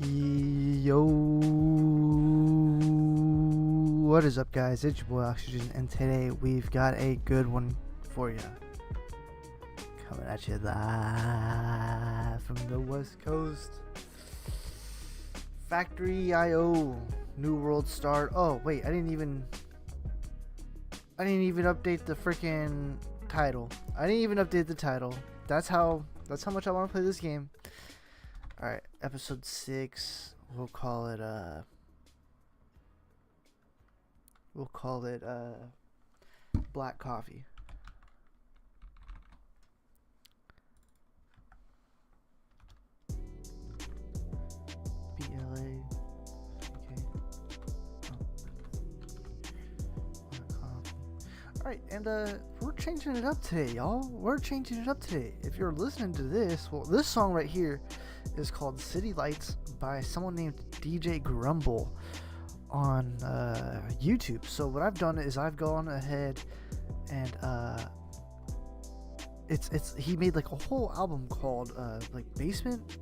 Yo, what is up, guys? It's your boy Oxijin, and today we've got a good one for you. Coming at you live from the West Coast. Factorio, New World Start. Oh wait, I didn't even update the freaking title. I didn't even update the title. That's how much I want to play this game. Alright, episode 6, we'll call it Black Coffee. BLA. Okay. Alright, and we're changing it up today, y'all. We're changing it up today. If you're listening to this, well, this song right here is called City Lights by someone named DJ Grumble on YouTube. So what I've done is I've gone ahead and he made like a whole album called like Basement,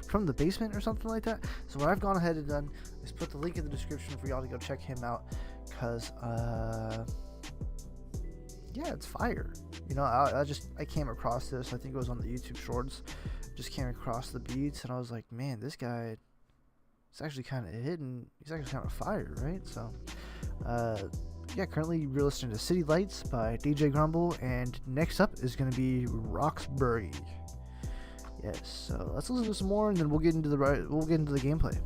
From the Basement or something like that. So what I've gone ahead and done is put the link in the description for y'all to go check him out, because yeah, it's fire. You know, I came across this, I think it was on the YouTube shorts. Just came across the beats and I was like, man, this guy is actually kind of hidden. He's actually kind of fire, right? So yeah, currently you're listening to City Lights by DJ Grumble, and next up is going to be Roxbury. Yes, so let's listen to some more and then we'll get into the gameplay.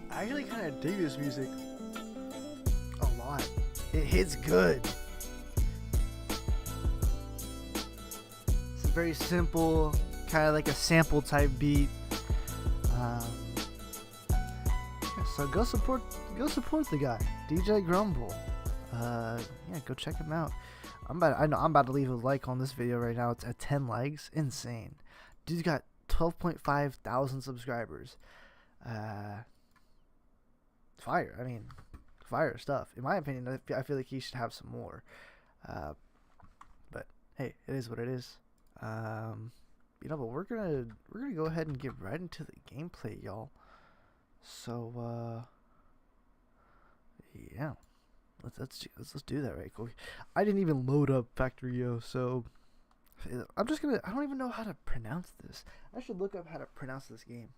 I actually kind of dig this music a lot. It hits good. It's a very simple, kind of like a sample type beat. Yeah, so go support the guy, DJ Grumble. Yeah, go check him out. I'm about to leave a like on this video right now. It's at 10 likes. Insane. Dude's got 12.5 thousand subscribers. Fire. I mean, fire stuff. In my opinion, I feel like he should have some more. But hey, it is what it is. You know, but we're gonna go ahead and get right into the gameplay, y'all. So yeah, let's do that right quick. I didn't even load up Factorio, so I don't even know how to pronounce this. I should look up how to pronounce this game.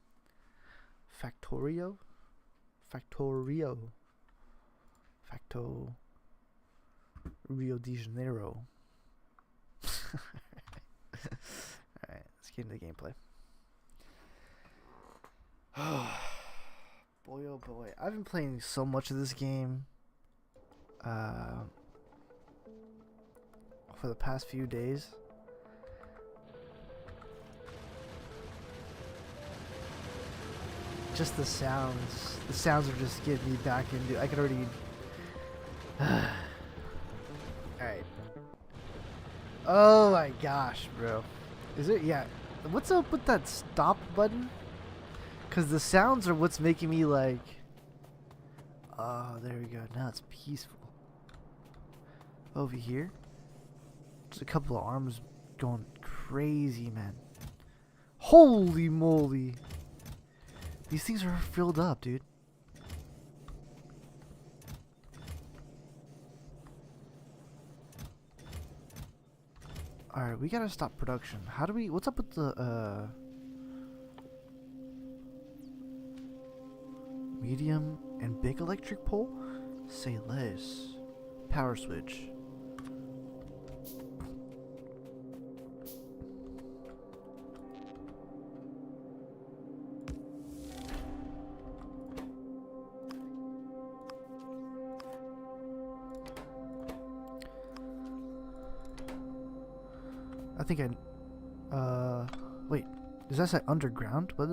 Factorio Rio de Janeiro. Alright, let's get into the gameplay. Boy, oh boy. I've been playing so much of this game for the past few days. Just the sounds are just getting me back into. I could already. Alright. Oh my gosh, bro. Is it? Yeah. What's up with that stop button? Because the sounds are what's making me like. Oh, there we go. Now it's peaceful. Over here, there's a couple of arms going crazy, man. Holy moly. These things are filled up, dude. Alright, we gotta stop production. How do we... What's up with the, medium and big electric pole? Say less. Power switch. I think wait, does that say underground? What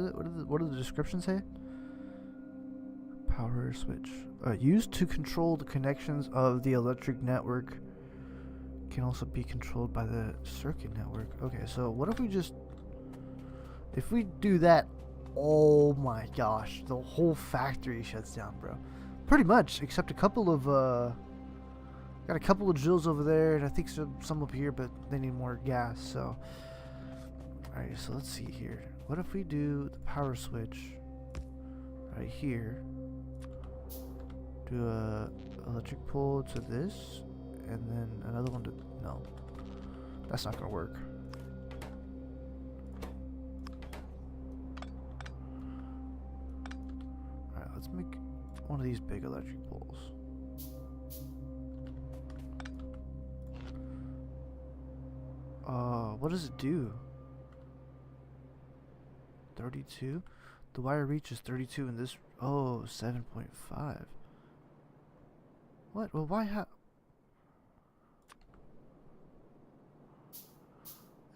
do the descriptions say? Power switch. Used to control the connections of the electric network. Can also be controlled by the circuit network. Okay, so what if we just... If we do that, oh my gosh, the whole factory shuts down, bro. Pretty much, except a couple of, got a couple of drills over there, and I think some up here, but they need more gas, so... Alright, so let's see here. What if we do the power switch right here? Do a electric pole to this, and then another one to... No. That's not gonna work. Alright, let's make one of these big electric poles. What does it do? 32? The wire reach is 32 and this... Oh, 7.5. What? Well, why have...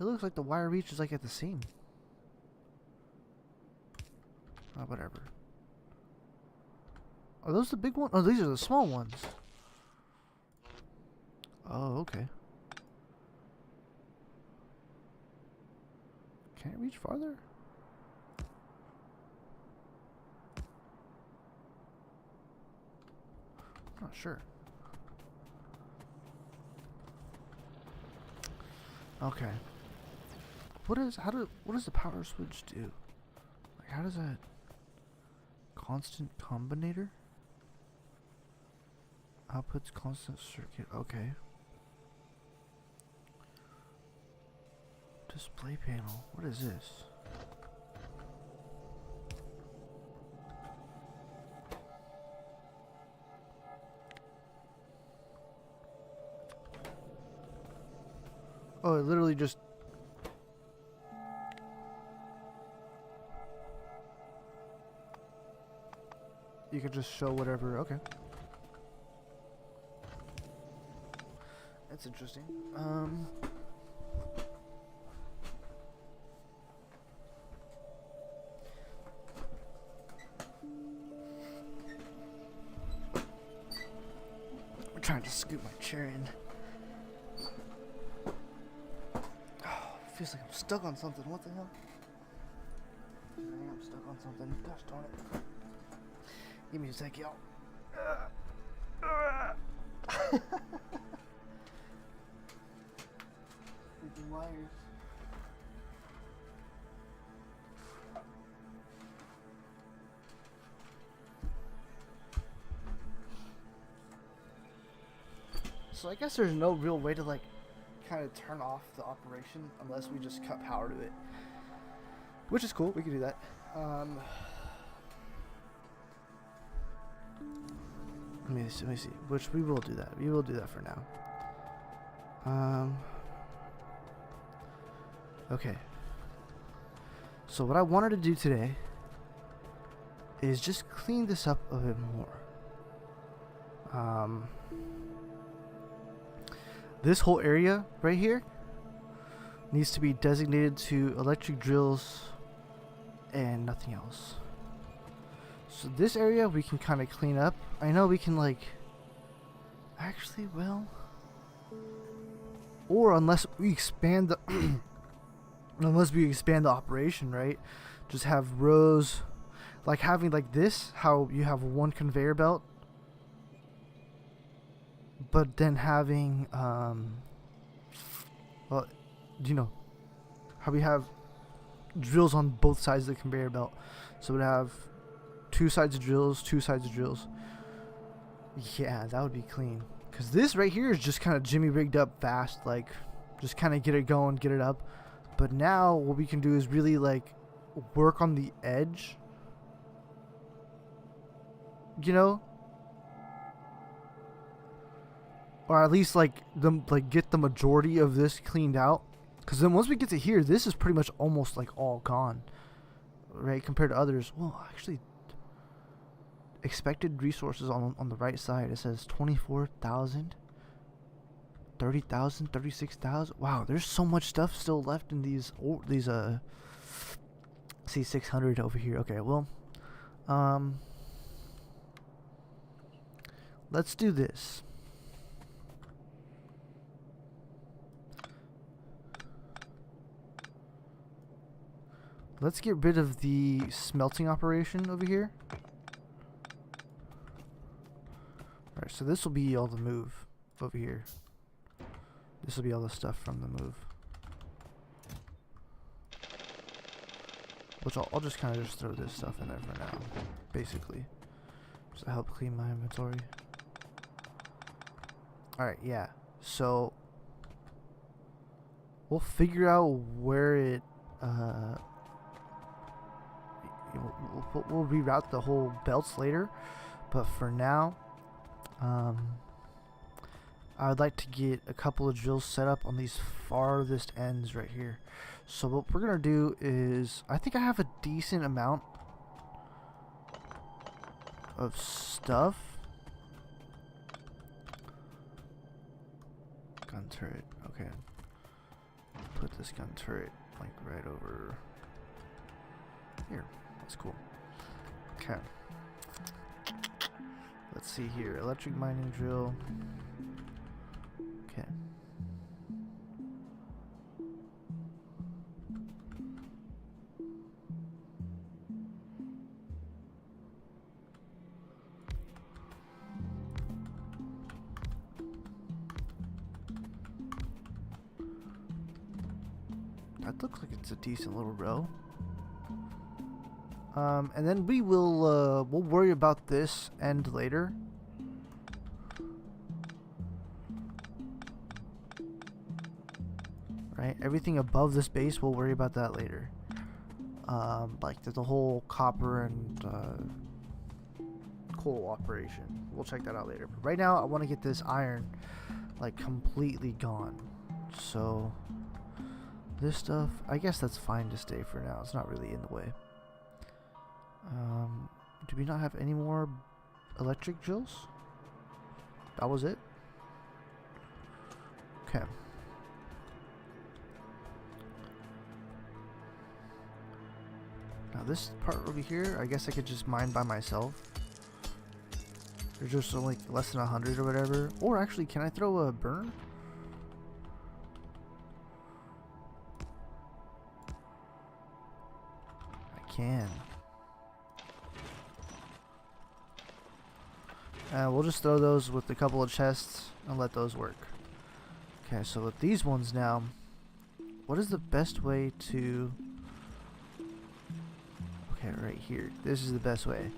It looks like the wire reach is like at the same. Oh, whatever. Are those the big ones? Oh, these are the small ones. Oh, okay. Can it reach farther? I'm not sure. Okay. What does the power switch do? Like, how does that... Constant combinator? Outputs constant circuit. Okay. Display panel. What is this? Oh, it literally just... You can just show whatever. Okay. That's interesting. I'm trying to scoot my chair in. Feels like I'm stuck on something. What the hell? I think I'm stuck on something. Gosh darn it. Give me a sec, y'all. Freaking wires. So I guess there's no real way to like kind of turn off the operation unless we just cut power to it, which is cool. We can do that. Let me see. Which we will do that. We will do that for now. Okay. So what I wanted to do today is just clean this up a bit more. This whole area right here needs to be designated to electric drills and nothing else. So this area we can kind of clean up. I know we can like... Actually, well... Or unless we expand the... unless we expand the operation, right? Just have rows... Like having like this, how you have one conveyor belt. But then having, well, you know, how we have drills on both sides of the conveyor belt. So we'd have 2 sides of drills, 2 sides of drills. Yeah, that would be clean. Because this right here is just kind of jimmy rigged up fast, like just kind of get it going, get it up. But now what we can do is really like work on the edge, you know, or at least like get the majority of this cleaned out. Because then once we get to here, this is pretty much almost like all gone, right? Compared to others. Well, actually, expected resources on the right side, it says 24,000, 30,000, 36,000. Wow, there's so much stuff still left in these see 600 over here. Okay, well, let's do this. Let's get rid of the smelting operation over here. Alright, so this will be all the move over here. This will be all the stuff from the move. Which I'll just kind of just throw this stuff in there for now, basically. Just to help clean my inventory. Alright, yeah. So, we'll figure out where it, we'll reroute the whole belts later. But for now, I would like to get a couple of drills set up on these farthest ends right here. So what we're gonna do is, I think I have a decent amount of stuff. Gun turret, okay. Put this gun turret like right over here. That's cool. Okay. Let's see here. Electric mining drill. Okay. That looks like it's a decent little row. And then we will we'll worry about this end later. Right? Everything above this base, we'll worry about that later. Like the whole copper and coal operation. We'll check that out later. But right now, I want to get this iron like completely gone. So this stuff, I guess that's fine to stay for now. It's not really in the way. Do we not have any more electric drills? That was it? Okay. Now this part over here, I guess I could just mine by myself. There's just like less than 100 or whatever. Or actually, can I throw a burn? I can. We'll just throw those with a couple of chests and let those work. Okay, so with these ones now, what is the best way to... Okay, right here. This is the best way.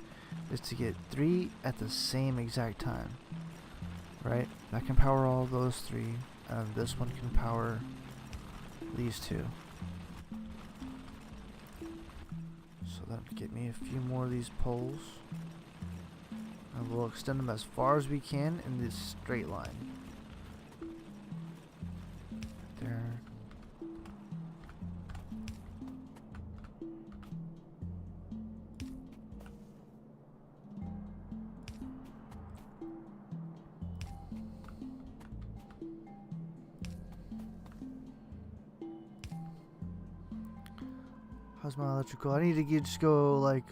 Is to get 3 at the same exact time. Right? That can power all those 3. And this one can power these 2. So that'll get me a few more of these poles. And we'll extend them as far as we can in this straight line. There. How's my electrical? I need to just go like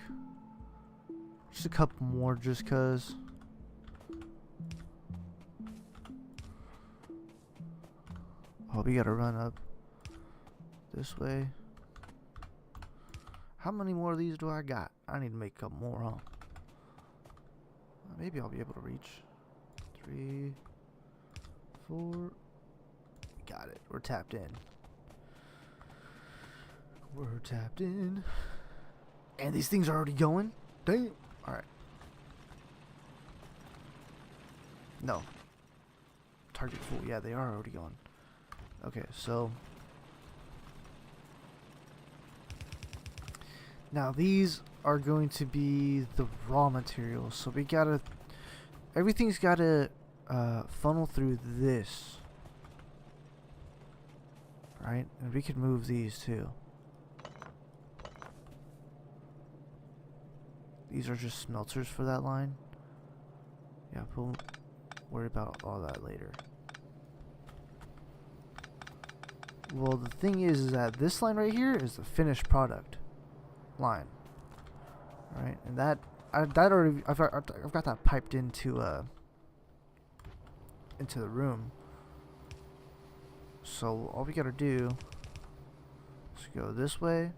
just a couple more just cause. Oh, we gotta run up this way. How many more of these do I got? I need to make a couple more, huh? Maybe I'll be able to reach. 3, 4. Got it. We're tapped in. We're tapped in. And these things are already going? Damn. Alright. No. Target full. Yeah, they are already gone. Okay, so now these are going to be the raw materials. So we gotta, everything's gotta funnel through this. Right? And we could move these too. These are just smelters for that line. Yeah, we'll worry about all that later. Well, the thing is that this line right here is the finished product line. Right? And that I've got that piped into the room. So all we gotta do is go this way,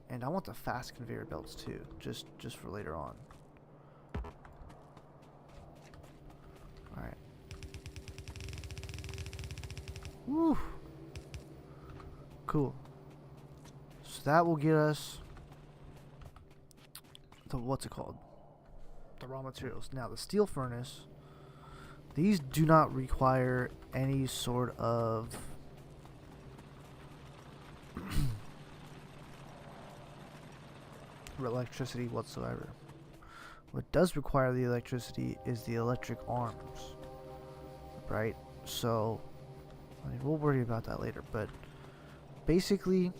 and I want the fast conveyor belts too, just for later on. All right. Woo. Cool. So that will get us the what's it called? The raw materials. Now the steel furnace. These do not require any sort of electricity whatsoever. What does require the electricity is the electric arms, right? So, I mean, we'll worry about that later, but basically,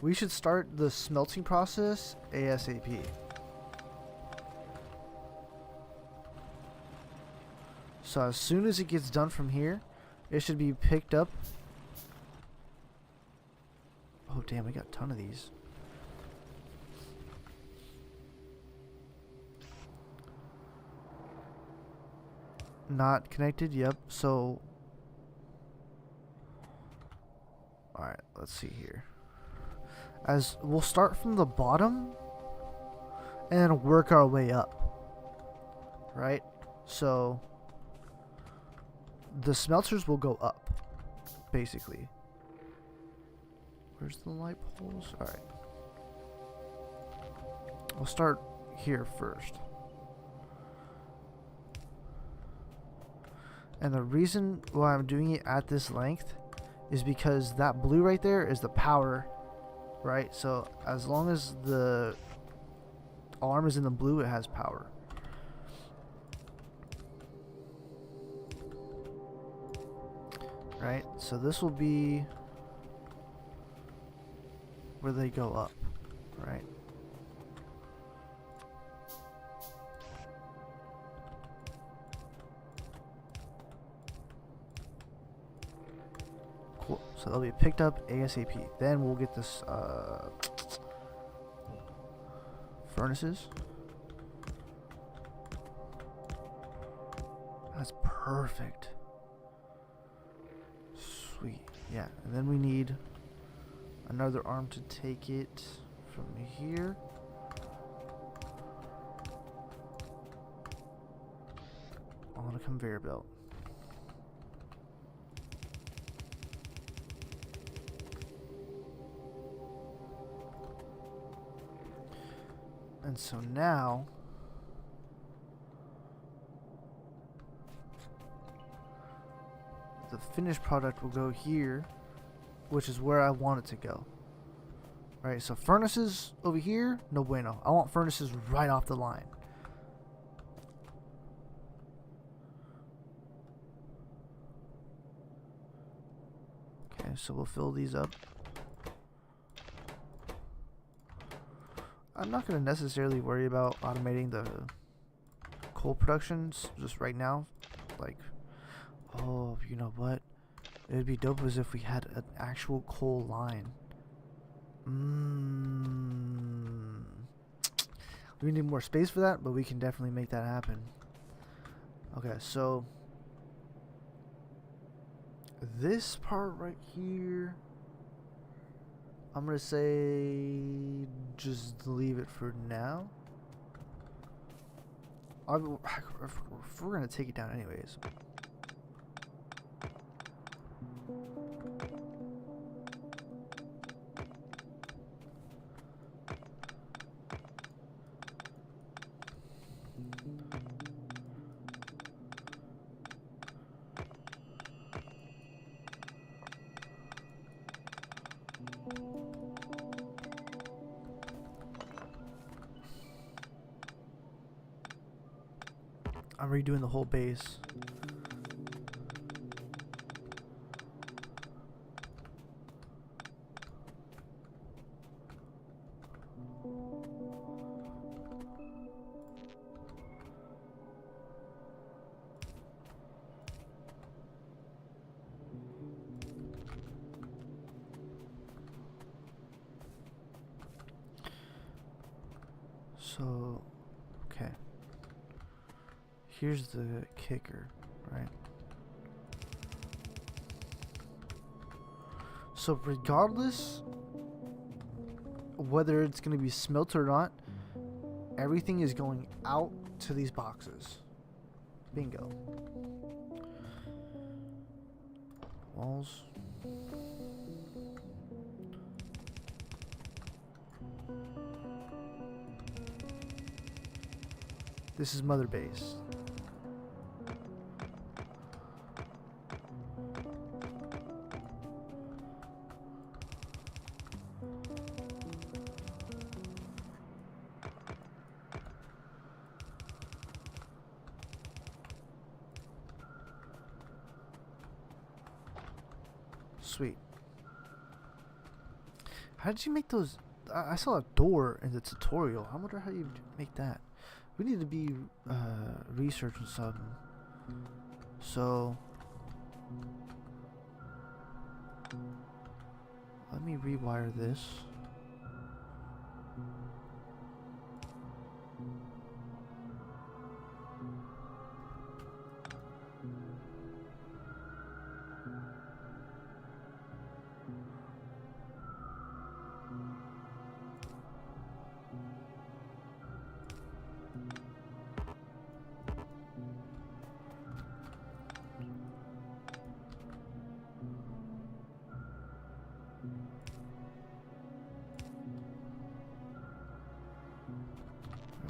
we should start the smelting process ASAP. So as soon as it gets done from here, it should be picked up. Oh damn, we got a ton of these. Not connected, yep. So, alright, let's see here. As we'll start from the bottom and work our way up. Right? So the smelters will go up, basically. Where's the light poles? Alright. We'll start here first. And the reason why I'm doing it at this length is because that blue right there is the power, right? So as long as the arm is in the blue, it has power. Right? So this will be where they go up, right? Cool. So they'll be picked up ASAP. Then we'll get this furnaces. That's perfect. Sweet. Yeah, and then we need another arm to take it from here. On a conveyor belt. And so now the finished product will go here, which is where I want it to go. Right, so furnaces over here, no bueno. I want furnaces right off the line. Okay, so we'll fill these up. I'm not going to necessarily worry about automating the coal productions just right now. Like, oh, you know what? It would be dope as if we had an actual coal line. We need more space for that, but we can definitely make that happen. Okay, so this part right here, I'm gonna say just leave it for now. If we're gonna take it down anyways. I'm redoing the whole base. So, okay. Here's the kicker, right? So regardless whether it's going to be smelted or not, everything is going out to these boxes. Bingo. Walls. This is mother base. Sweet. How did you make those? I saw a door in the tutorial. I wonder how you make that. We need to be researching something. So let me rewire this.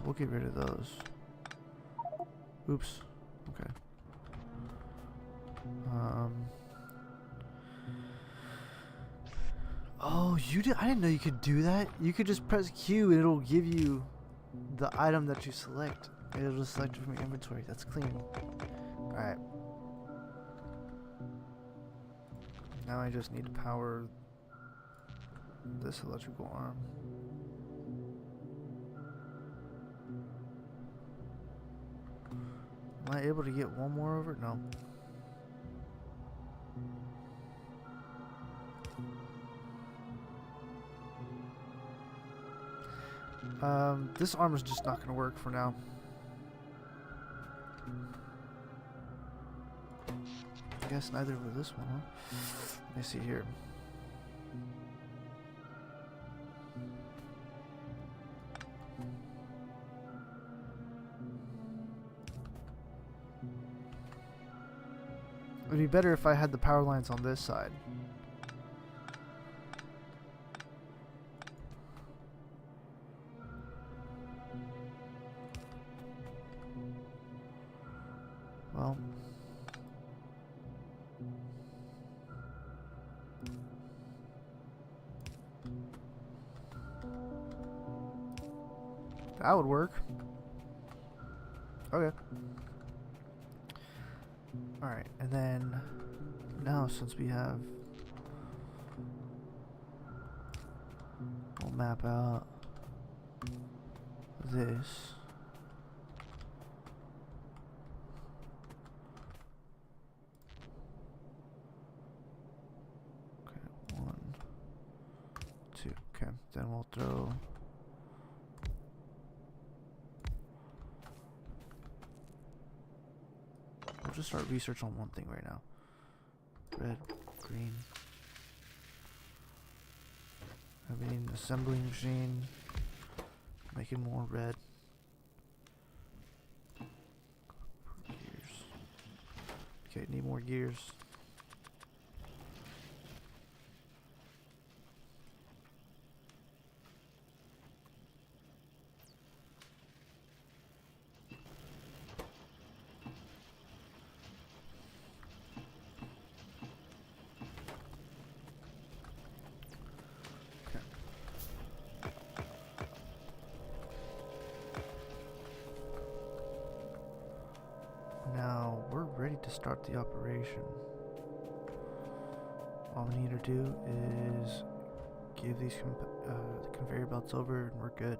We'll get rid of those. Oops. Okay. Oh, you did. I didn't know you could do that. You could just press Q and it'll give you the item that you select. It'll just select it from your inventory. That's clean. Alright. Now I just need to power this electrical arm. Am I able to get one more over? No. This arm is just not going to work for now. I guess neither will this one, huh? Let me see here. It would be better if I had the power lines on this side. Well, that would work. Okay. Alright, and then now since we have, we'll map out this. Okay, 1, 2. Okay, then we'll throw. We'll just start research on one thing right now. Red, green. Having assembling machine. Making more red. Gears. Okay, need more gears. start the operation. All we need to do is give these conveyor belts over and we're good.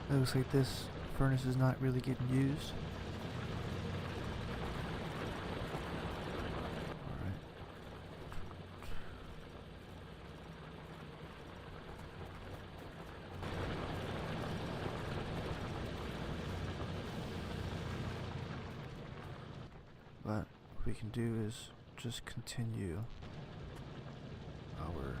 It looks like this furnace is not really getting used. Alright. But what we can do is just continue our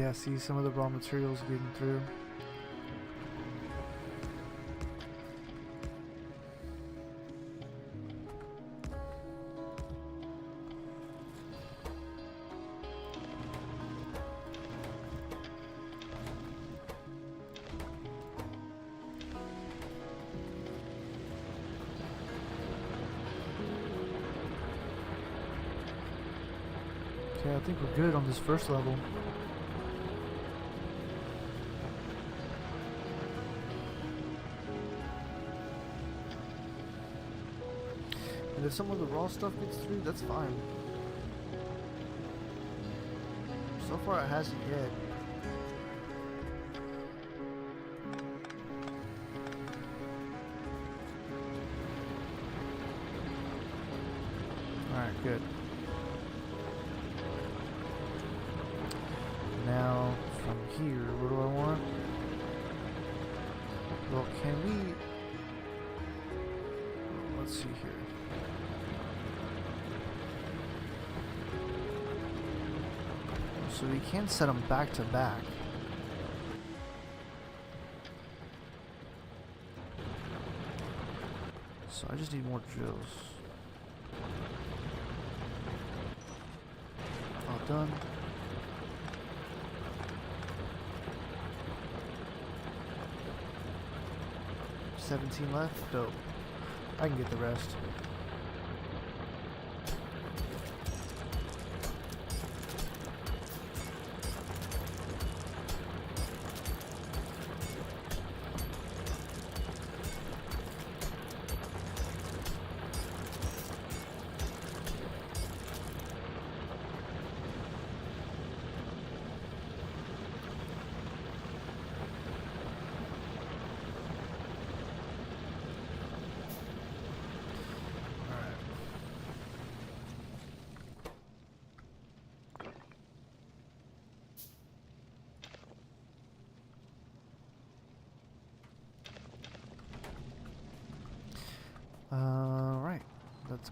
yeah, see some of the raw materials getting through. Okay, I think we're good on this first level. And if some of the raw stuff gets through, that's fine. So far it hasn't yet. Alright, good. Now, from here, what do I want? Well, can we... Let's see here. So we can set them back to back. So I just need more drills. All done. $17 left. Dope. I can get the rest.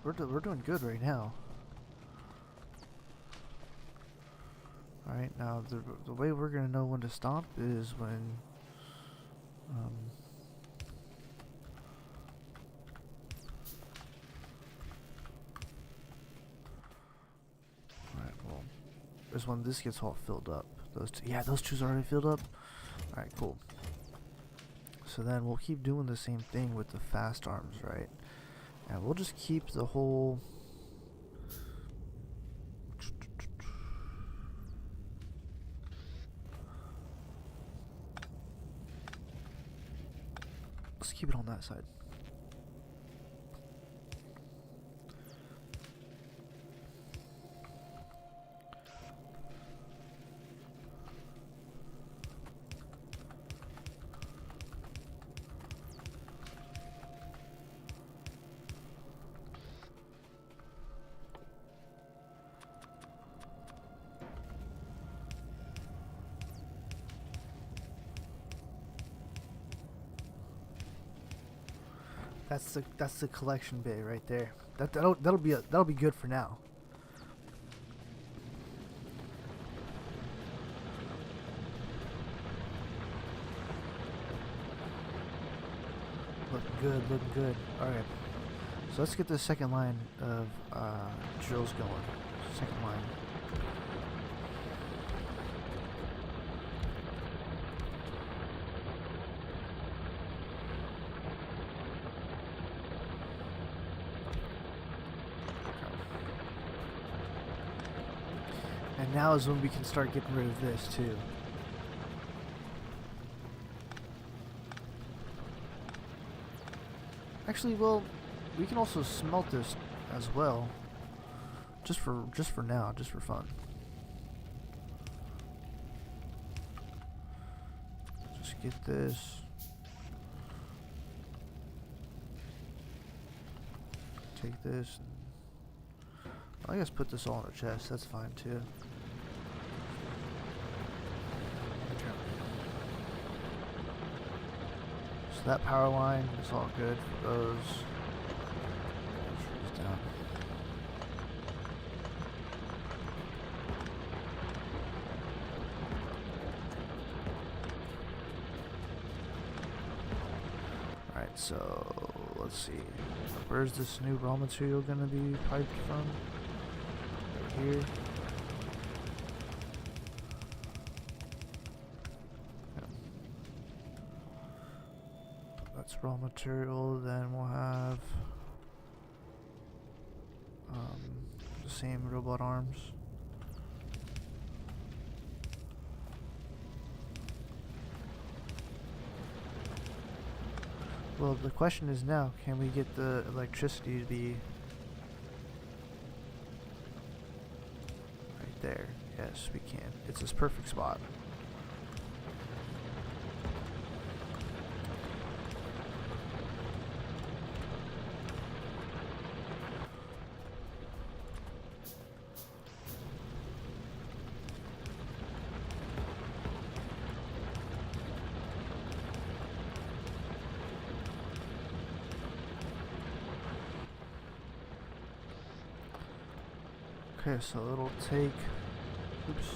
we're doing good right now. All right, now the way we're gonna know when to stop is when Alright, well, is when this gets all filled up. Those two's already filled up. Alright, cool. So then we'll keep doing the same thing with the fast arms, right? And we'll just keep the whole... Let's keep it on that side. That's the collection bay right there. That'll be good for now. Looking good. All right. So let's get the second line of drills going. Second line. And now is when we can start getting rid of this too. Actually, well, we can also smelt this as well. Just for now, just for fun. Just get this. Take this. I guess put this all in a chest. That's fine too. So that power line is all good for those. Down. Alright, so let's see. Where's this new raw material gonna be piped from? Right here. Raw material, then we'll have the same robot arms. Well, the question is now, can we get the electricity to be right there? Yes, we can. It's this perfect spot. Okay, so it'll take, oops.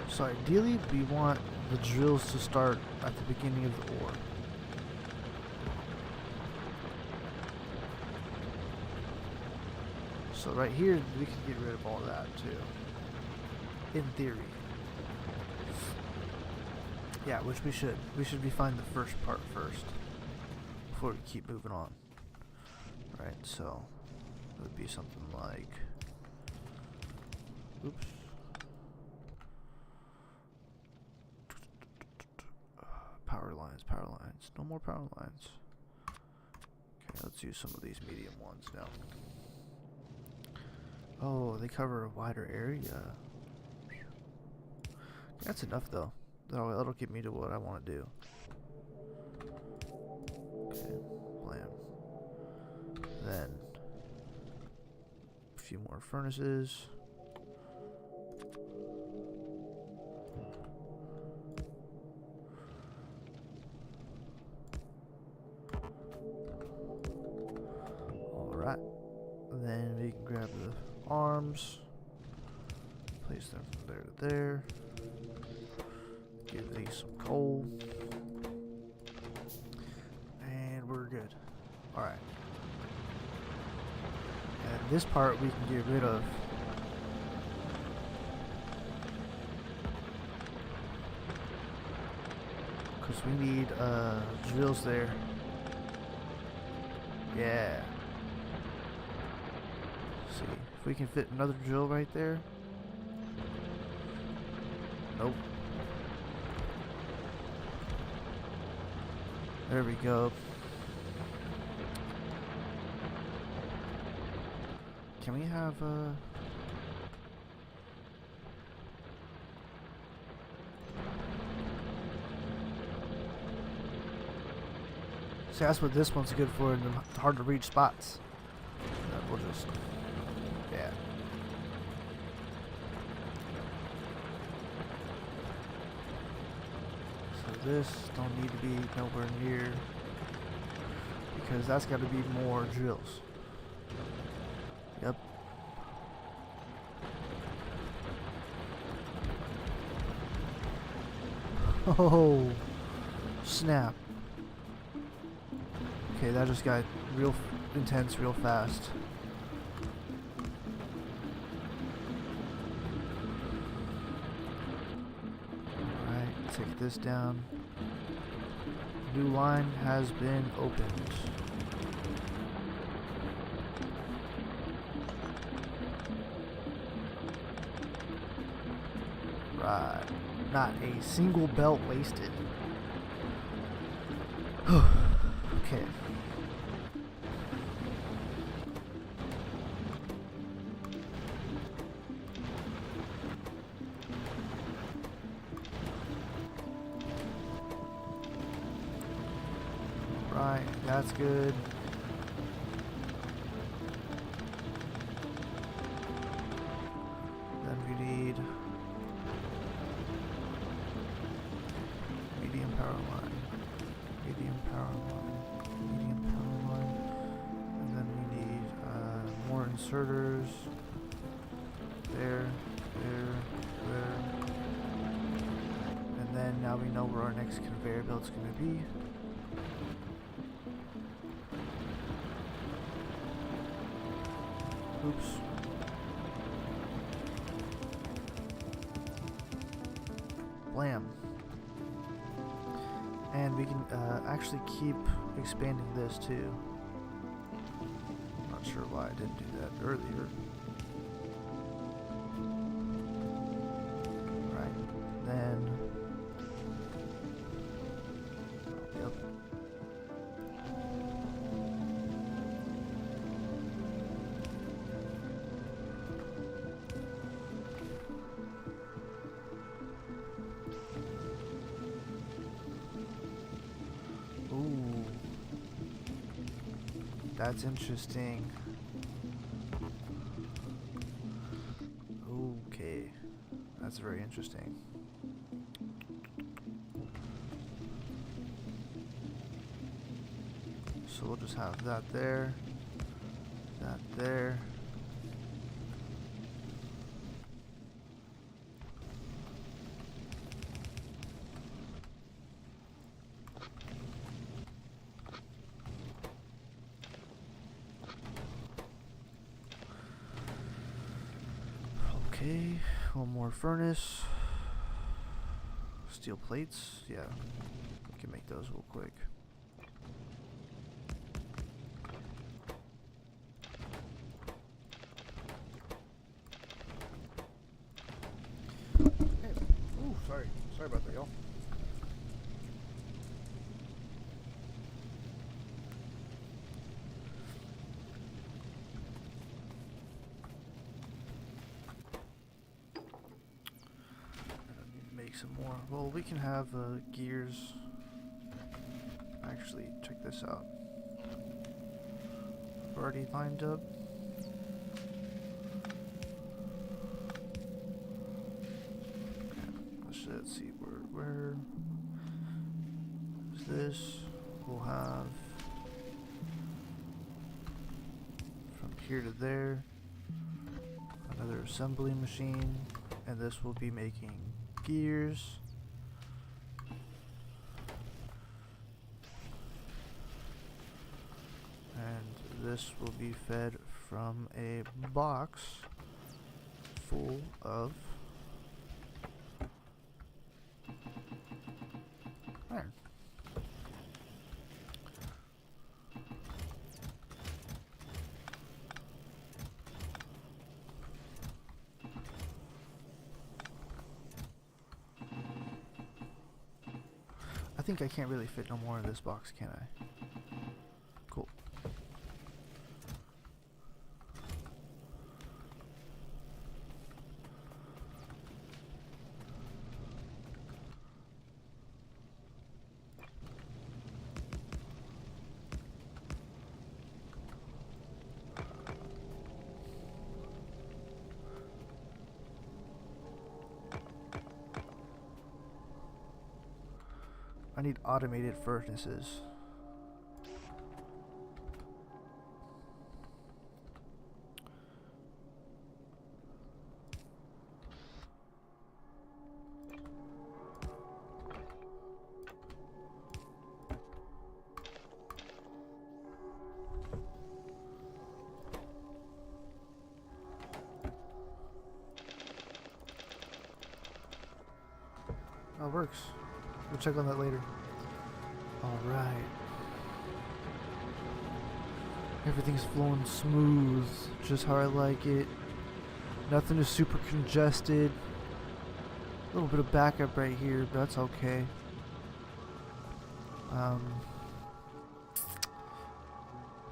So ideally we want the drills to start at the beginning of the ore. So right here we can get rid of all that too. In theory. Yeah, which we should. We should be fine the first part first before we keep moving on. Right, so it would be something like, oops. Power lines. No more power lines. Okay, let's use some of these medium ones now. Oh, they cover a wider area. That's enough though. That'll get me to what I want to do. Okay, blam. Then a few more furnaces. Alright. Then we can grab the arms. Place them from there to there. Give these some coal. And we're good. Alright. And this part we can get rid of. Because we need drills there. Yeah. Let's see if we can fit another drill right there. Nope. There we go. Can we have see, that's what this one's good for in the hard to reach spots. We'll just, yeah. So this don't need to be nowhere near, because that's got to be more drills. Yep. Oh, snap. Okay, that just got real intense real fast. Alright, take this down. New line has been opened. Right. Not a single belt wasted. Okay. Right, that's good. Then we need medium power line, medium power line, medium power line, and then we need more inserters. There, there. And then now we know where our next conveyor belt's going to be. Oops. Blam. And we can actually keep expanding this too. Not sure why I didn't do that earlier. Right. Then. Yep. Ooh, that's interesting. Okay, that's very interesting. So we'll just have that there, that there. Okay, one more furnace. Steel plates, yeah. We can make those real quick. Hey. Ooh, sorry about that, y'all. Some more. Well, we can have gears. Actually, check this out. Already lined up. Okay. Let's see where is this? We'll have here to there. Another assembly machine, and this will be making gears. And this will be fed from a box full of iron. I think I can't really fit no more in this box, can I? Cool. I need automated furnaces. Oh, it works. We'll check on that later. Alright. Everything's flowing smooth, just how I like it. Nothing is super congested. A little bit of backup right here, but that's okay.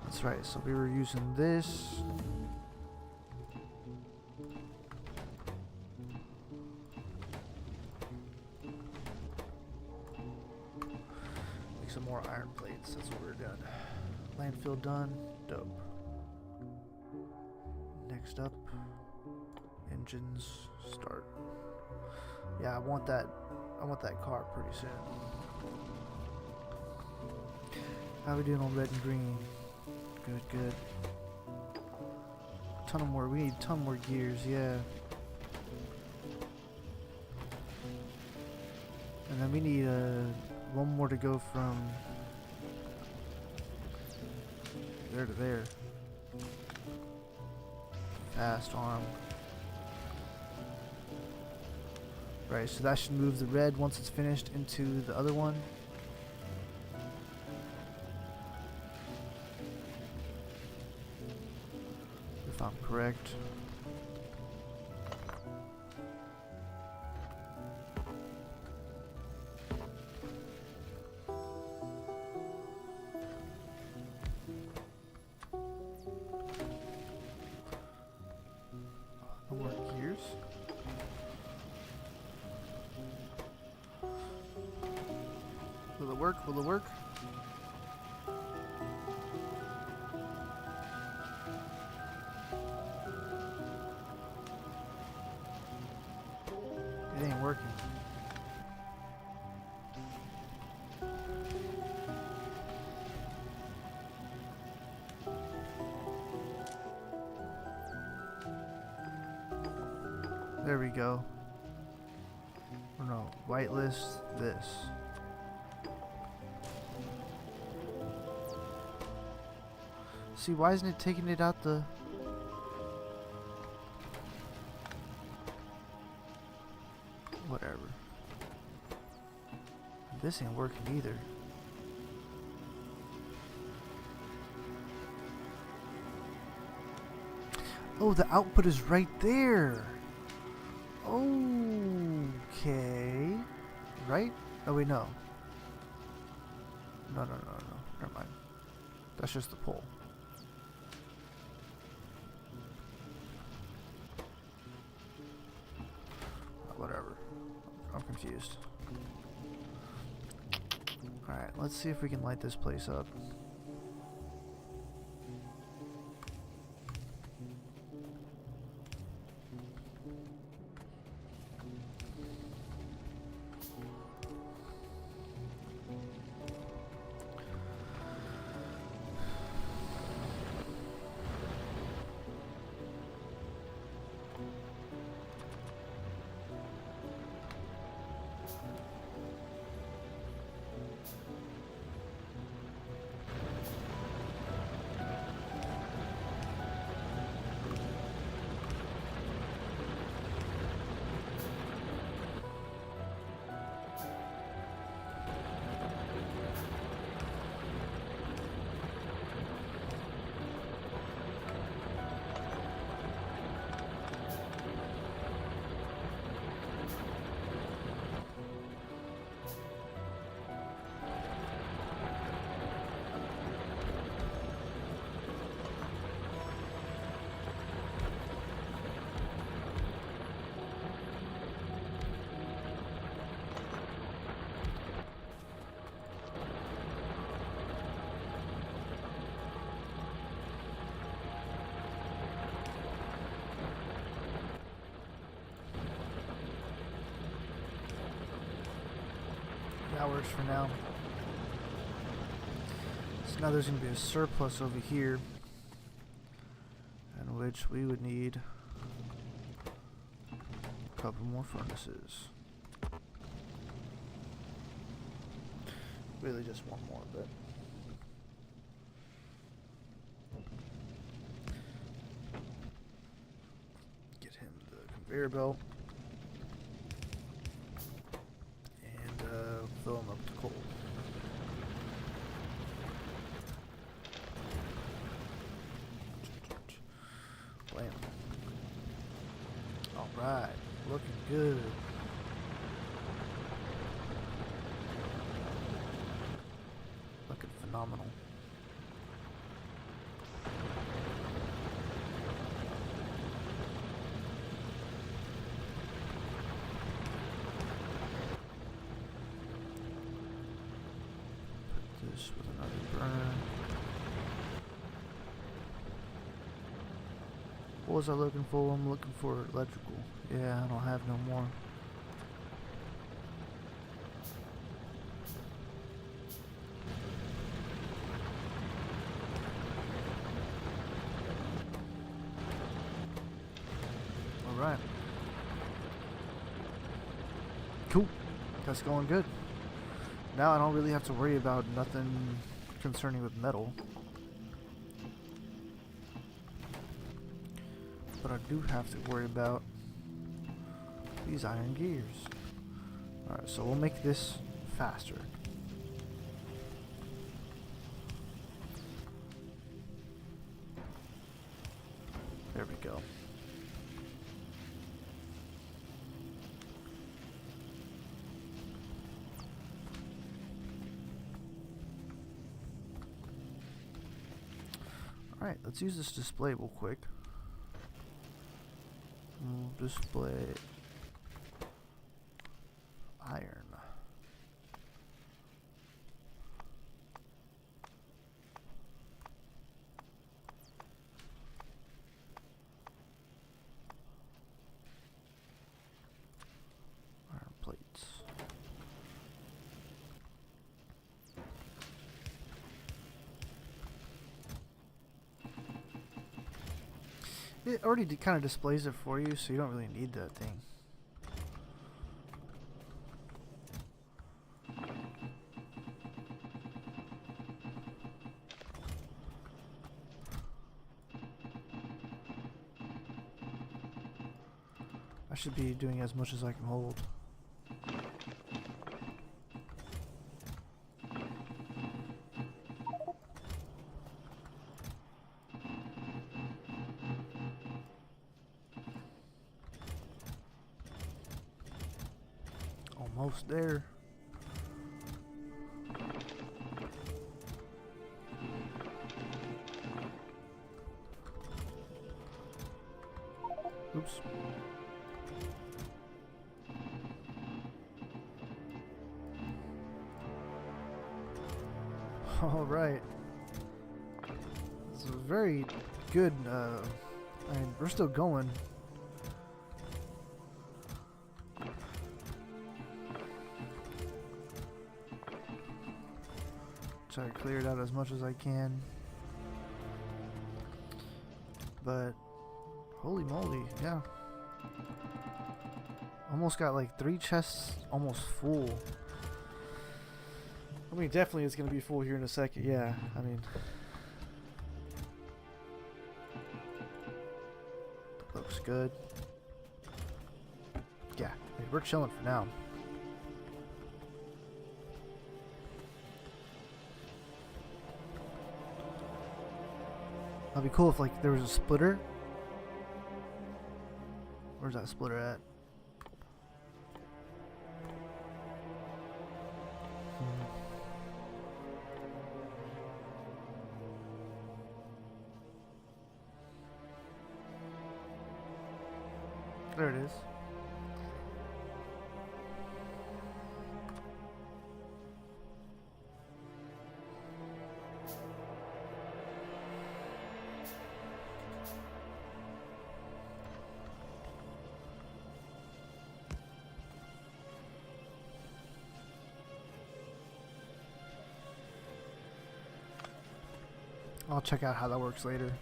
That's right, so we were using this. Some more iron plates, that's what we're doing. Landfill done, dope. Next up, engines, start. Yeah, I want that car pretty soon. How we doing on red and green? Good, good. Ton of more, we need a ton more gears, yeah. And then we need one more to go from there to there. Fast arm. Right, so that should move the red once it's finished into the other one. If I'm correct. Will it work? Will it work? It ain't working. There we go. Oh no, whitelist this. See, why isn't it taking it out the... Whatever. This ain't working either. Oh, the output is right there. Okay. Right? Oh, wait, no. No. Never mind. That's just the pole. Whatever. I'm confused. Alright, let's see if we can light this place up. That works for now. So now there's going to be a surplus over here, in which we would need a couple more furnaces. Really just one more, but get him the conveyor belt and fill him up with coal. Blam. Alright, looking good. Looking phenomenal. Put this with another burner. What was I looking for? I'm looking for electrical. Yeah, I don't have no more. Alright. Cool. That's going good. Now I don't really have to worry about nothing concerning with metal. But I do have to worry about these iron gears. Alright, so we'll make this faster. There we go. Alright, let's use this display real quick. We'll display iron. Iron plates. It already kind of displays it for you, so you don't really need that thing. I should be doing as much as I can hold. Almost there. Oops. All right. It's a very good. I mean, we're still going. Try to clear it out as much as I can. But holy moly, yeah. Almost got like 3 chests almost full. I mean, definitely it's going to be full here in a second. Yeah, I mean, looks good. Yeah, I mean, we're chilling for now. That'd be cool if like there was a splitter. Where's that splitter at? There it is. I'll check out how that works later.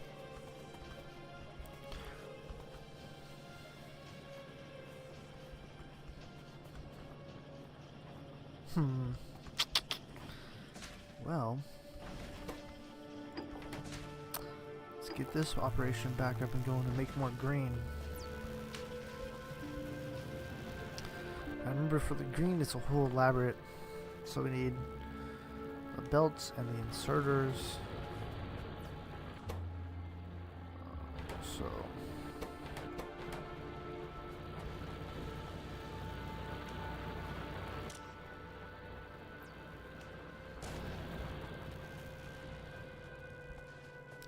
Well, let's get this operation back up and going and make more green. I remember for the green it's a whole elaborate, so we need the belts and the inserters. So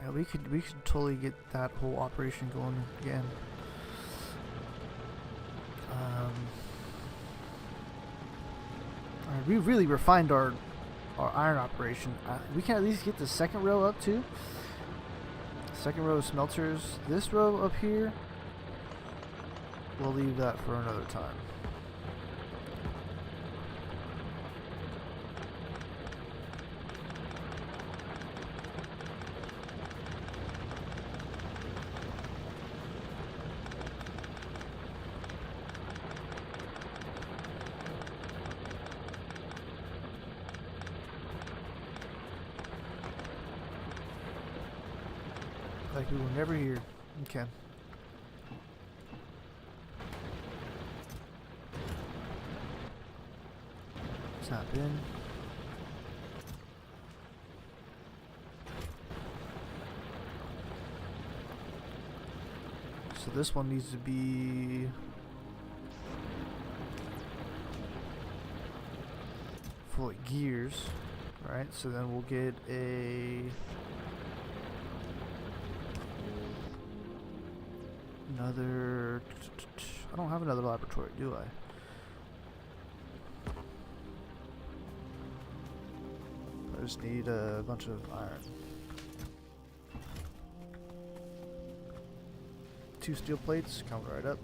yeah, we could totally get that whole operation going again. Alright, we really refined our iron operation. We can at least get the second row up too. Second row of smelters. This row up here, we'll leave that for another time. Like we were never here. Okay. Tap in. So this one needs to be full of gears, right? So then we'll get another. I don't have another laboratory, do I? I just need a bunch of iron. 2 steel plates, coming right up.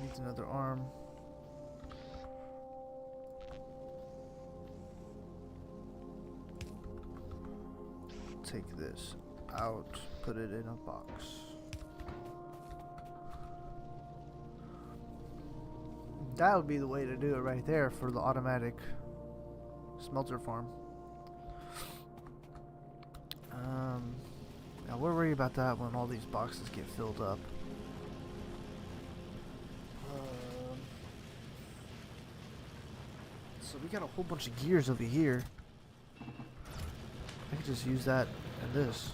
Needs another arm. Take this out, put it in a box. That would be the way to do it right there for the automatic smelter farm. Now we'll worry about that when all these boxes get filled up. So we got a whole bunch of gears over here. I could just use that and this.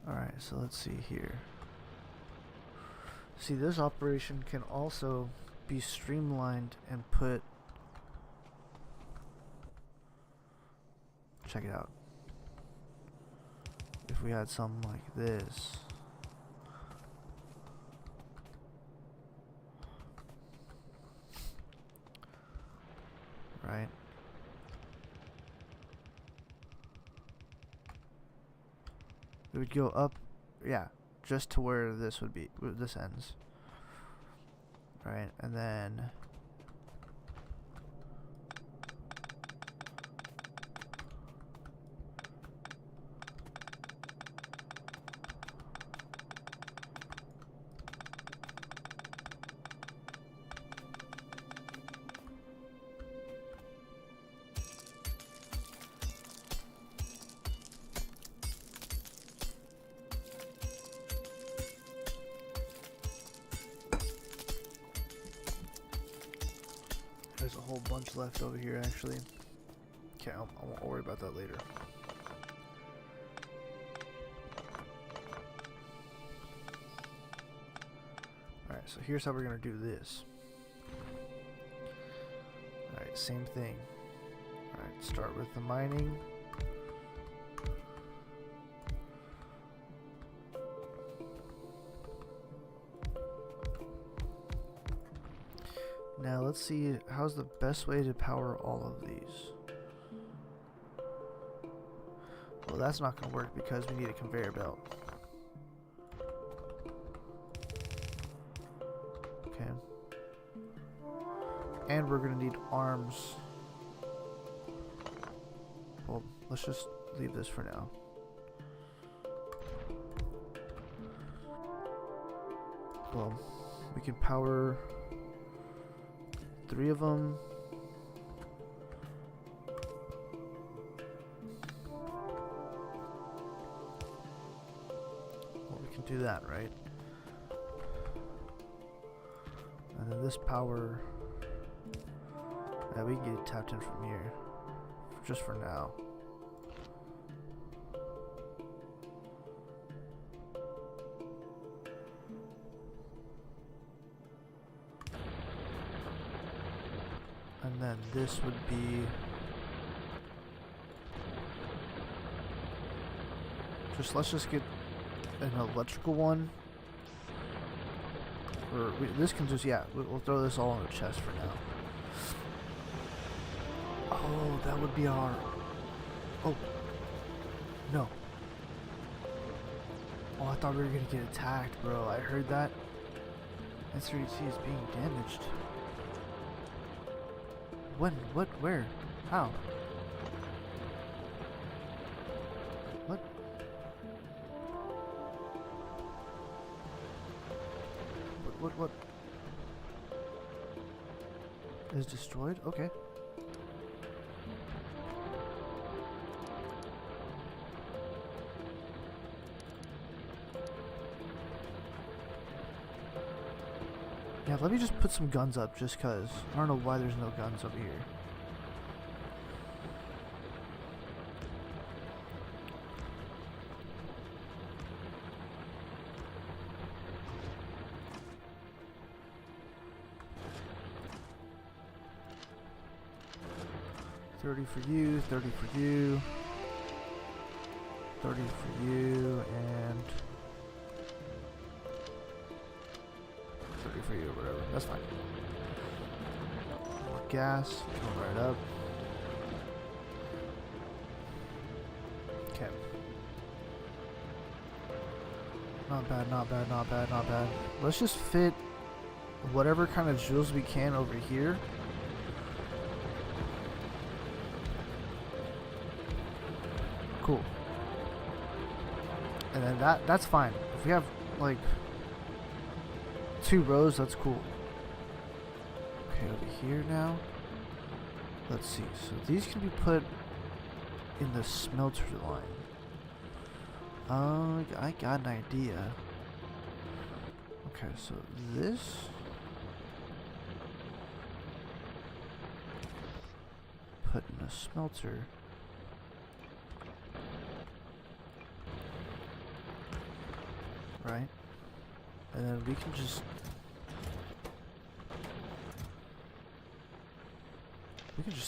Alright, so let's see here. See, this operation can also be streamlined and put... Check it out. If we had something like this. Right? It would go up, yeah, just to where this would be, where this ends. Right, and then there's a whole bunch left over here, actually. Okay, I won't worry about that later. Alright, so here's how we're going to do this. Alright, same thing. Alright, start with the mining. Now let's see, how's the best way to power all of these? Well, that's not going to work because we need a conveyor belt. Okay. And we're going to need arms. Well, let's just leave this for now. Well, we can power 3 of them. Well, we can do that, right? And then this power, yeah, we can get it tapped in from here, just for now. And then this would be let's just get an electrical one. Or this can just, yeah, we'll throw this all in the chest for now. Oh, that would be our, oh, no. Oh, I thought we were gonna get attacked, bro. I heard that. S3C is being damaged. When? What? Where? How? What? What? Is destroyed? Okay. Yeah, let me just put some guns up just cause. I don't know why there's no guns over here. $30 for you, 30 for you, 30 for you, and 30 for you, or whatever. That's fine. More gas, go right up. Okay. Not bad, not bad, not bad, not bad. Let's just fit whatever kind of jewels we can over here. Cool. And then that's fine. If we have like 2 rows, that's cool. Okay, over here now. Let's see. So these can be put in the smelter line. I got an idea. Okay, so this put in a smelter. Right? And then we can just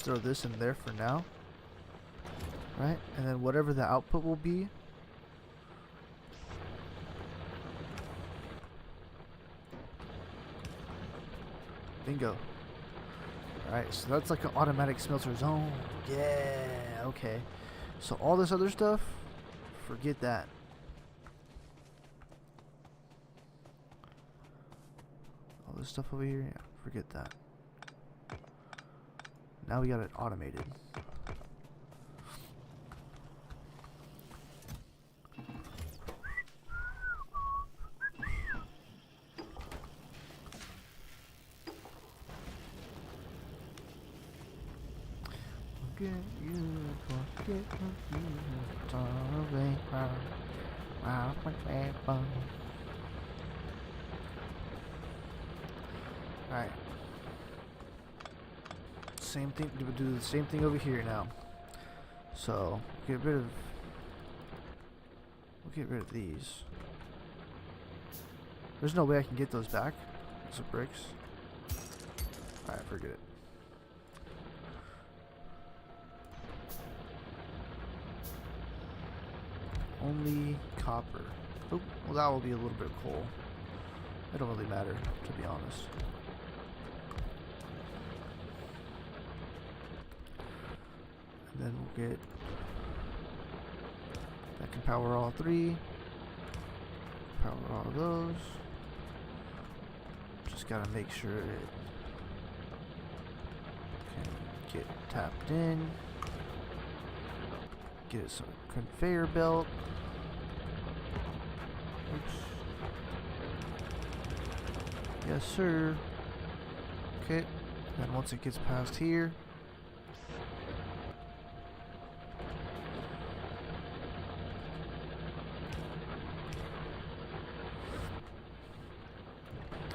throw this in there for now. Right? And then whatever the output will be, bingo. Alright, so that's like an automatic smelter zone. Yeah, okay. So all this other stuff, forget that. All this stuff over here, yeah, forget that. Now we got it automated. Forget you, forget you, darling. Alright. Same thing, we'll do the same thing over here now. So, we'll get rid of these. There's no way I can get those back. Those are bricks. Alright, forget it. Only copper. Oh, well that will be a little bit of coal. It don't really matter, to be honest. then we'll get that can power all three. Power all of those. Just gotta make sure it can get tapped in. Get it some conveyor belt. Oops. Yes, sir. Okay. Then once it gets past here,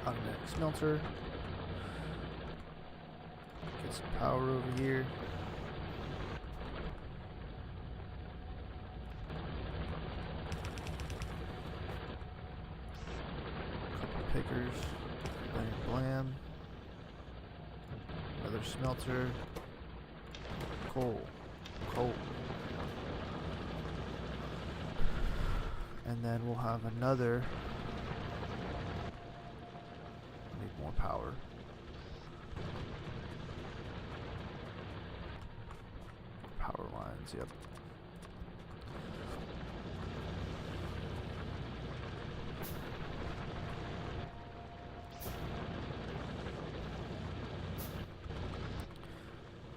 automatic smelter. Get some power over here. Couple pickers. Blam, blam. Another smelter. Coal. Coal. And then we'll have another. Need more power. Power lines, yep.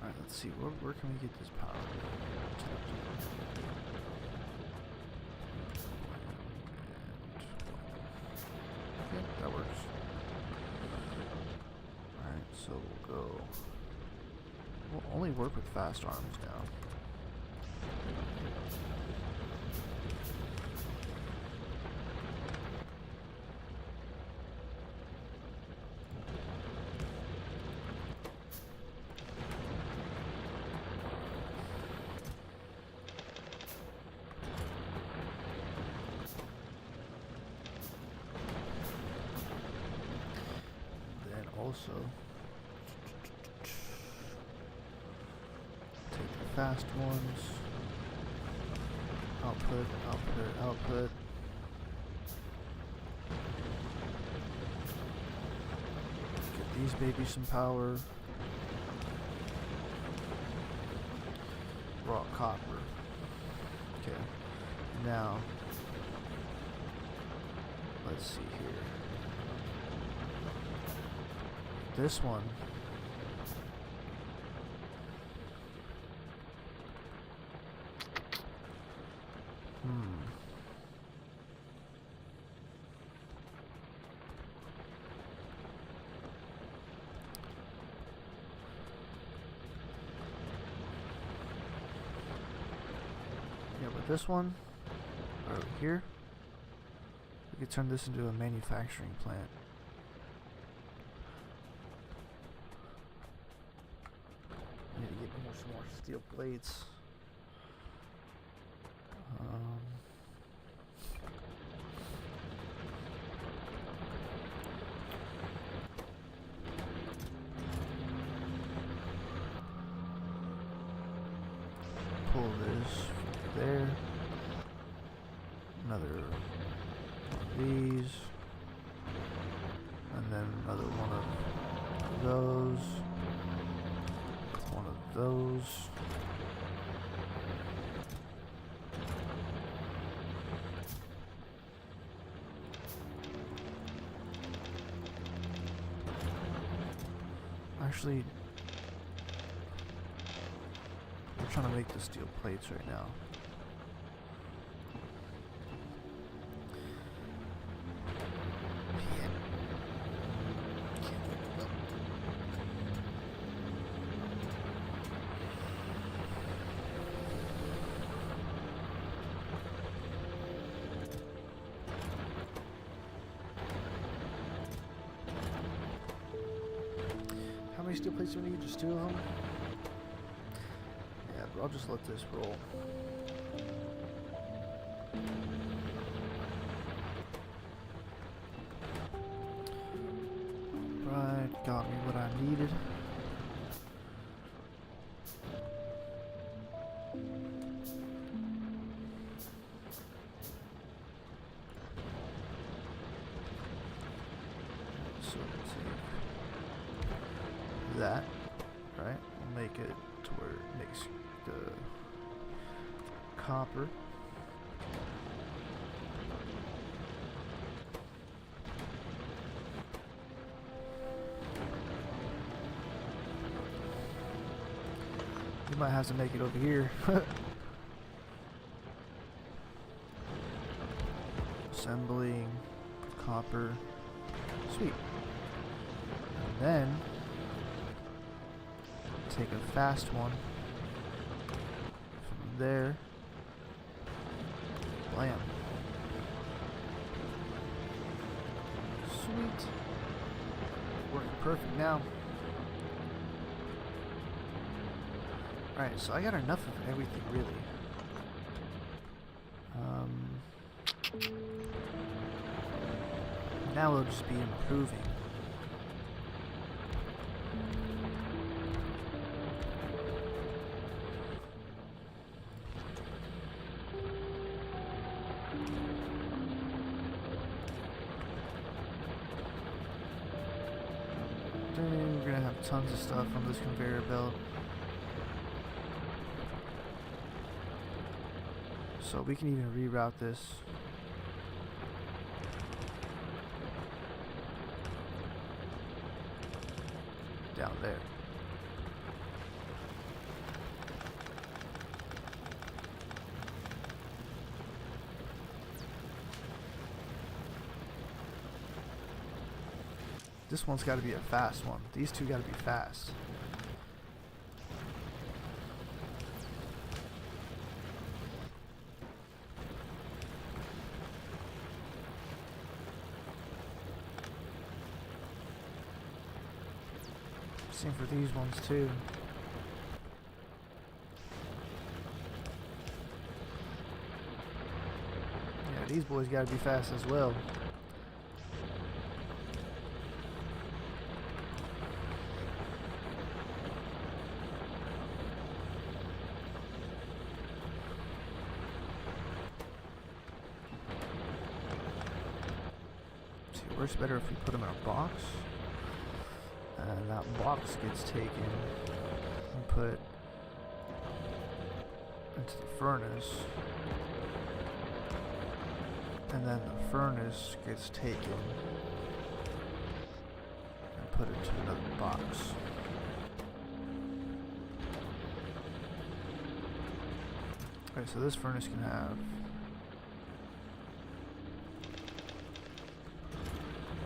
Alright, let's see, where can we get this power? Okay, that works. Alright, so we'll go. We'll only work with fast arms now. Also, take the fast ones, output, output, output. Get these babies some power. Raw copper. Okay, now, let's see here. This one yeah, with this one over here we could turn this into a manufacturing plant. Need to get some more steel plates. Pull this from there. Another one of these. And then another one of those. One of those. Actually, we're trying to make the steel plates right now. How many steel plates do we need? Just 2 of them? Yeah, but I'll just let this roll. Right, got me what I needed. So let's see. That, right? We'll make it to where it makes the copper. We might have to make it over here. Assembling copper. Sweet. And then take a fast one from there. Blam. Sweet. Working perfect now. Alright, so I got enough of everything really. Now we'll just be improving. Then we're gonna have tons of stuff on this conveyor belt. So we can even reroute this. Down there. This one's got to be a fast one. These two got to be fast. Same for these ones too. Yeah, these boys gotta be fast as well. See, it works better if we put them in a box. And that box gets taken and put into the furnace. And then the furnace gets taken and put into another box. Okay, so this furnace can have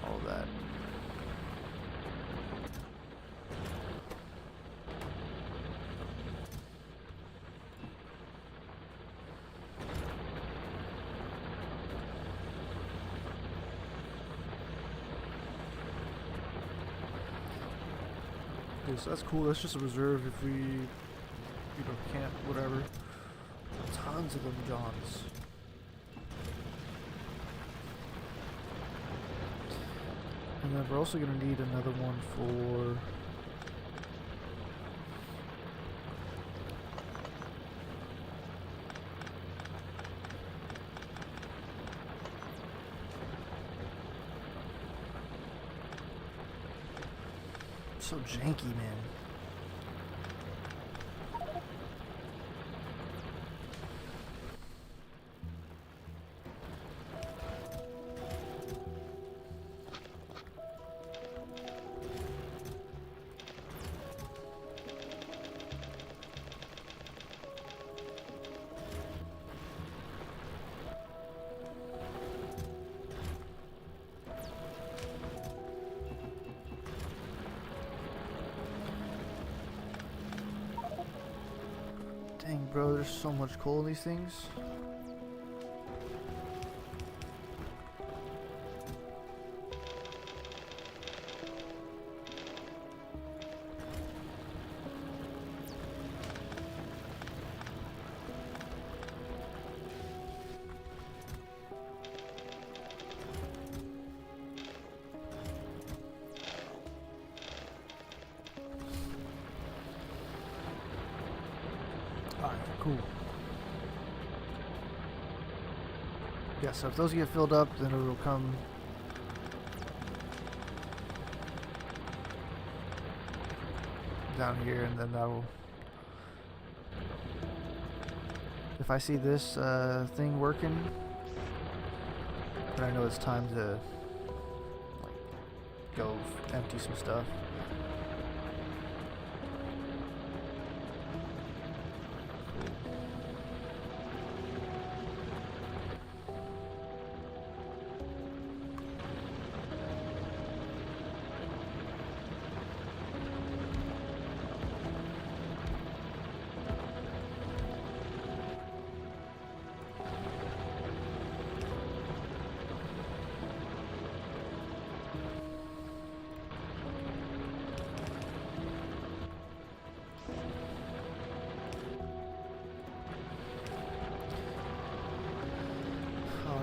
all that. So that's cool. That's just a reserve if we, can't, whatever. Tons of them, Johns. And then we're also going to need another one for so janky, man. Dang, bro, there's so much coal in these things. Alright, cool. Yeah, so if those get filled up, then it'll come down here, and then that'll if I see this thing working, then I know it's time to like go empty some stuff.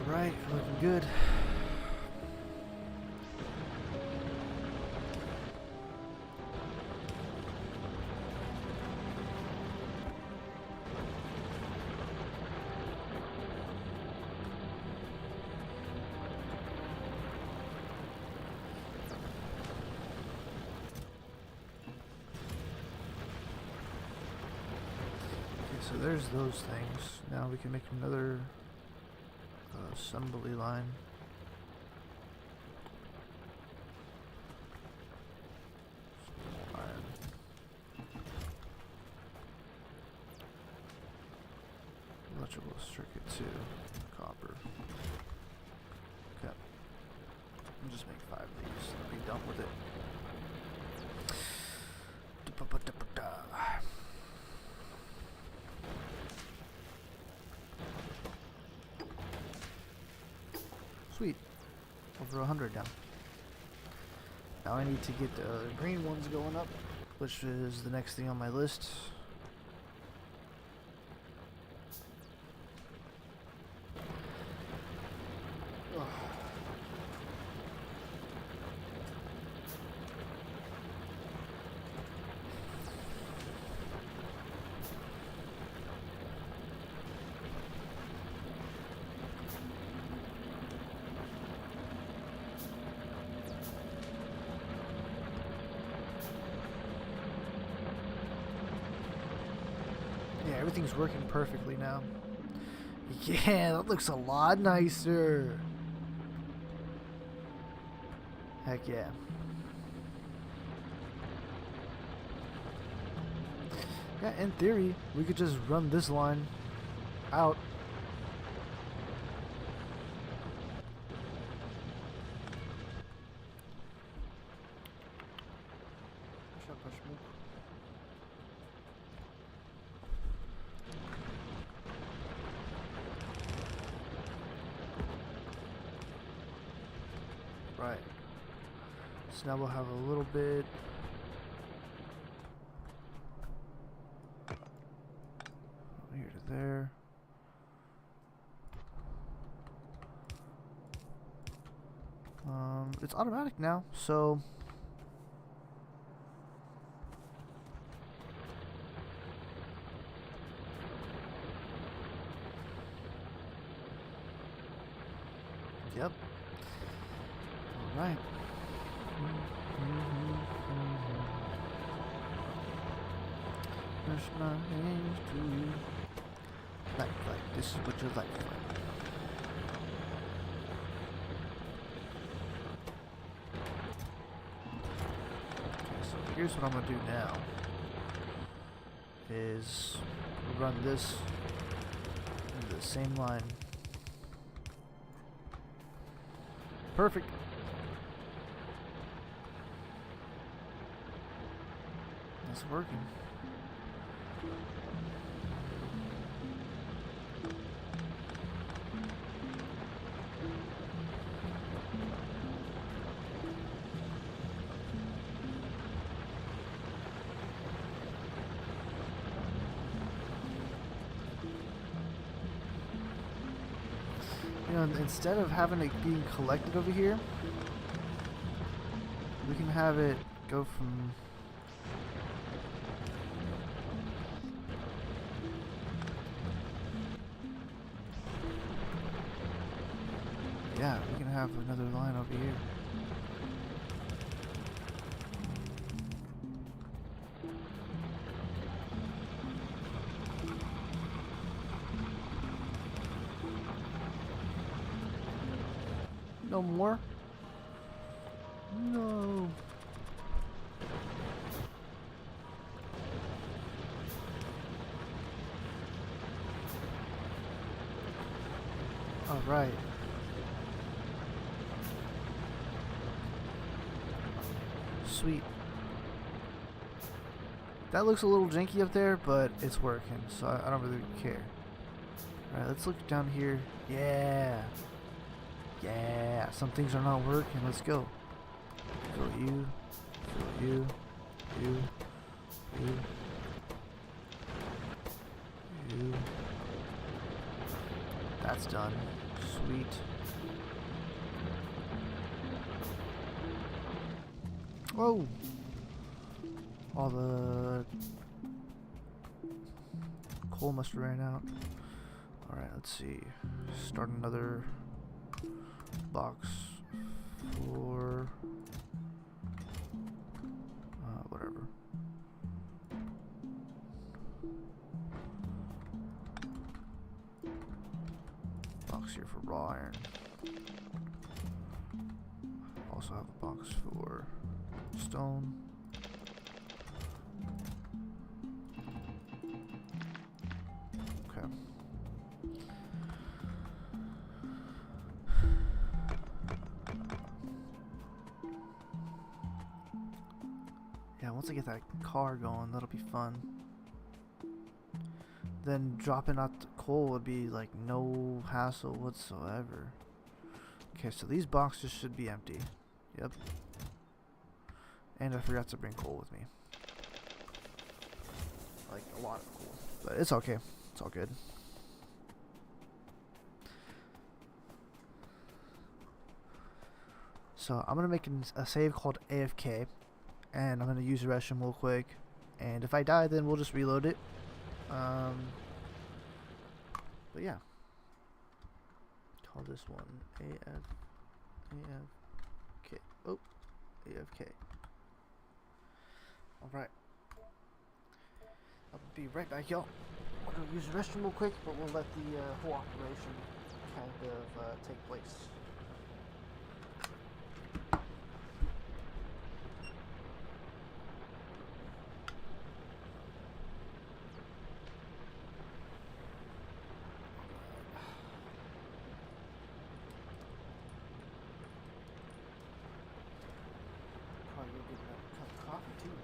Alright, looking good. Okay, so there's those things. Now we can make another assembly line. Iron. Electrical circuit 2. Copper. Okay. I'll just make 5 of these and be done with it. Sweet. Over 100 now. Now I need to get the green ones going up, which is the next thing on my list. Ugh. Yeah, everything's working perfectly now. Yeah, that looks a lot nicer. Heck yeah. Yeah, in theory, we could just run this line out. Right. So now we'll have a little bit. Here to there. It's automatic now, so. Yep. All right. Push my hands to you. Like, this is what you like. Okay, so here's what I'm gonna do now. Is run this in the same line. Perfect. It's working. You know, instead of having it being collected over here, we can have it go from yeah, we can have another line over here. no more. No. All right. Sweet. That looks a little janky up there, but it's working, so I don't really care. Alright, let's look down here. Yeah. Yeah. Some things are not working. Let's go. Fill you. Fill you. You. You. You. That's done. Sweet. Whoa! All the coal must have ran out. Alright, let's see. Start another box for whatever. Box here for raw iron. Also have a box for stone. Okay. Yeah, once I get that car going, that'll be fun. Then dropping out the coal would be like no hassle whatsoever. Okay, so these boxes should be empty. Yep. And I forgot to bring coal with me. Like a lot of coal. But it's okay. It's all good. So I'm going to make a save called AFK. And I'm going to use the restroom real quick. And if I die, then we'll just reload it. But yeah. Call this one AFK. Oh, AFK. Alright. I'll be right back, y'all. I'm going to use the restroom real quick, but we'll let the whole operation kind of take place. Probably gonna get a cup of coffee too.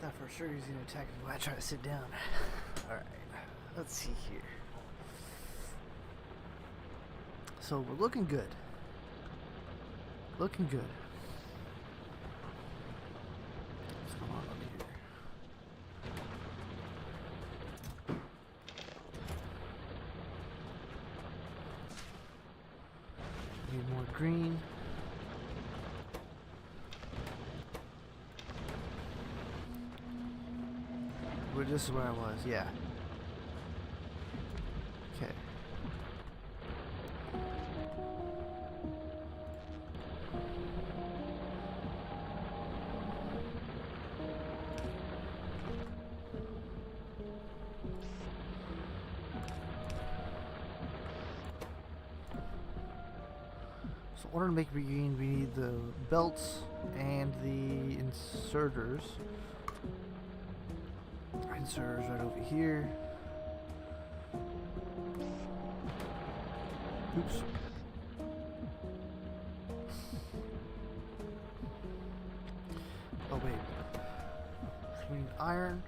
thought for sure he was gonna attack me when I try to sit down. Alright, let's see here. So we're looking good. Looking good. What's going on over here? Need more green. This is where I was, yeah. Okay. So in order to make green, we need the belts and the inserters. Inserters right over here. Oops. Oh wait. We need iron,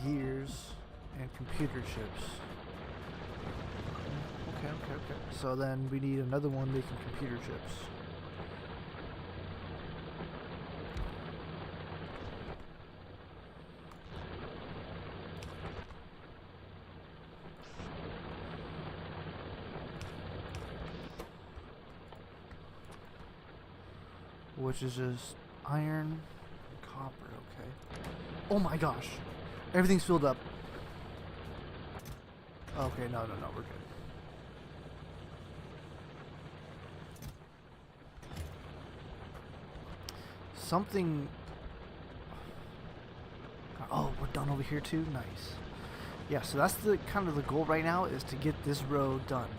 gears, and computer chips. Okay. So then we need another one making computer chips. Which is just iron, copper, okay. Oh my gosh! Everything's filled up. Okay, no, we're good. Something... Oh, we're done over here too? Nice. Yeah, so that's the kind of the goal right now, is to get this row done.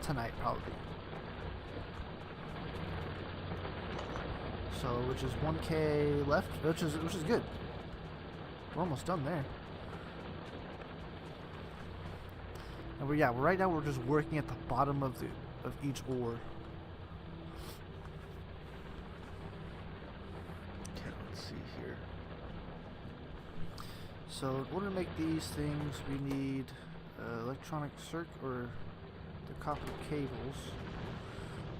Tonight, probably. So, which is 1K left, which is good. We're almost done there. And right now we're just working at the bottom of each ore. Okay, let's see here. So, in order to make these things, we need electronic circuit or the copper cables,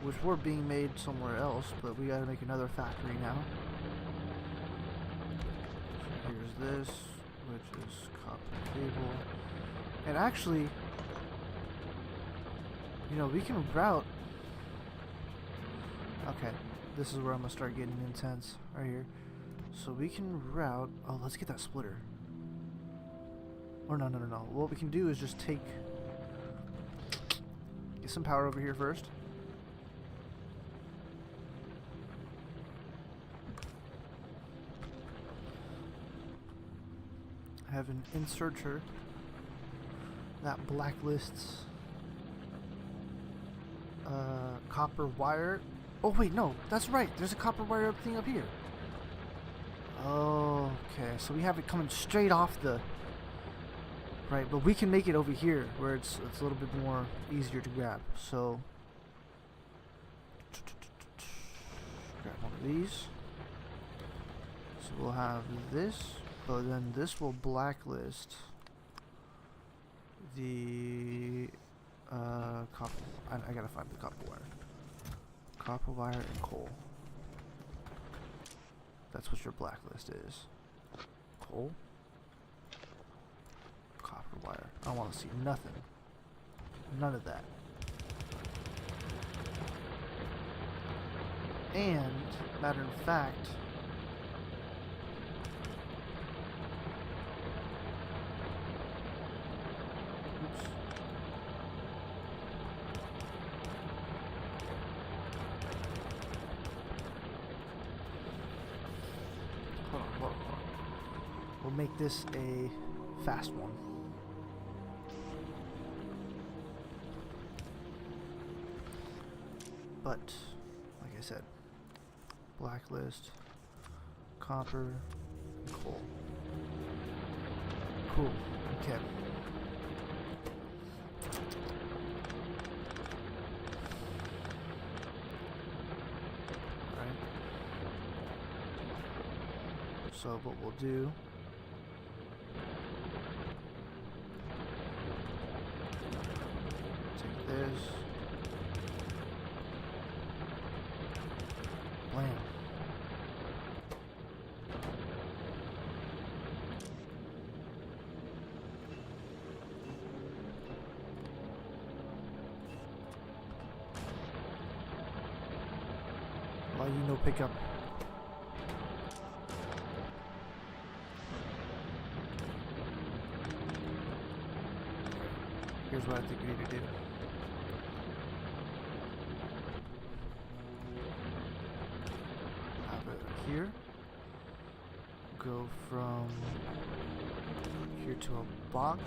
which were being made somewhere else, but we gotta make another factory now. So here's this, which is copper cable. And actually, you know, we can route... Okay, this is where I'm gonna start getting intense, right here. So we can route... Oh, let's get that splitter. Or no. What we can do is just get some power over here first. Have an inserter that blacklists copper wire. Oh wait, no, that's right. There's a copper wire thing up here. Okay, so we have it coming straight off the right, but we can make it over here where it's a little bit more easier to grab. So grab one of these. So we'll have this. But then this will blacklist the copper. I gotta find the copper wire. Copper wire and coal. That's what your blacklist is. Coal. Copper wire. I don't want to see nothing. None of that. And, matter of fact, hold on. We'll make this a fast one. But, like I said, blacklist, copper, and coal. Cool. Okay. So what we'll do, take this, blam. Why you no pickup? Here's what I think we need to do. Have it here. Go from here to a box.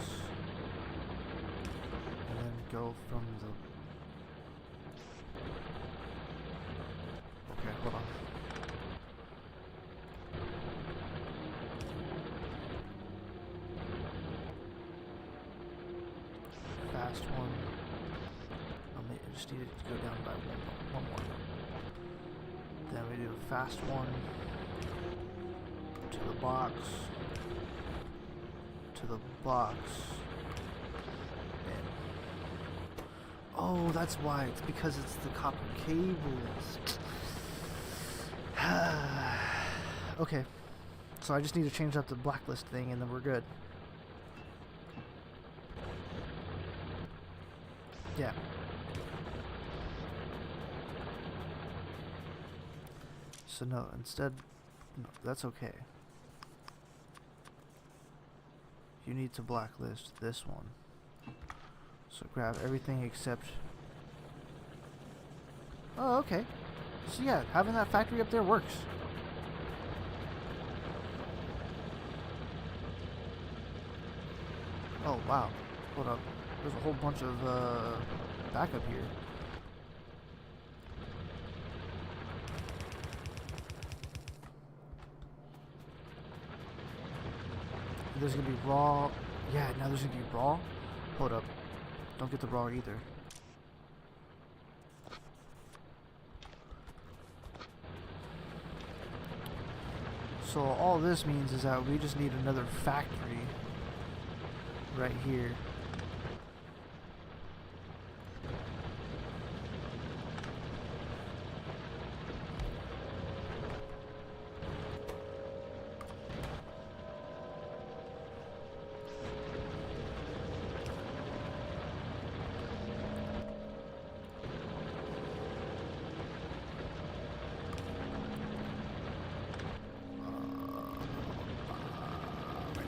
And then go from the... Okay, hold on. Fast one. I just need it to go down by one more. Then we do a fast one to the box, and oh, that's why. It's because it's the copper cables. Okay, so I just need to change up the blacklist thing, and then we're good. Yeah. So no, instead, no, that's okay. You need to blacklist this one. So grab everything except... Oh, okay. So yeah, having that factory up there works. Oh, wow. Hold up. There's a whole bunch of backup here. There's gonna be raw. Yeah, now there's gonna be raw. Hold up. Don't get the raw either. So all this means is that we just need another factory right here.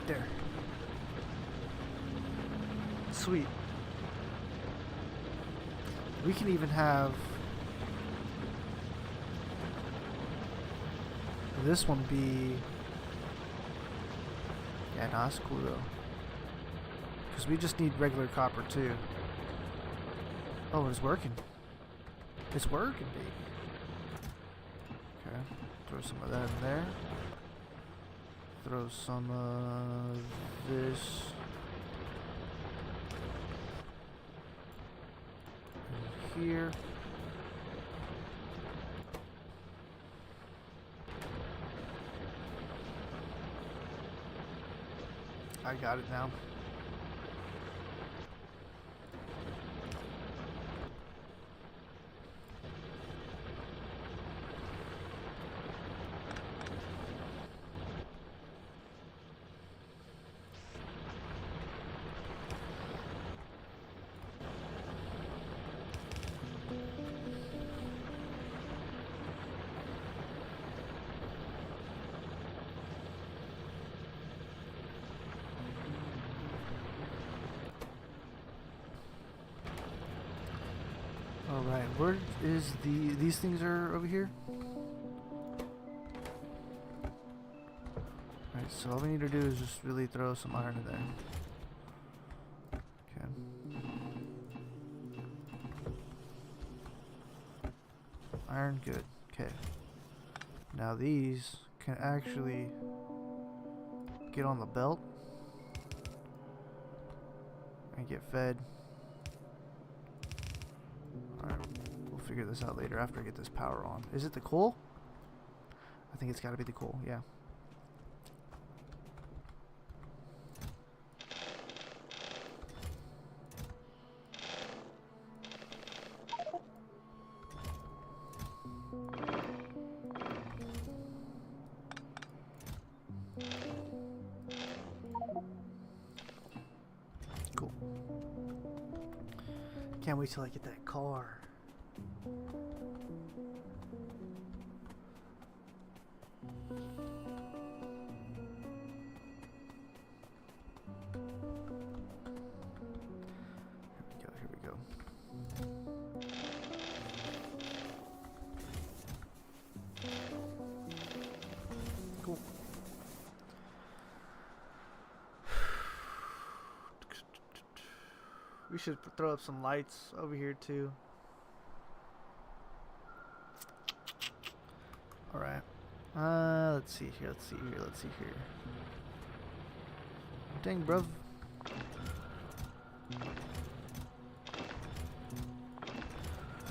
There. Sweet. We can even have this one be... Yeah, nah, that's cool though. Because we just need regular copper too. Oh, it's working. It's working, baby. Okay, throw some of that in there. Throw some of this in here. I got it now. Alright, where is these things are over here? Alright, so all we need to do is just really throw some iron in there. Okay. Iron, good. Okay. Now these can actually get on the belt and get fed. Alright, we'll figure this out later after I get this power on. Is it the coal? I think it's gotta be the coal, yeah. Can't wait till I get that car. Here we go. Cool. We should throw up some lights over here too. Alright. Let's see here. Dang, bruv.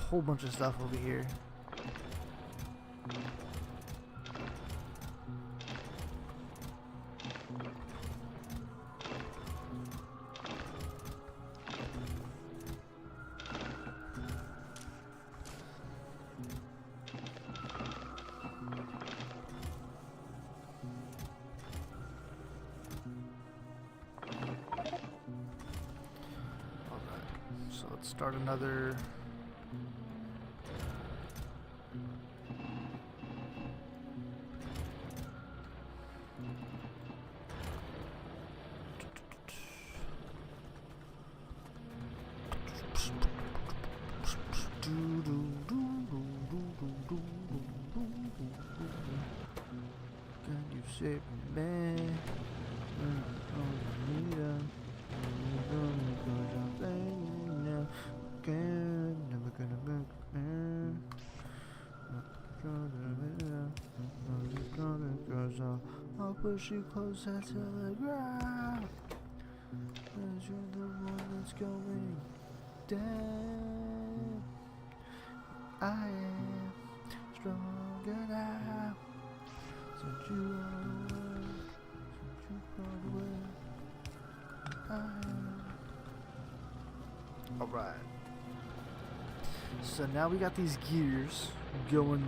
Whole bunch of stuff over here. Start another. Can you save me? Never gonna break me. I'll push you closer to the ground. 'Cause you're the one that's going down. I am stronger now. Since you are away, since you got away, I am. Alright. So now we got these gears going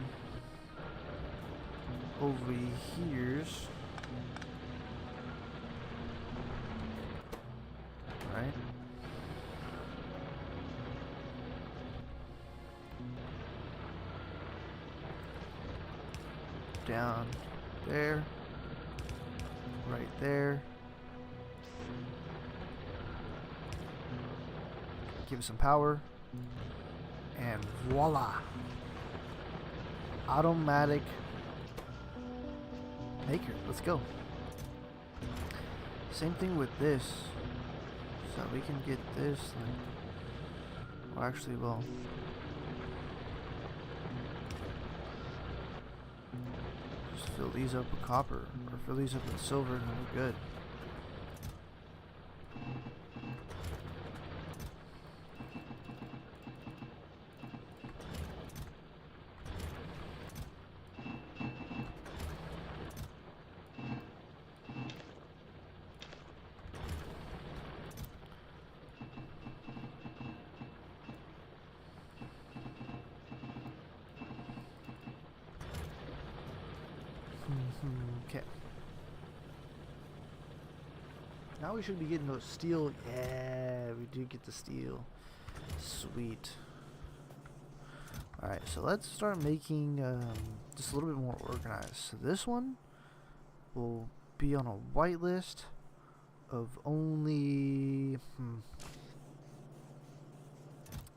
over here's. Right. Down there. Right there. Give it some power. And voila. Automatic maker. Let's go. Same thing with this. So we can get this. Well, actually, well. Just fill these up with copper. Or fill these up with silver and we're good. Okay. Now we should be getting those steel. Yeah, we do get the steel. Sweet. Alright, so let's start making just a little bit more organized. So this one will be on a white list of only...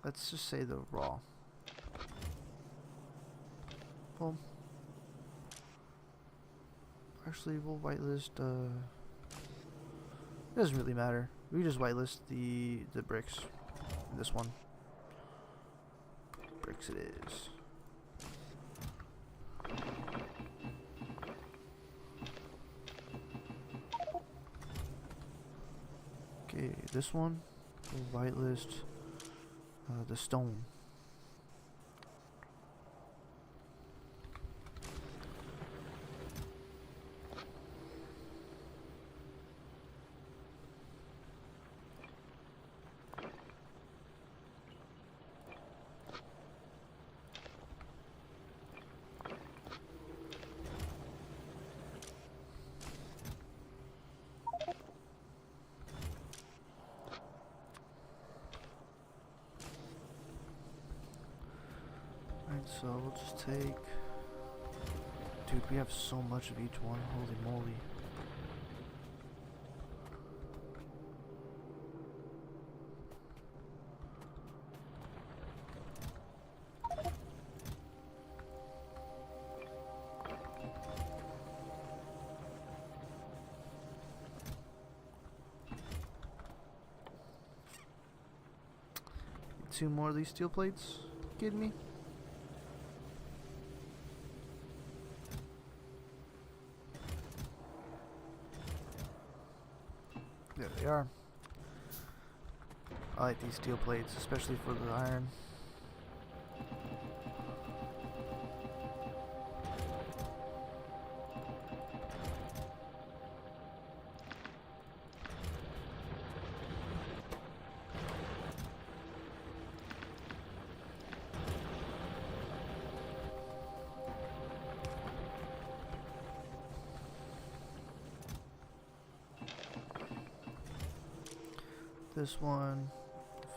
Let's just say the raw. Well... Actually, we'll whitelist, it doesn't really matter. We just whitelist the bricks. This one. Bricks it is. Okay, this one. We'll whitelist the stone. So we'll just take... Dude, we have so much of each one. Holy moly. Two more of these steel plates. Kidding me? There they are. I like these steel plates, especially for the iron. This one,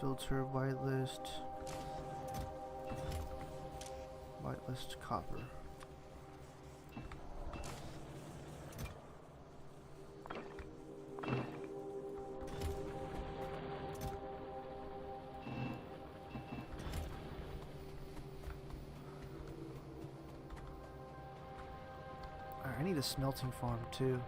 filter whitelist copper. I need a smelting farm too.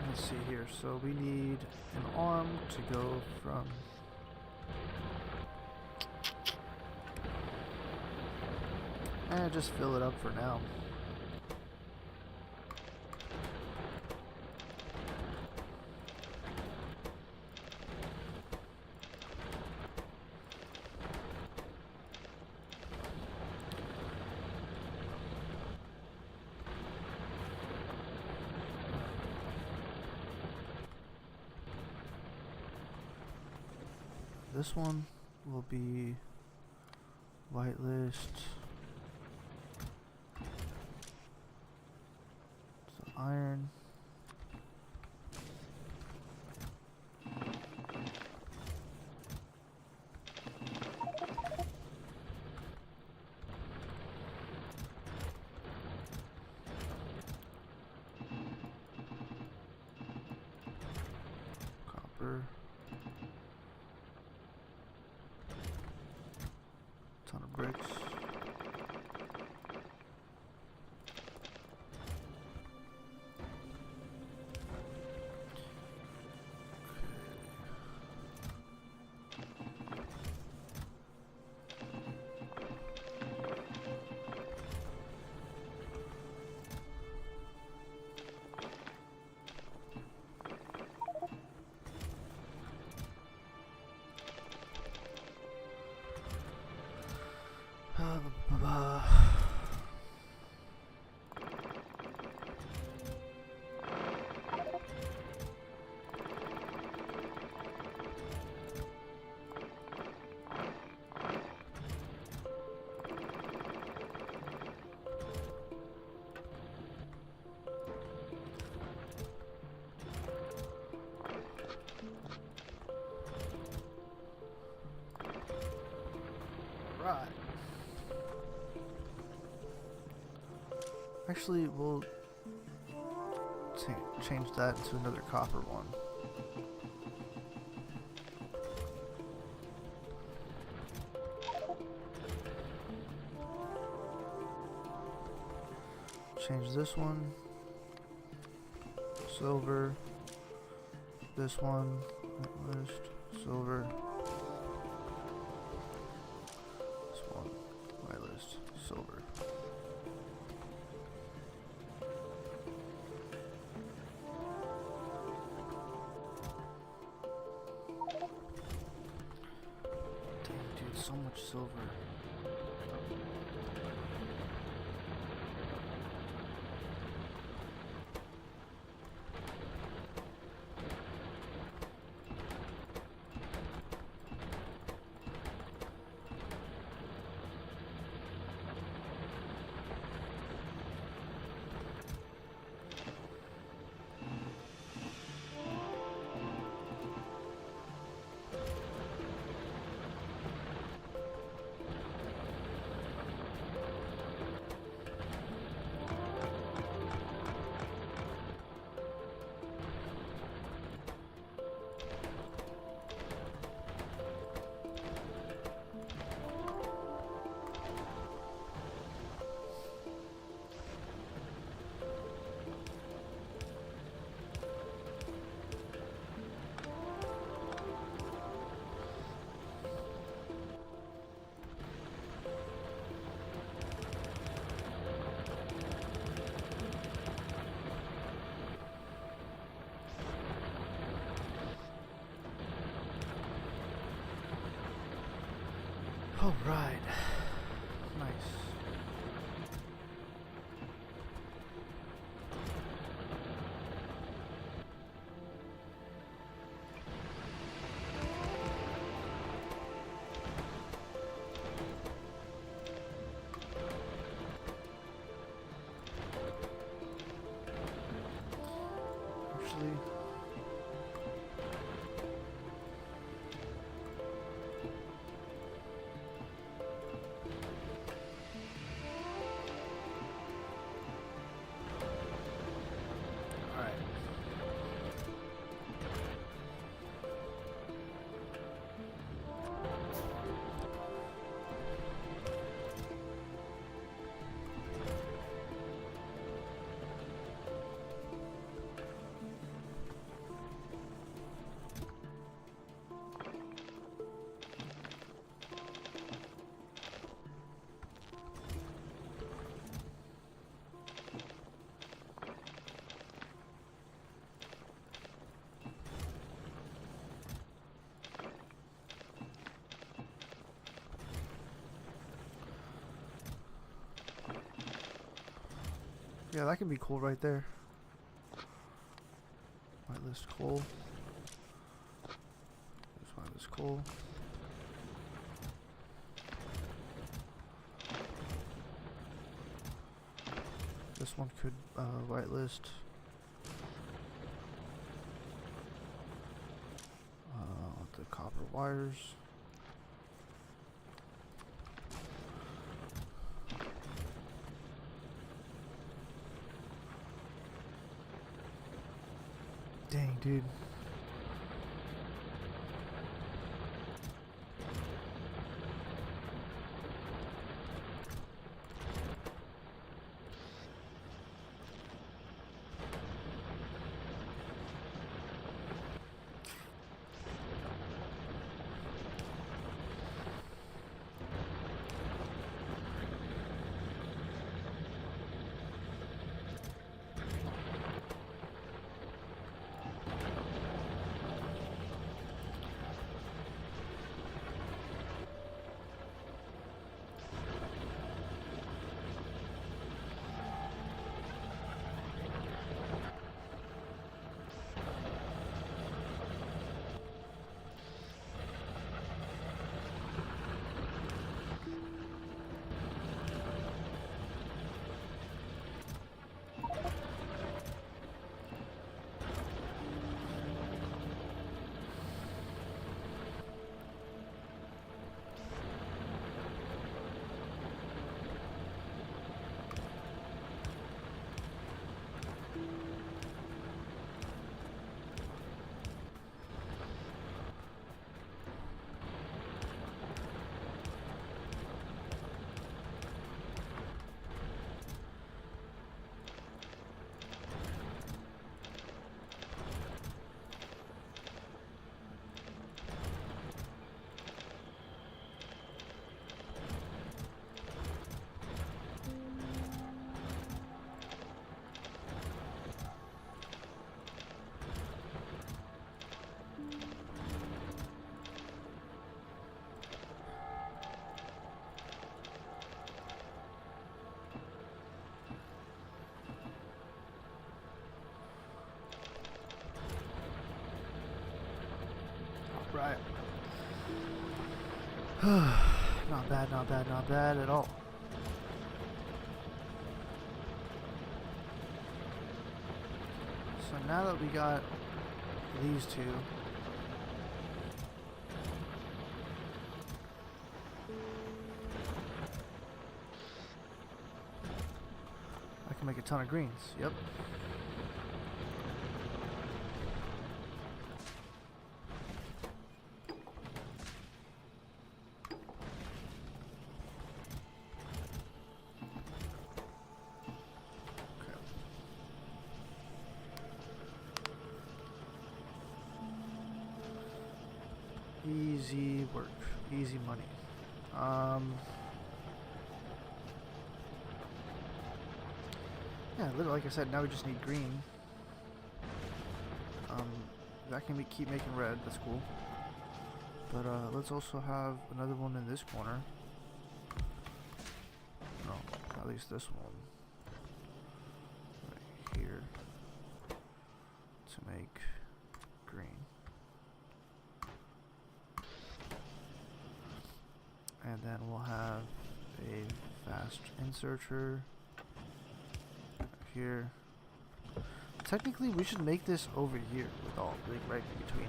Let's see here. So we need an arm to go from just fill it up for now. This one will be whitelist. So iron. Copper. Ton of bricks. Right. Actually, we'll change that into another copper one. Change this one. Silver. This one. Whitelist. Silver. This one. Whitelist. Silver. so much silver. All right. Nice. Actually, all right. Yeah, that can be cool right there. Whitelist coal. There's whitelist coal. This one could whitelist. The copper wires. Dang, dude. Alright. Not bad, not bad, not bad at all. So now that we got these two, I can make a ton of greens. Yep. Easy work, easy money. Yeah, literally, like I said, now we just need green. That can keep making red. That's cool. But let's also have another one in this corner. No, at least this one right here to make green. And then we'll have a fast inserter here. Technically, we should make this over here with all like right in between.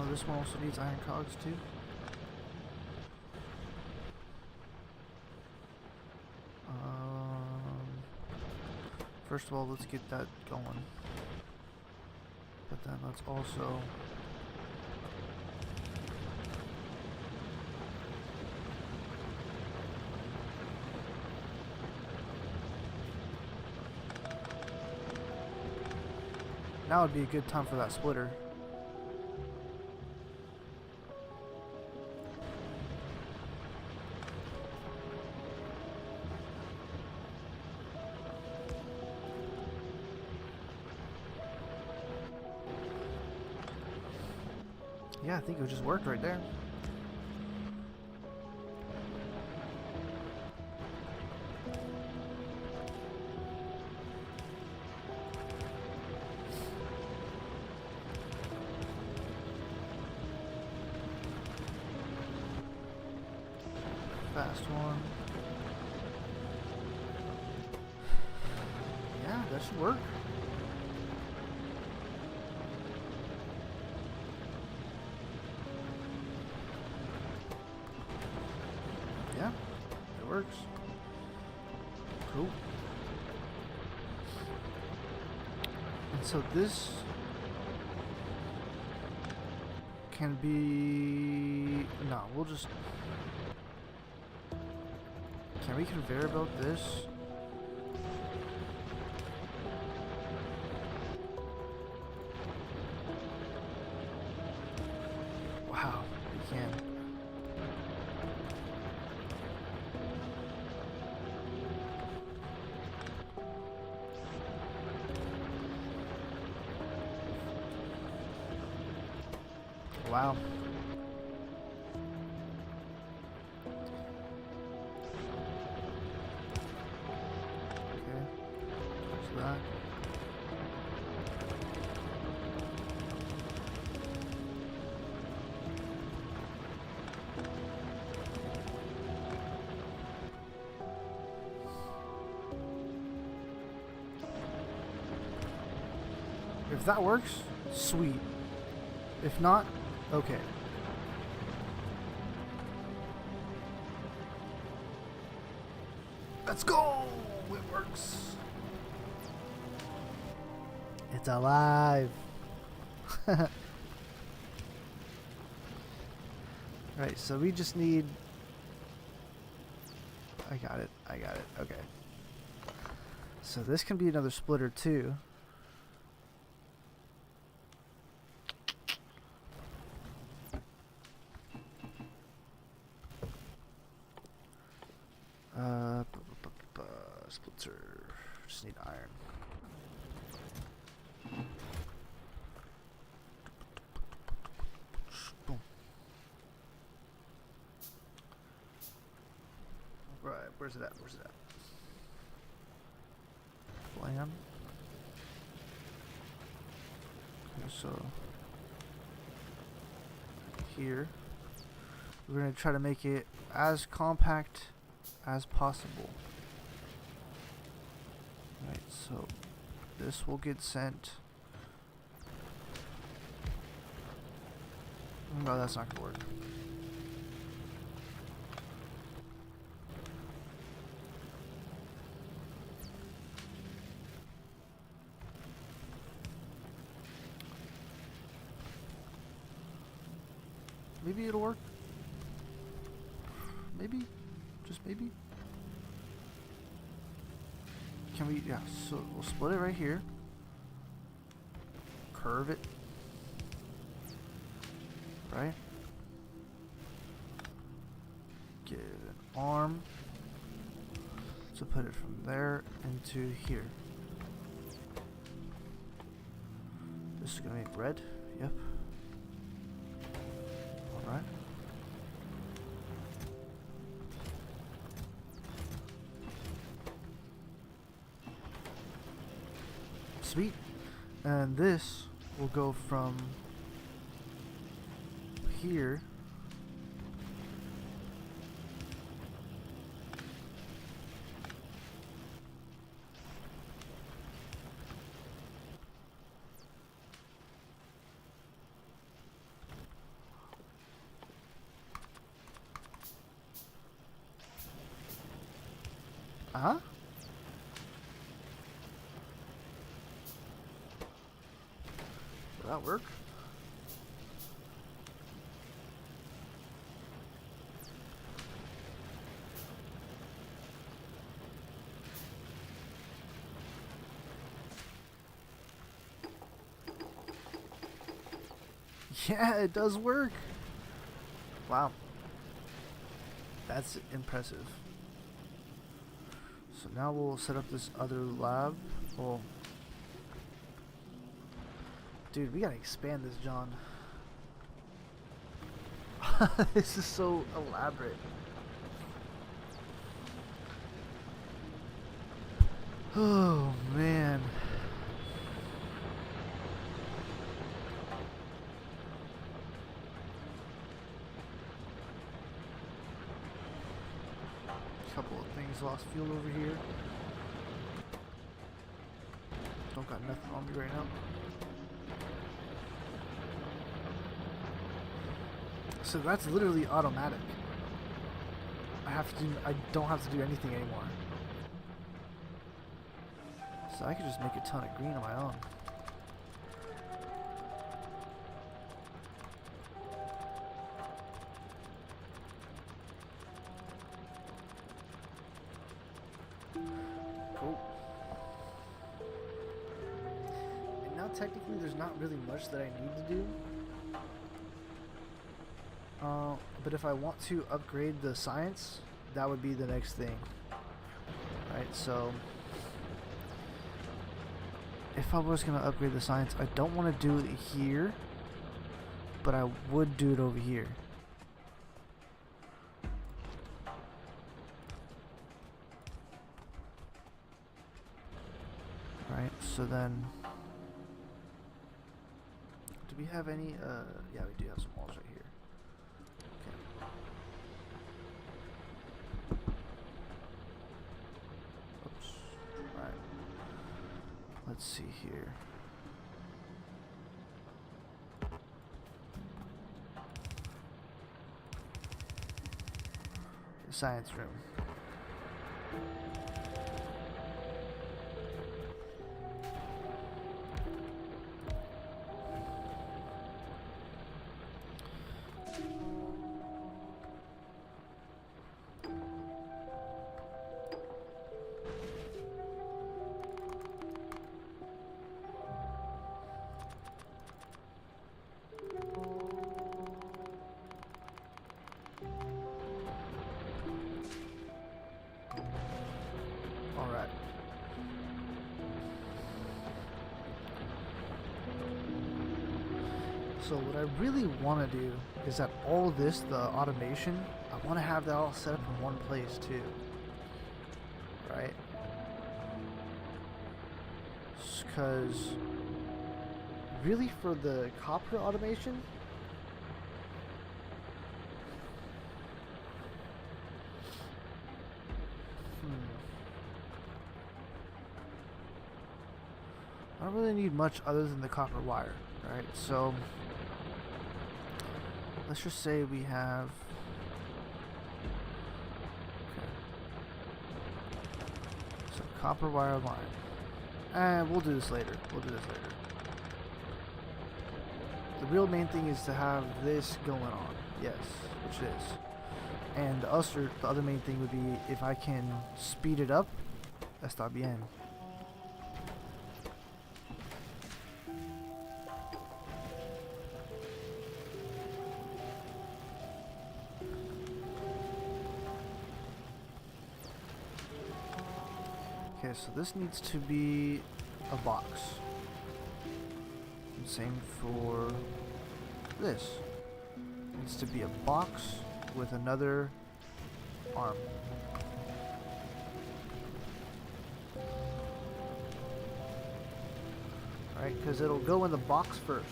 This one also needs iron cogs too. First of all, let's get that going. But then let's also now would be a good time for that splitter. Yeah, I think it just worked right there. Fast one. Yeah, that should work. Yeah, it works. Cool. And so this can be... No, we'll just... Can we conveyor belt this? Wow, we can. Wow. Okay. There's that. If that works, sweet. If not, okay. Let's go! It works. It's alive. Right, so we just need... I got it. Okay. So this can be another splitter too. Splitter. Just need iron. Where's it at? Where's it at? Plan. Okay, so here we're gonna try to make it as compact as possible. Right, so this will get sent. No, that's not gonna work. Maybe it'll work. Maybe. Just maybe. Can we? Yeah, so we'll split it right here. Curve it. Right? Get an arm. So put it from there into here. This is gonna make red. Yep. Alright. Sweet. And this will go from here Will that work? Yeah, it does work. Wow. That's impressive. So now we'll set up this other lab. Well, dude, we gotta expand this, John. This is so elaborate. Oh, man. Couple of things lost fuel over here. Don't got nothing on me right now. So that's literally automatic. I don't have to do anything anymore. So I could just make a ton of green on my own. Cool. And now technically there's not really much that I need to do. But if I want to upgrade the science, that would be the next thing. Right, so if I was going to upgrade the science, I don't want to do it here, but I would do it over here. Right, so then, do we have any, yeah, we do have some walls right here. Let's see here. The science room. So what I really want to do is that all this, the automation, I want to have that all set up in one place too. right? Because really, for the copper automation, I don't really need much other than the copper wire, right? So let's just say we have, okay, so copper wire line, and we'll do this later. The real main thing is to have this going on, yes, which it is. And the other main thing would be if I can speed it up, está bien. Okay, so this needs to be a box. And same for this. It needs to be a box with another arm. Right, because it'll go in the box first.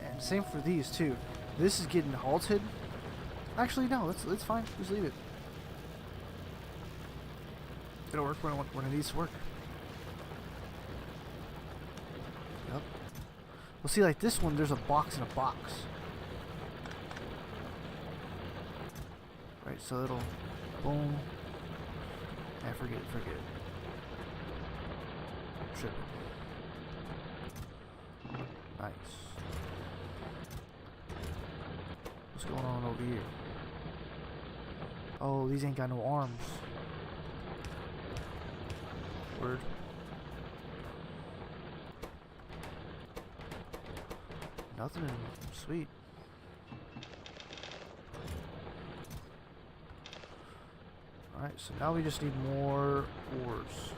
And same for these too. This is getting halted. Actually, no, it's fine. Just leave it. It'll work when it needs to work. Yep. Well, see, like this one, there's a box in a box. Right, so it'll boom. Yeah, forget it. Triple. Nice. What's going on over here? Oh, these ain't got no arms. Word. Nothing. Sweet. Alright, so now we just need more ores.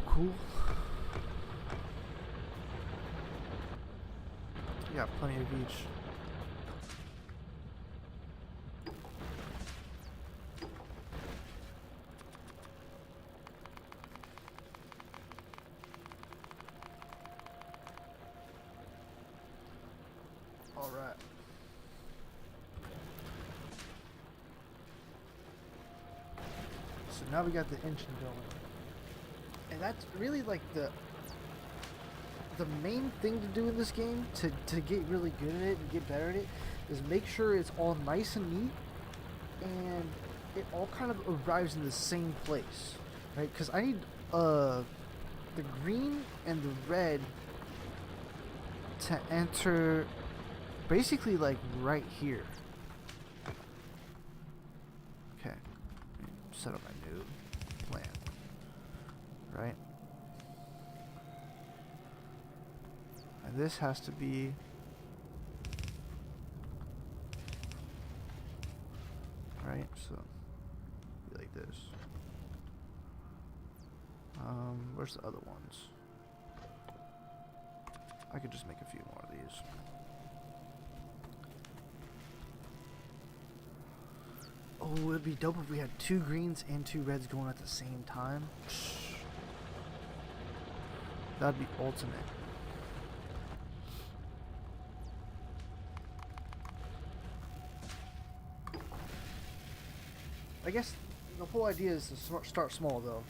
Cool. We got plenty of each. All right. So now we got the engine going. And that's really like the main thing to do in this game to get really good at it and get better at it is make sure it's all nice and neat and it all kind of arrives in the same place, right? Because I need the green and the red to enter basically like right here. Okay, set up my new plan. Right? And this has to be right, so be like this. Where's the other ones? I could just make a few more of these. Oh, it'd be dope if we had 2 greens and 2 reds going at the same time. That'd be ultimate. I guess the whole idea is to start small, though.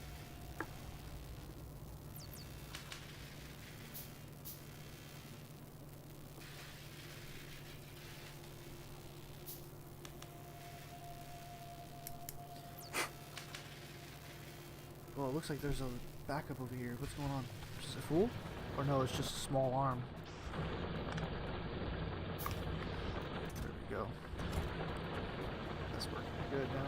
Well, it looks like there's a backup over here. What's going on? Is it full? Or no, it's just a small arm. There we go. That's working good now.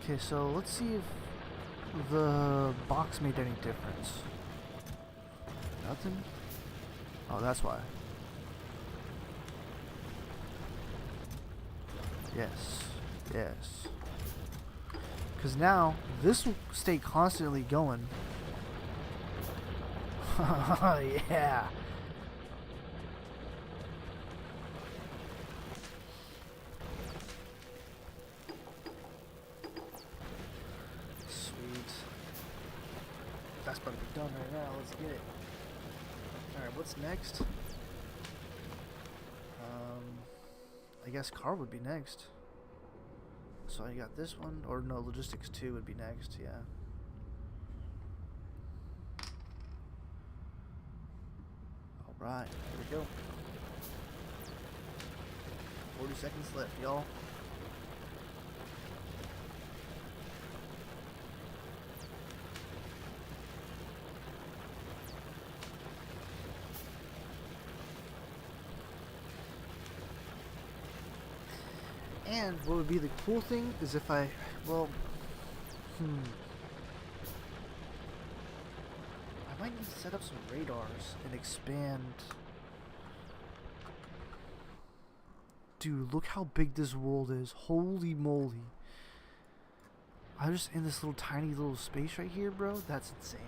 Okay, so let's see if the box made any difference? Nothing? Oh, that's why. Yes. Yes. Because now, this will stay constantly going. Yeah. Sweet. That's about to be done right now. Let's get it. Alright, what's next? I guess car would be next. So I got this one, or no, logistics 2 would be next, yeah. Alright, here we go. 40 seconds left, y'all. And what would be the cool thing is if I, well, I might need to set up some radars and expand. Dude, look how big this world is. Holy moly. I'm just in this little tiny little space right here, bro. That's insane.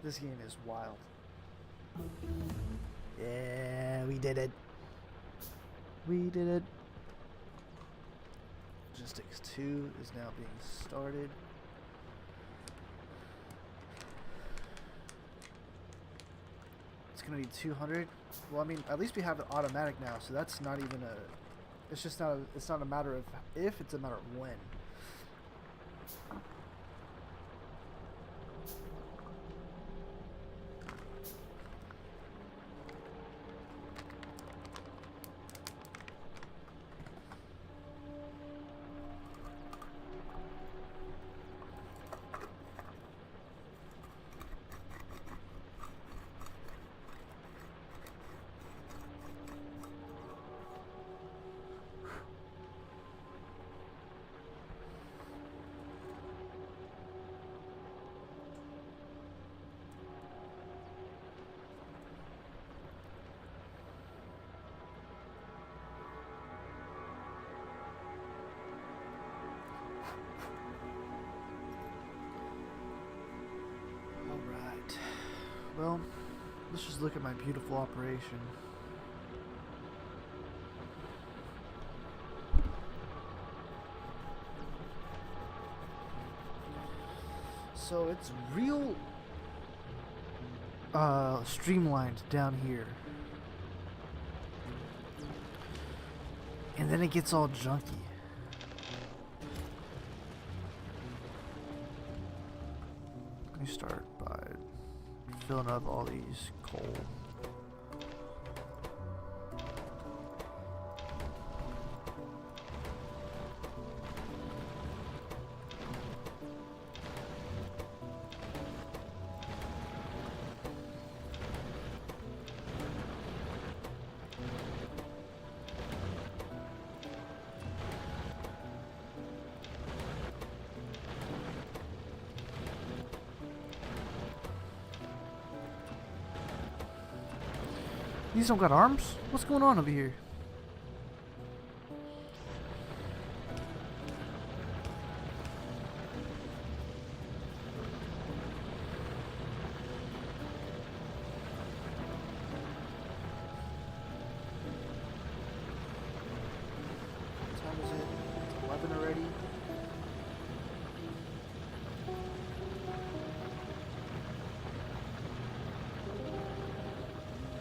This game is wild. Yeah, we did it. We did it. Logistics 2 is now being started. It's gonna be 200. Well, I mean, at least we have it automatic now, so that's not even a. It's just not. It's not a matter of if; it's a matter of when. Well, let's just look at my beautiful operation. So it's real streamlined down here. And then it gets all junky. Let me start by filling up all these coal. These don't got arms? What's going on over here? What time is it? It's 11 already.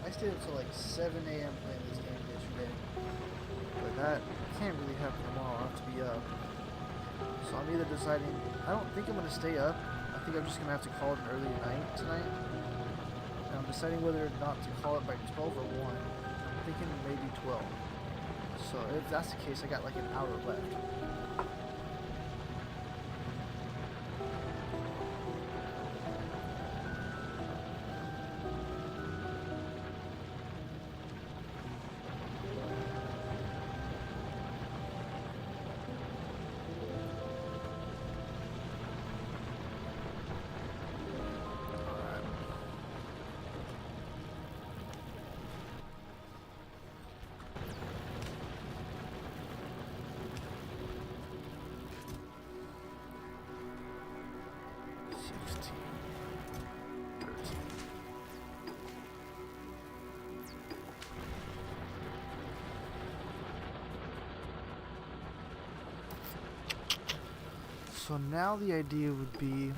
I stayed until like 7 a.m. playing this game yesterday, but that can't really happen tomorrow. I'll have to be up. So I'm either deciding, I don't think I'm going to stay up. I think I'm just going to have to call it an early night tonight. And I'm deciding whether or not to call it by 12 or 1. I'm thinking maybe 12. So if that's the case, I got like an hour left. So now the idea would be,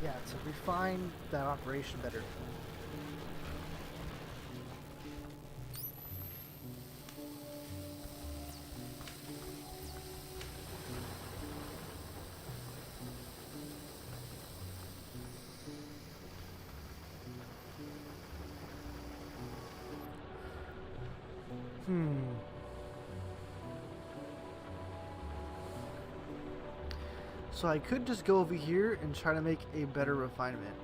yeah, to refine that operation better. So I could just go over here and try to make a better refinement.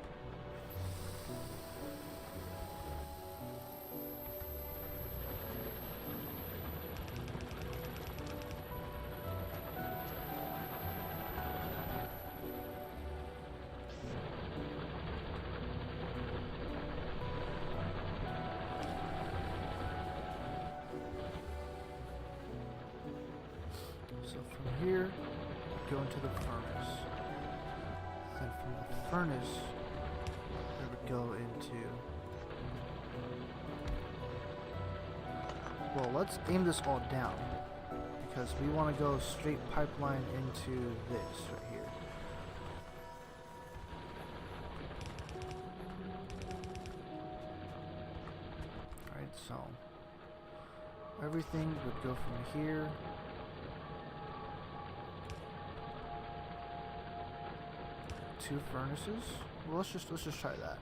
So from here, go into the furnace. Then from the furnace, it would go into... Well, let's aim this all down, because we want to go straight pipeline into this right here. Alright, so everything would go from here two furnaces. Well, let's just try that.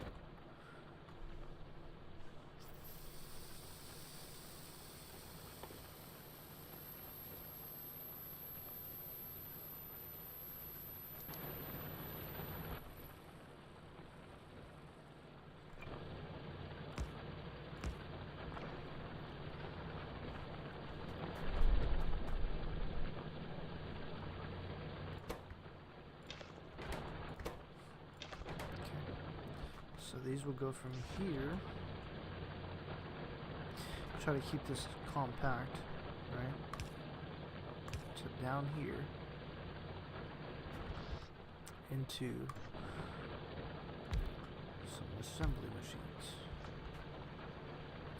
So these will go from here. Try to keep this compact, right? To down here into some assembly machines.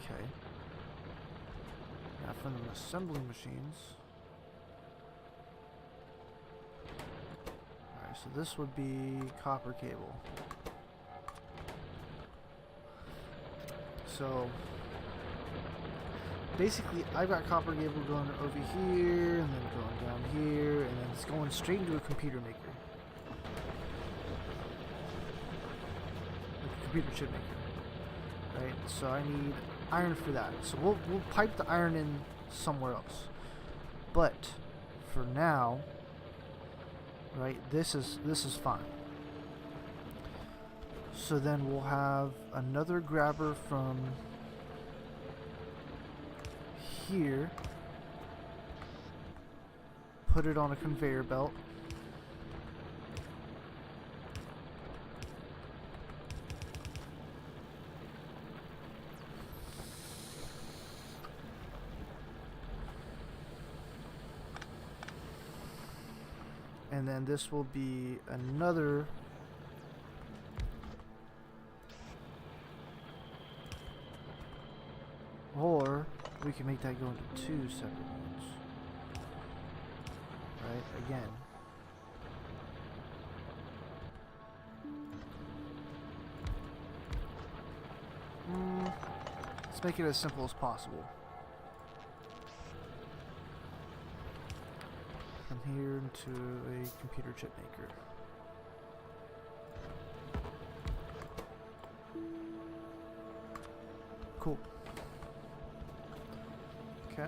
Okay. Now from the assembly machines. Alright, so this would be copper cable. So basically I've got copper cable going over here and then going down here and then it's going straight into a computer maker. Like a computer chip maker. Right? So I need iron for that. So we'll pipe the iron in somewhere else. But for now, right, this is fine. So then we'll have another grabber from here, put it on a conveyor belt, and then this will be another or we can make that go into two separate ones. Right, again. Let's make it as simple as possible. From here into a computer chip maker. Cool. Okay.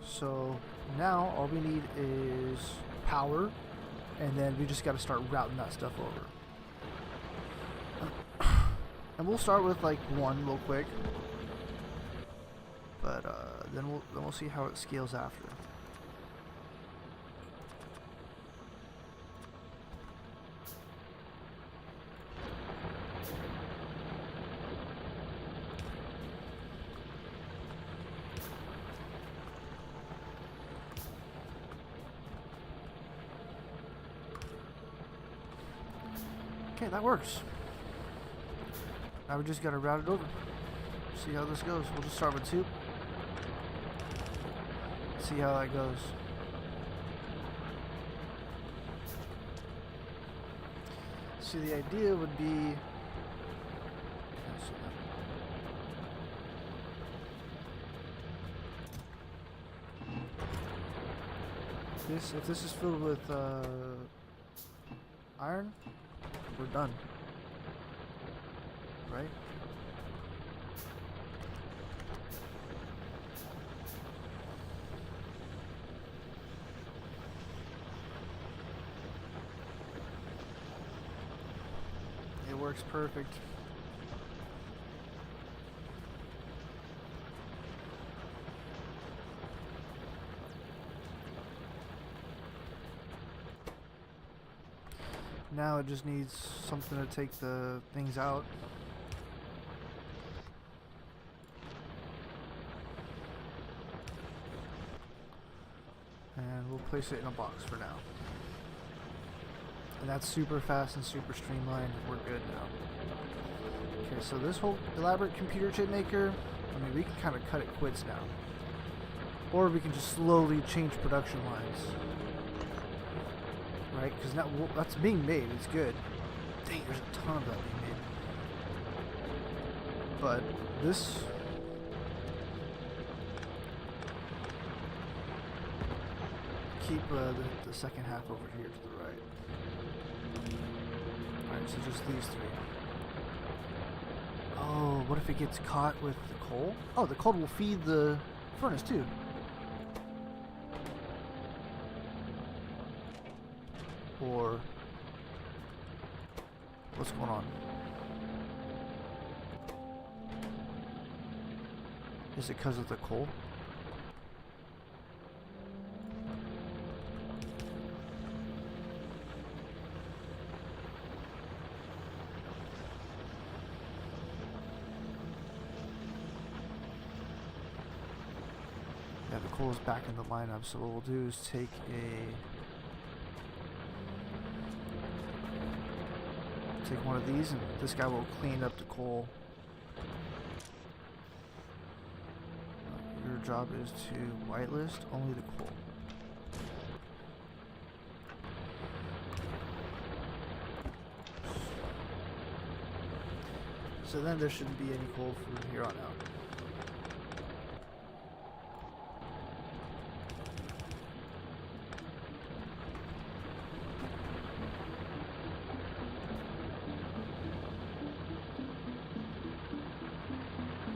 So now all we need is power, and then we just got to start routing that stuff over. And we'll start with like one real quick, but then we'll see how it scales after. Okay, that works. Now we just gotta route it over. See how this goes. We'll just start with two. See how that goes. See, the idea would be. If this is filled with iron, we're done. Right? It works perfect. Now it just needs something to take the things out. And we'll place it in a box for now. And that's super fast and super streamlined. We're good now. Okay, so this whole elaborate computer chip maker, I mean, we can kind of cut it quits now. Or we can just slowly change production lines. Right? Because now that's being made. It's good. Dang, there's a ton of that being made. But this... keep the second half over here to the right. Alright, so just these three. Oh, what if it gets caught with the coal? Oh, the coal will feed the furnace too. Or what's going on? Is it because of the coal? Yeah, the coal is back in the lineup, so what we'll do is take one of these, and this guy will clean up the coal. Your job is to whitelist only the coal. So then there shouldn't be any coal from here on out.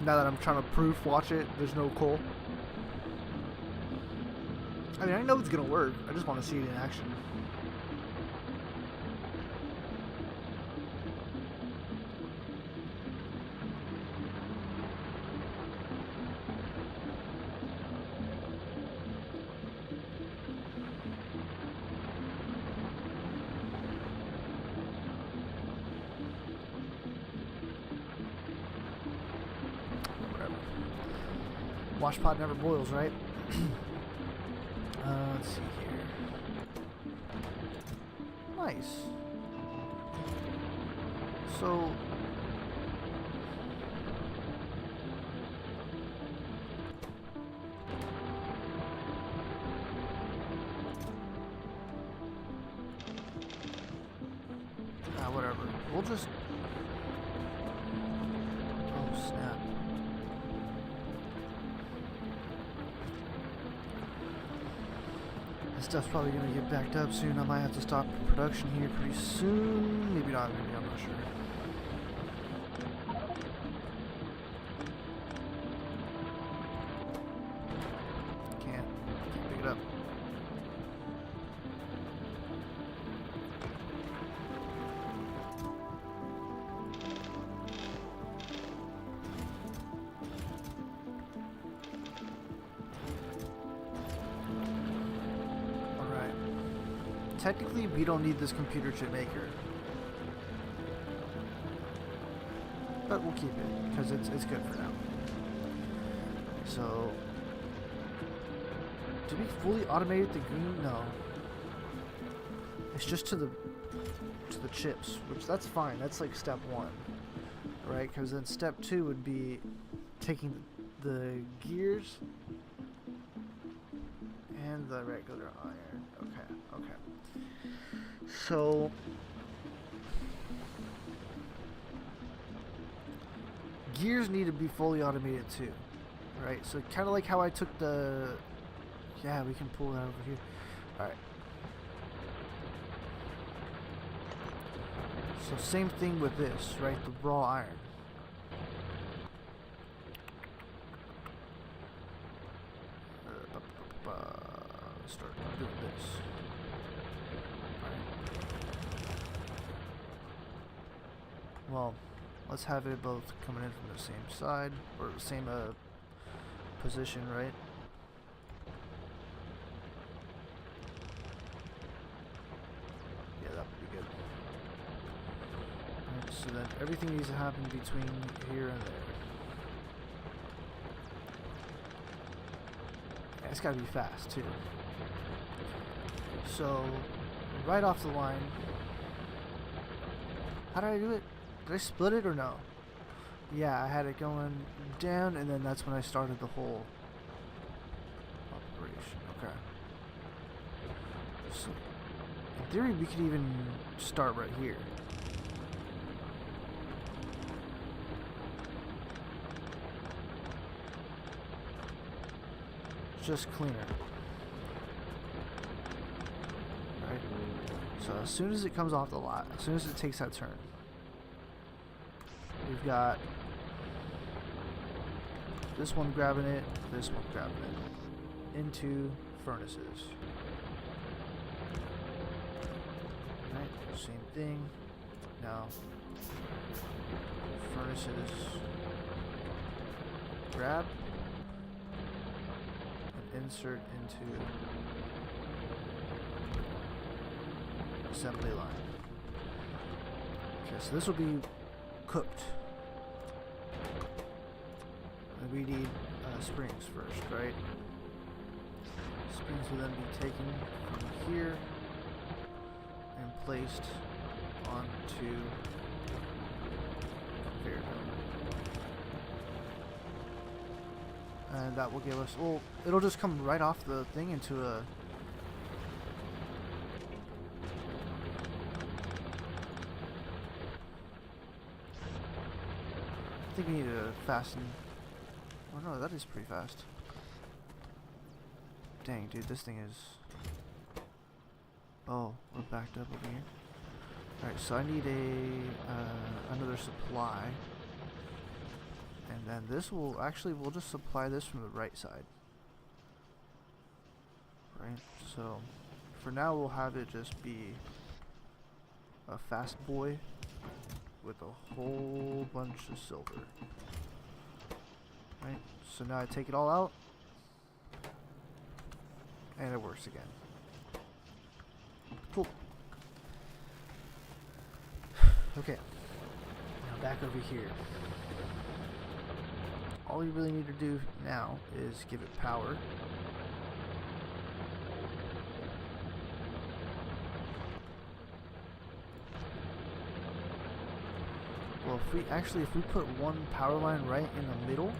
Now that I'm trying to proof watch it, there's no coal. I mean, I know it's gonna work. I just want to see it in action. Washpot never boils, right? Let's see here. Nice. So... whatever. We'll just... oh, snap. This stuff's probably going to get backed up soon. I might have to stop production here pretty soon. Maybe not, maybe, I'm not sure. Can't pick it up. Technically, we don't need this computer chip maker, but we'll keep it because it's good for now. So, did we fully automate the green? No, it's just to the chips, which that's fine. That's like step one, right? Because then step two would be taking the gears and the regular iron. Okay. So gears need to be fully automated too, right? So kind of like how I took the, yeah, we can pull that over here. All right. So same thing with this, right? The raw iron. Start doing this. Well, let's have it both coming in from the same side, or the same position, right? Yeah, that would be good. Alright, so then everything needs to happen between here and there. Yeah, it's gotta be fast, too. So, right off the line, how did I do it? Did I split it or no? Yeah, I had it going down, and then that's when I started the whole operation. Okay. So, in theory, we could even start right here. Just cleaner. Right? So as soon as it comes off the lot, as soon as it takes that turn, we've got this one grabbing it, this one grabbing it into furnaces. Right, same thing. Now, furnaces, grab, and insert into assembly line. Okay, so this will be cooked. And we need springs first, right? Springs will then be taken from here and placed onto conveyor belt. And that will give us, well, it'll just come right off the thing into a I think we need to fasten. Oh no, that is pretty fast. Dang, dude, this thing is. Oh, we're backed up over here. Alright, so I need a another supply. And then this will actually, we'll just supply this from the right side. Right, so for now we'll have it just be a fast boy with a whole bunch of silver. Right, so now I take it all out and it works again. Cool. Okay, now back over here. All you really need to do now is give it power. Well, if we put one power line right in the middle,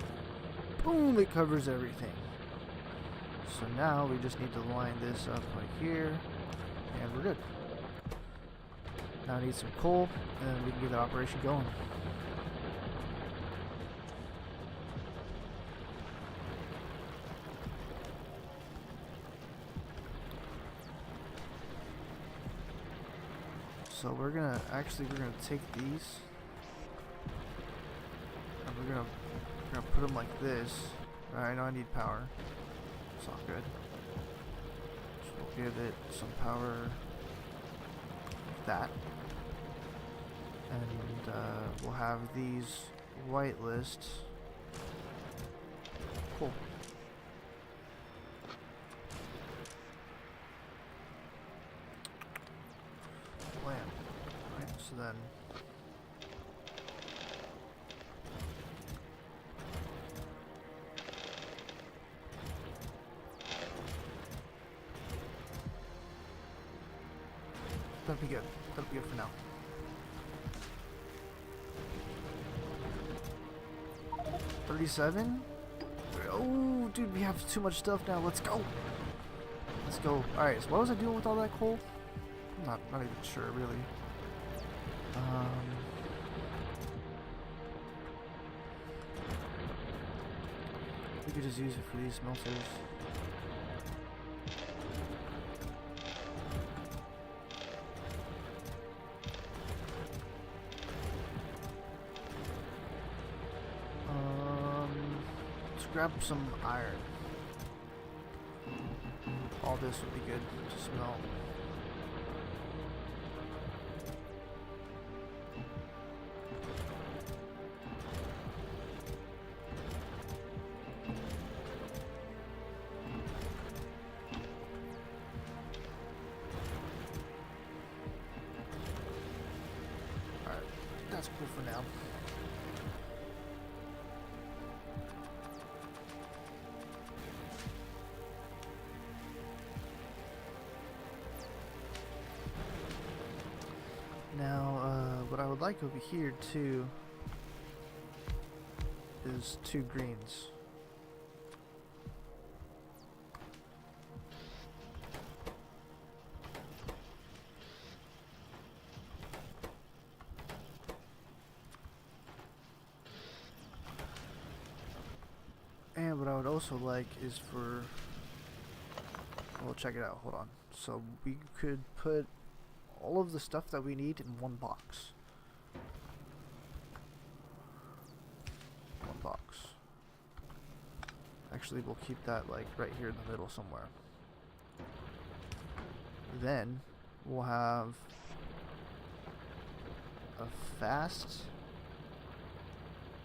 boom, it covers everything. So now we just need to line this up like here, and we're good. Now I need some coal, and then we can get the operation going. So we're gonna take these. We're gonna put them like this. I know I need power. It's not good. So we'll give it some power like that. And we'll have these white lists. Cool. Plan. Right, so then that'll be good. That'll be good for now. $37? Oh, dude, we have too much stuff now. Let's go. Let's go. Alright, so what was I doing with all that coal? I'm not even sure, really. We could just use it for these smelters. Let's grab some iron. All this would be good to smelt. Alright, that's cool for now. Now, what I would like over here too is 2 greens. And what I would also like is for, well, check it out, hold on. So we could put all of the stuff that we need in one box. One box. Actually, we'll keep that like right here in the middle somewhere. Then we'll have a fast.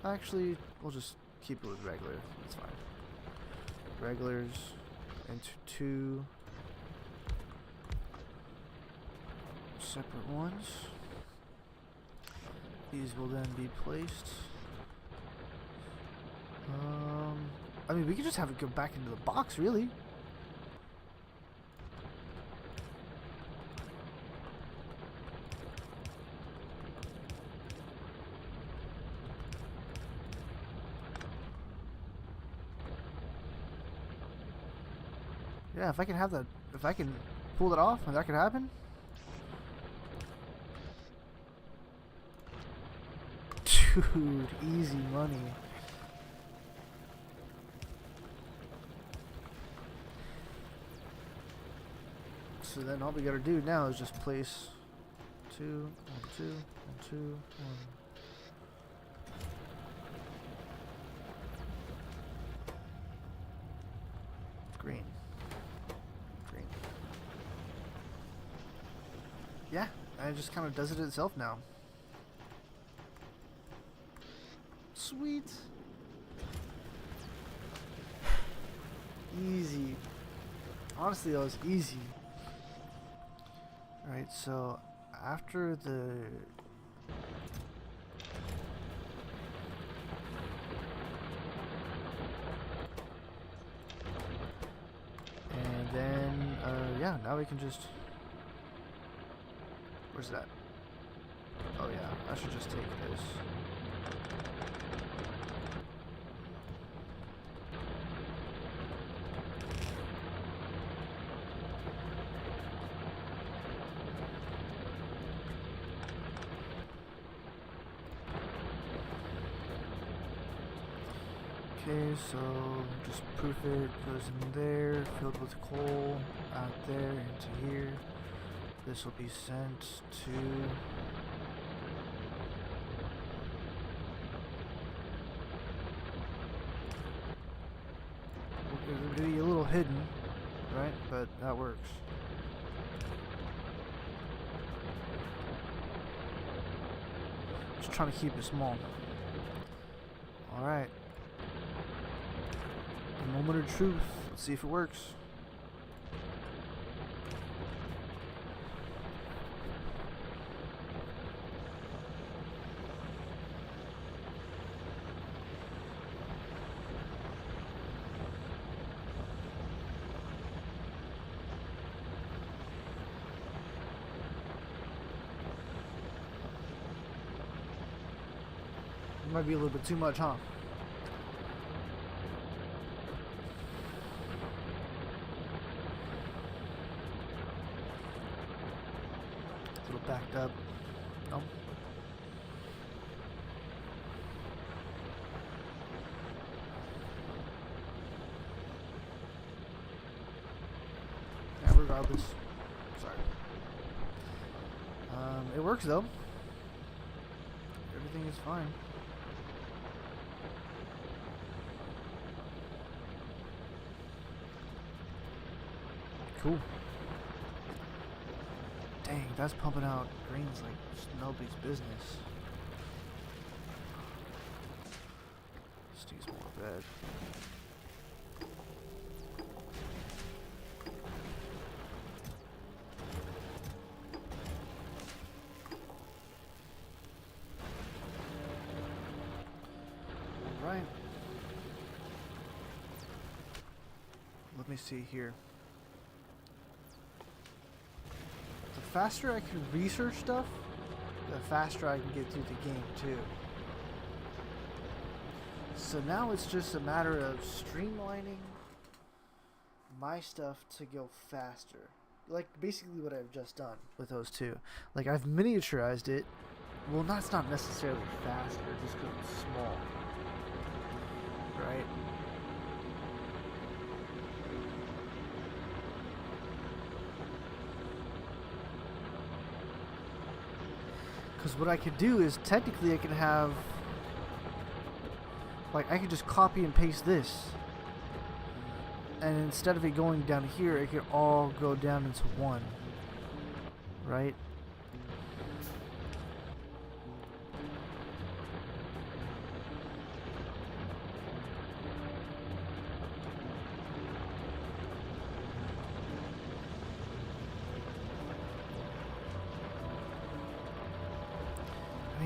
Actually, we'll just keep it with regular. It's fine. Regulars into 2 separate ones. These will then be placed. I mean, we could just have it go back into the box, really. Yeah, if I can have that, if I can pull it off, if that could happen. Dude, easy money. So then all we gotta do now is just place 2, 1, 2, 1, 2, 1. Green. Green. Yeah, and it just kind of does it itself now. Sweet. Easy. Honestly, that was easy. Alright, so after the and then yeah, now we can just, where's that? Oh yeah, I should just take this. Okay, so just proof it goes in there, filled with coal, out there into here. This will be sent to it'll be a little hidden, right? But that works. Just trying to keep it small. Alright. Moment of truth. Let's see if it works. It might be a little bit too much, huh? Backed up. No. regardless. Sorry. It works though. Everything is fine. Cool. Dang, that's pumping out greens like just nobody's business. Just needs more bed. Alright. Let me see here. The faster I can research stuff, the faster I can get through the game too. So now it's just a matter of streamlining my stuff to go faster. Like basically what I've just done with those two. Like I've miniaturized it. Well, that's not necessarily faster, just because it's small. Right? Because what I could do is technically I can have, like I could just copy and paste this, and instead of it going down here, it could all go down into one, right?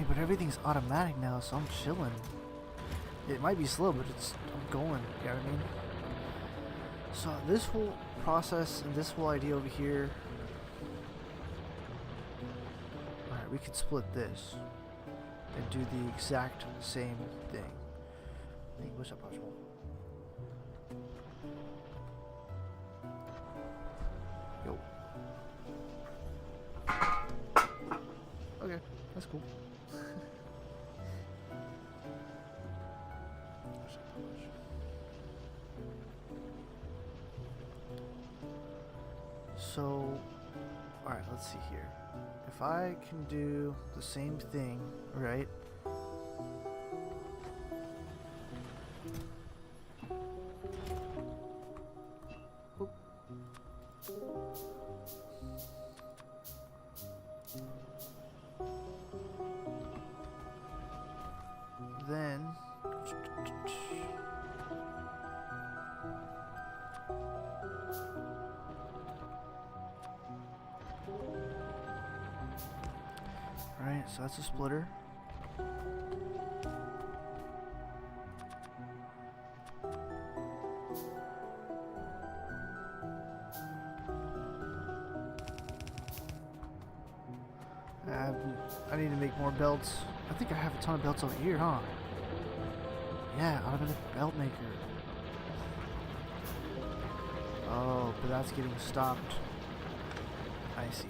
But everything's automatic now, so I'm chilling. It might be slow, but I'm going, you know what I mean? So this whole process and this whole idea over here, alright, we could split this and do the exact same thing. Hey, what's up, Archibald? Yo. Okay, that's cool. So, alright, let's see here. If I can do the same thing, right? Oop. Then right, so that's a splitter. I need to make more belts. I think I have a ton of belts over here, huh? Yeah, automatic belt maker. Oh, but that's getting stopped. I see.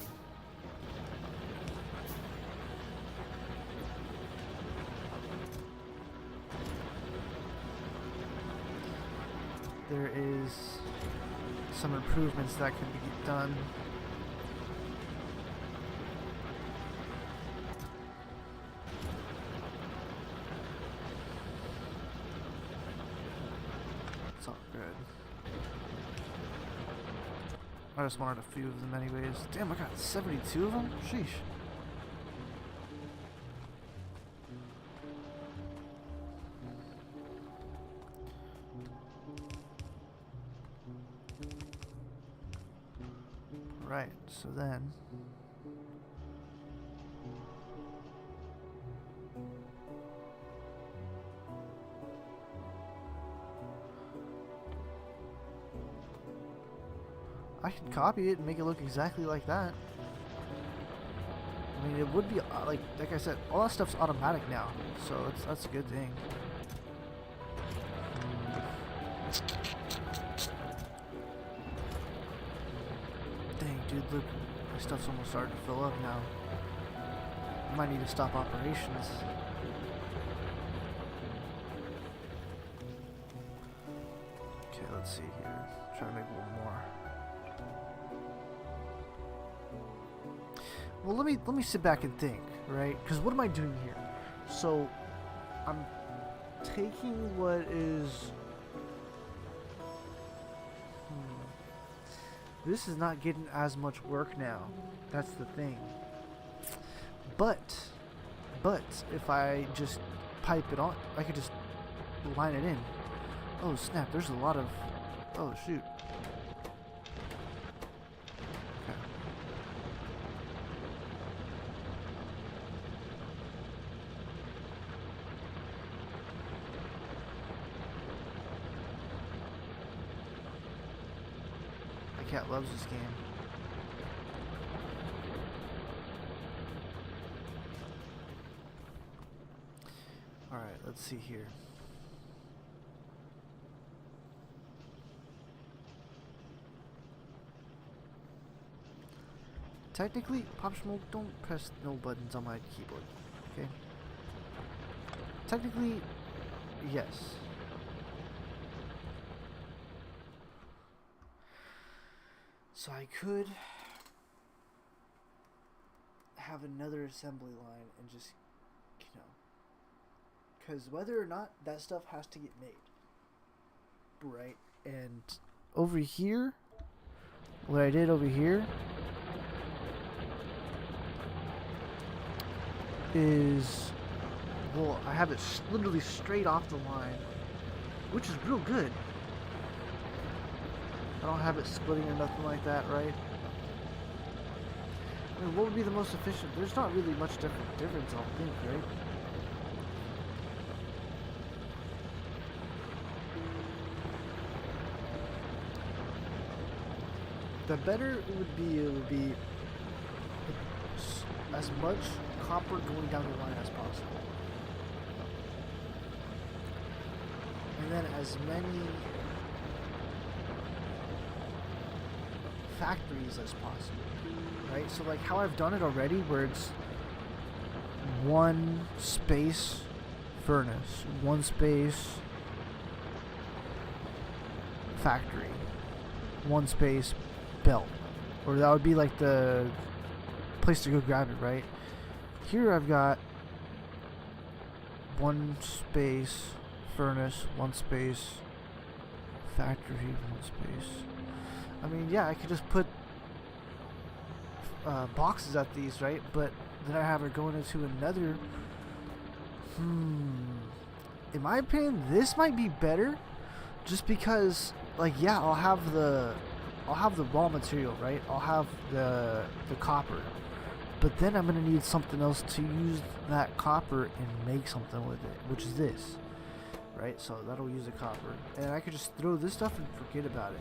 There is some improvements that can be done. It's all good. I just wanted a few of them anyways. Damn, I got 72 of them? Sheesh. Right, so then I could copy it and make it look exactly like that. I mean, it would be like I said, all that stuff's automatic now, so that's a good thing. Dang, dude, look, my stuff's almost starting to fill up now. I might need to stop operations. Okay, let's see here. Try to make one more. Well, let me sit back and think, right? Because what am I doing here? So, I'm taking what is. This is not getting as much work now. That's the thing. But if I just pipe it on, I could just line it in. Oh snap! There's a lot of. Oh shoot. Okay. My cat loves this game. Alright, let's see here. Technically, Pop Smoke, don't press no buttons on my keyboard, okay? Technically, yes. So I could have another assembly line and just, you know, because whether or not that stuff has to get made, right? And over here, what I did over here is, well, I have it literally straight off the line, which is real good. I don't have it splitting or nothing like that, right? I mean, what would be the most efficient? There's not really much difference, I don't think, right? The better it would be as much copper going down the line as possible. And then as many factories as possible, right? So like how I've done it already, where it's one space furnace, one space factory, one space belt, or that would be like the place to go grab it, right? Here I've got one space furnace, one space factory, one space. I mean, yeah, I could just put boxes at these, right? But then I have it going into another. In my opinion, this might be better, just because, like, yeah, I'll have the raw material, right? I'll have the copper, but then I'm gonna need something else to use that copper and make something with it, which is this, right? So that'll use the copper, and I could just throw this stuff and forget about it.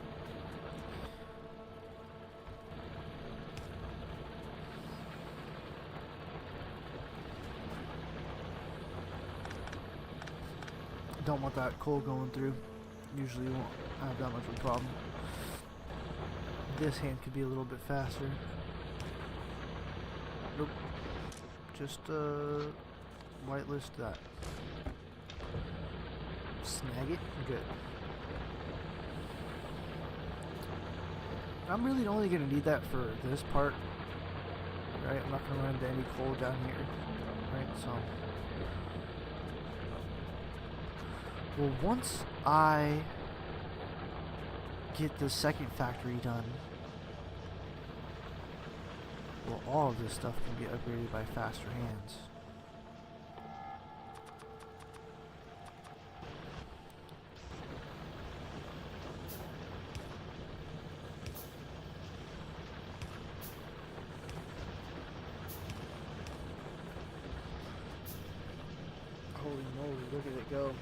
Don't want that coal going through. Usually won't have that much of a problem. This hand could be a little bit faster. Nope. Just whitelist that. Snag it. Good. I'm really only going to need that for this part. Right? I'm not going to run into any coal down here. Right? So. Well, once I get the second factory done, well, all of this stuff can be upgraded by faster hands. Holy moly, look at it go.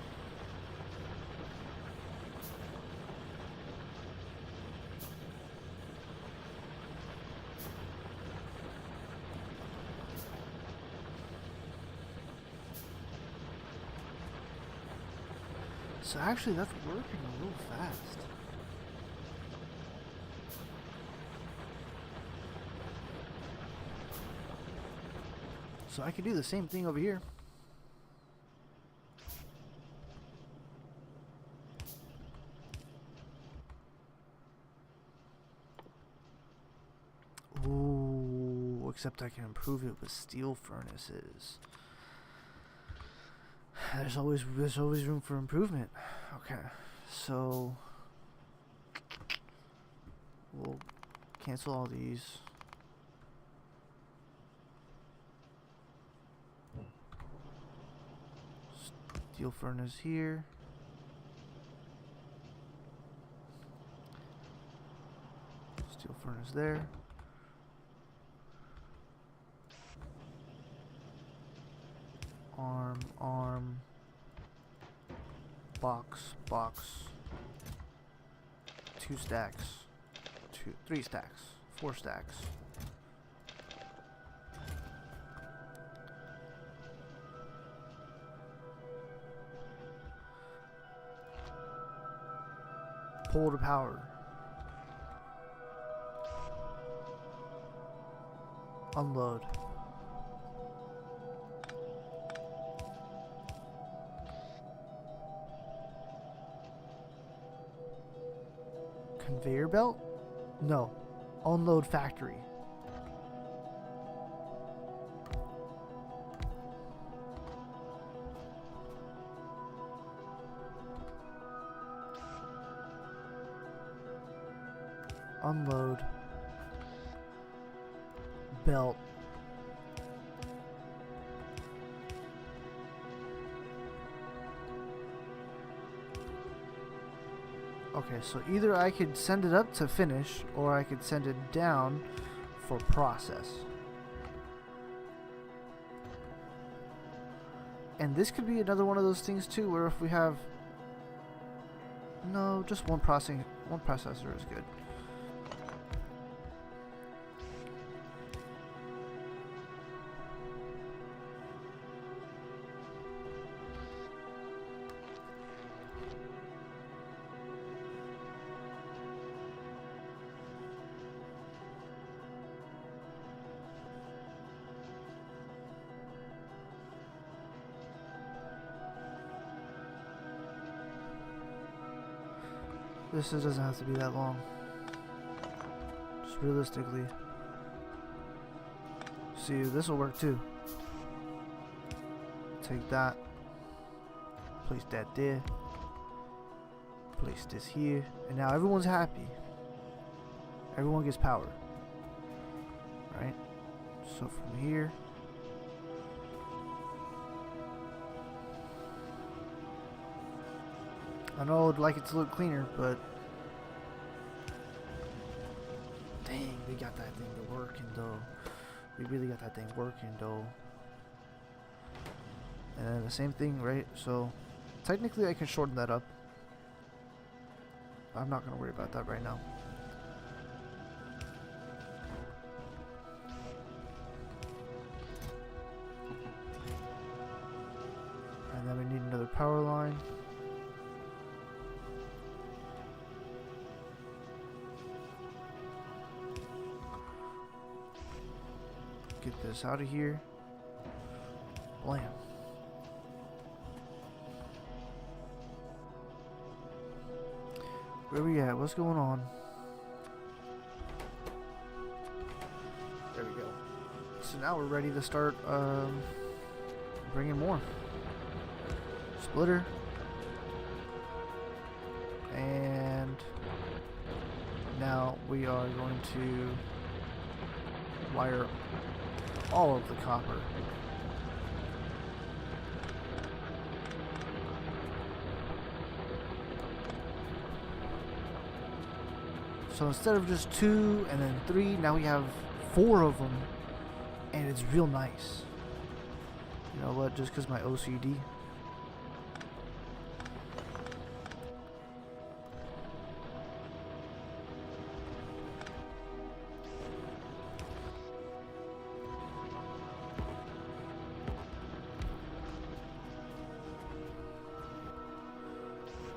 So actually that's working a little fast. So I can do the same thing over here. Ooh, except I can improve it with steel furnaces. There's always room for improvement. Okay, so we'll cancel all these. Steel furnace here. Steel furnace there. Arm. Box. 2 stacks. 3 stacks. 4 stacks. Pull to power. Unload. Conveyor belt? No. Unload factory. Unload belt. Okay, so either I could send it up to finish, or I could send it down for process. And this could be another one of those things too, where if we have... No, just one processor is good. This doesn't have to be that long. Just realistically. See, this will work too. Take that. Place that there. Place this here. And now everyone's happy. Everyone gets power. Right? So from here. I know I'd like it to look cleaner, but dang, we got that thing working though. We really got that thing working though. And the same thing, right? So technically I can shorten that up. I'm not gonna worry about that right now. And then we need another power line. Get this out of here. Blam. Where we at? What's going on? There we go. So now we're ready to start bringing more. Splitter. And now we are going to wire all of the copper. So instead of just 2 and then 3, now we have 4 of them, and it's real nice. You know what? Just because my OCD.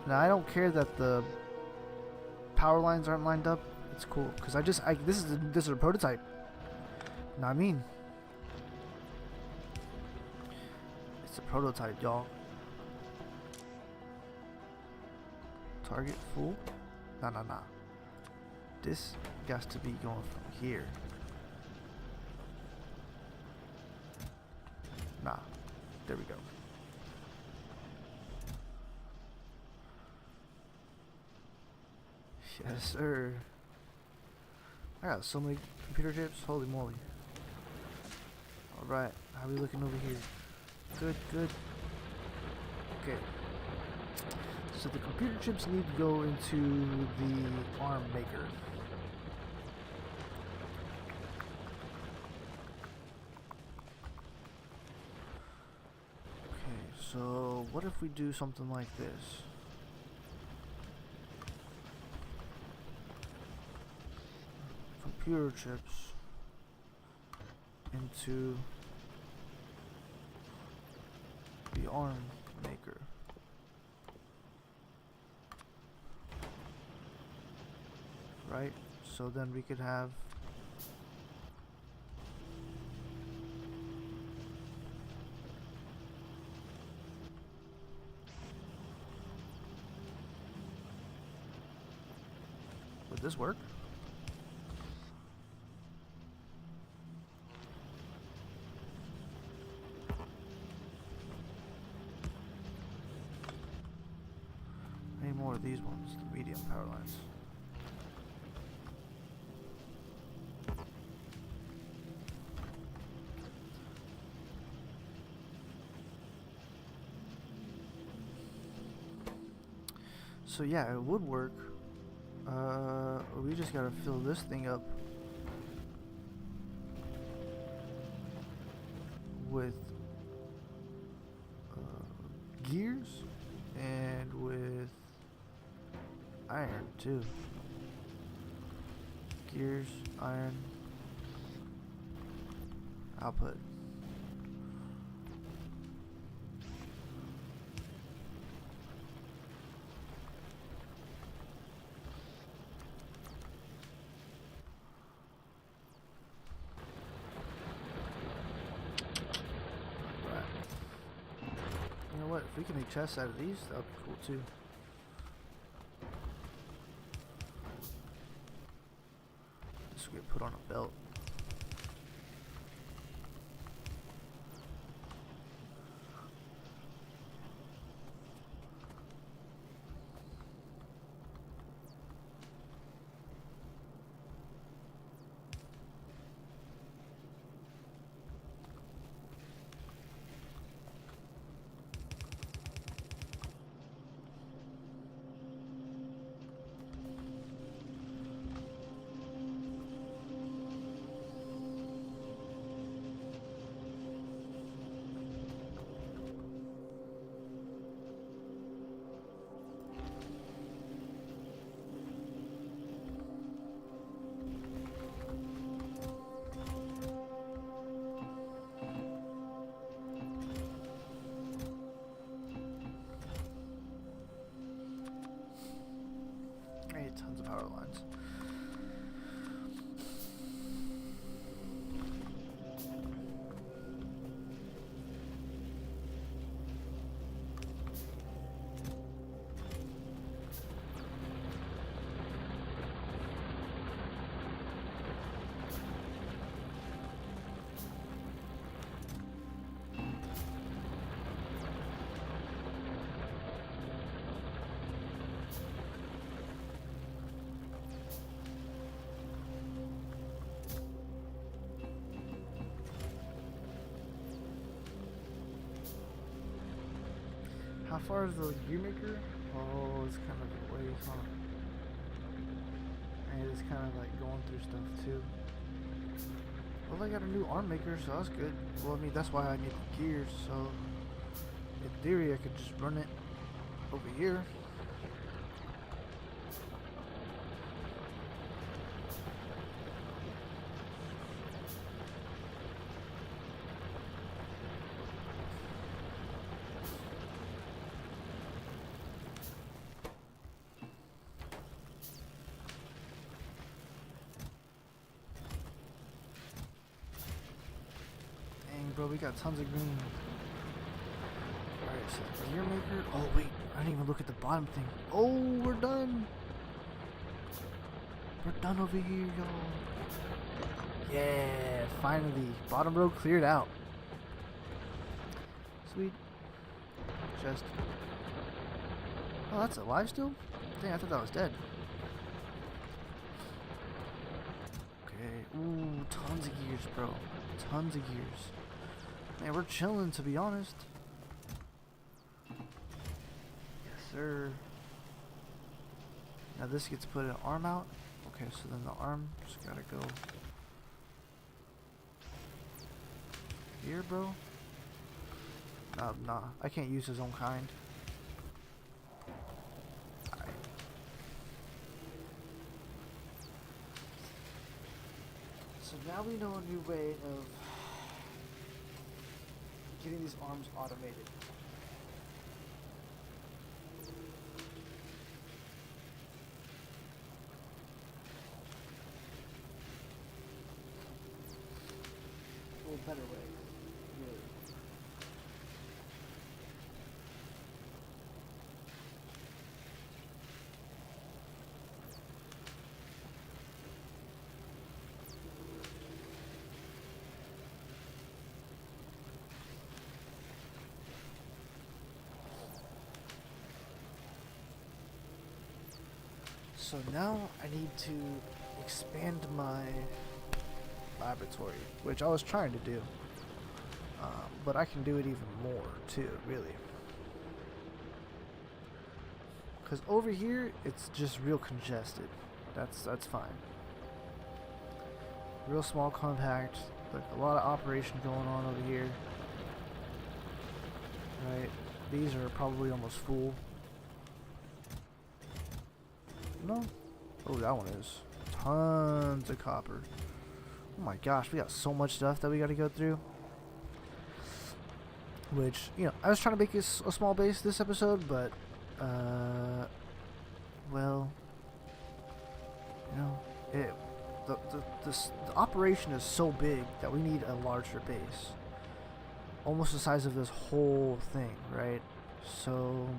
Now I don't care that the power lines aren't lined up. It's cool because this is a prototype. Know what I mean? It's a prototype, y'all. Target full? Nah. This got to be going from here. There we go. Yes, sir. I got so many computer chips. Holy moly. Alright, how are we looking over here? Good, good. Okay. So the computer chips need to go into the arm maker. Okay, so what if we do something like this? Computer chips into the arm maker. Right? So then we could have would this work? Any more of these ones, the medium power lines. So yeah, it would work. We just gotta fill this thing up with gears and with iron too. Gears, iron, output. What, if we can make chests out of these, that would be cool too. This will get put on a belt. Tons of power lines. How far is the gear maker? Oh, it's kind of a ways, huh? And it's kind of like going through stuff too. Well, I got a new arm maker, so that's good. Well, I mean, that's why I need the gears, so in theory I could just run it over here. Bro, we got tons of green. Alright, so the gear maker. Oh, wait. I didn't even look at the bottom thing. Oh, we're done. We're done over here, y'all. Yeah, finally. Bottom row cleared out. Sweet. Chest. Oh, that's alive still? Dang, I thought that was dead. Okay. Ooh, tons of gears, bro. Tons of gears. Man, we're chilling, to be honest. Yes, sir. Now this gets put in arm out. Okay, so then the arm just gotta go here, bro. Nah, I can't use his own kind. Alright. So now we know a new way of getting these arms automated. A better way, really. So now I need to expand my laboratory, which I was trying to do. But I can do it even more too, really. Because over here, it's just real congested. That's fine. Real small, compact. Like a lot of operation going on over here. Right. These are probably almost full. No. Oh, that one is. Tons of copper. Oh my gosh, we got so much stuff that we got to go through. Which, you know, I was trying to make this a small base this episode, but, well, you know, the operation is so big that we need a larger base. Almost the size of this whole thing, right? So,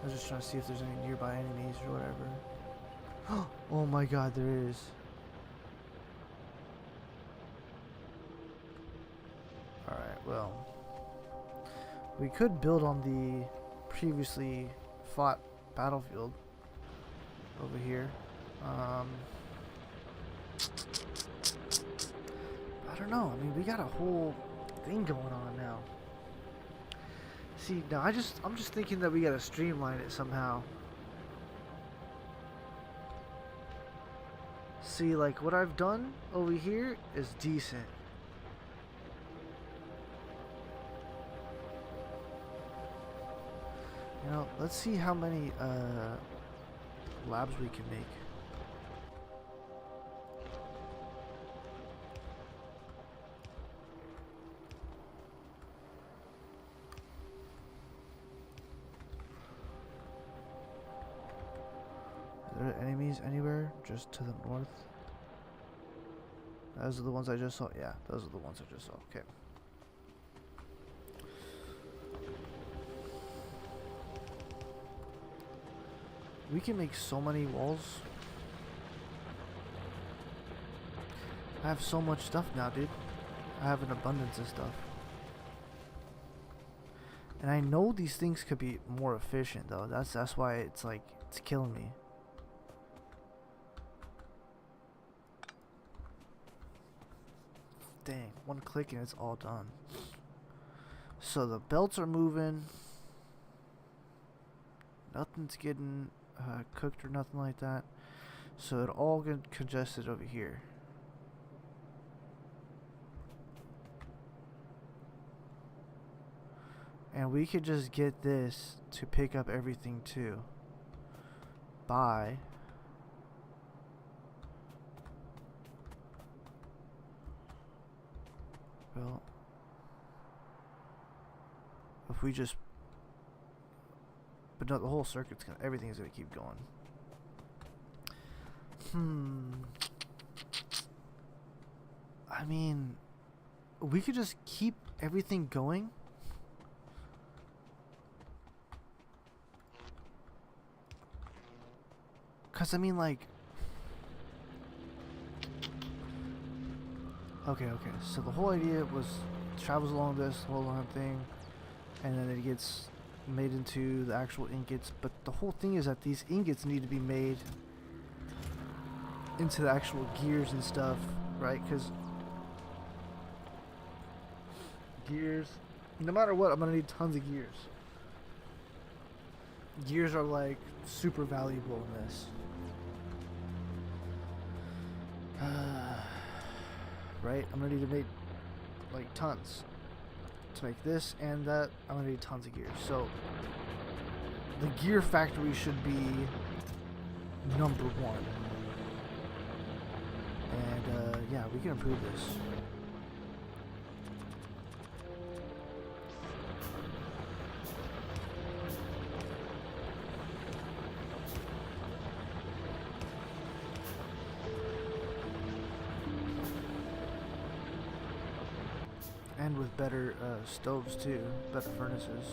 I was just trying to see if there's any nearby enemies or whatever. Oh my god, there is. Alright, well, we could build on the previously fought battlefield over here. I don't know. I mean, we got a whole thing going on now. See, now I'm just thinking that we gotta streamline it somehow. See, like what I've done over here is decent. You know, let's see how many labs we can make. Are there enemies anywhere just to the north? Those are the ones I just saw. Yeah, those are the ones I just saw. Okay. We can make so many walls. I have so much stuff now, dude. I have an abundance of stuff. And I know these things could be more efficient though. That's why it's like it's killing me. Dang, one click and it's all done. So the belts are moving. Nothing's getting cooked or nothing like that. So it all get congested over here. And we could just get this to pick up everything too. By well, if we just, but no, the whole circuit's gonna, everything's gonna keep going. I mean, we could just keep everything going. Cause I mean, like, Okay, okay. So the whole idea was travels along this whole long thing, and then it gets made into the actual ingots. But the whole thing is that these ingots need to be made into the actual gears and stuff, right? Because gears, no matter what, I'm gonna need tons of gears. Gears are like super valuable in this. Right? I'm gonna need to make like tons to make this and that. I'm gonna need tons of gears. So the gear factory should be number one. And yeah, we can improve this. And with better stoves too, better furnaces.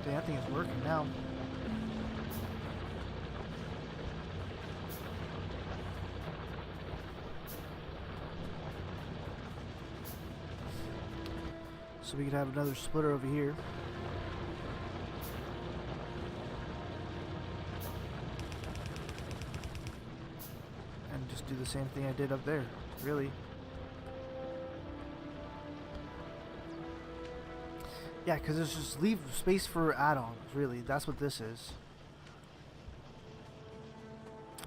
Dang, that thing is working now. So we could have another splitter over here. Do the same thing I did up there, really. Yeah, because it's just leave space for add-ons, really. That's what this is.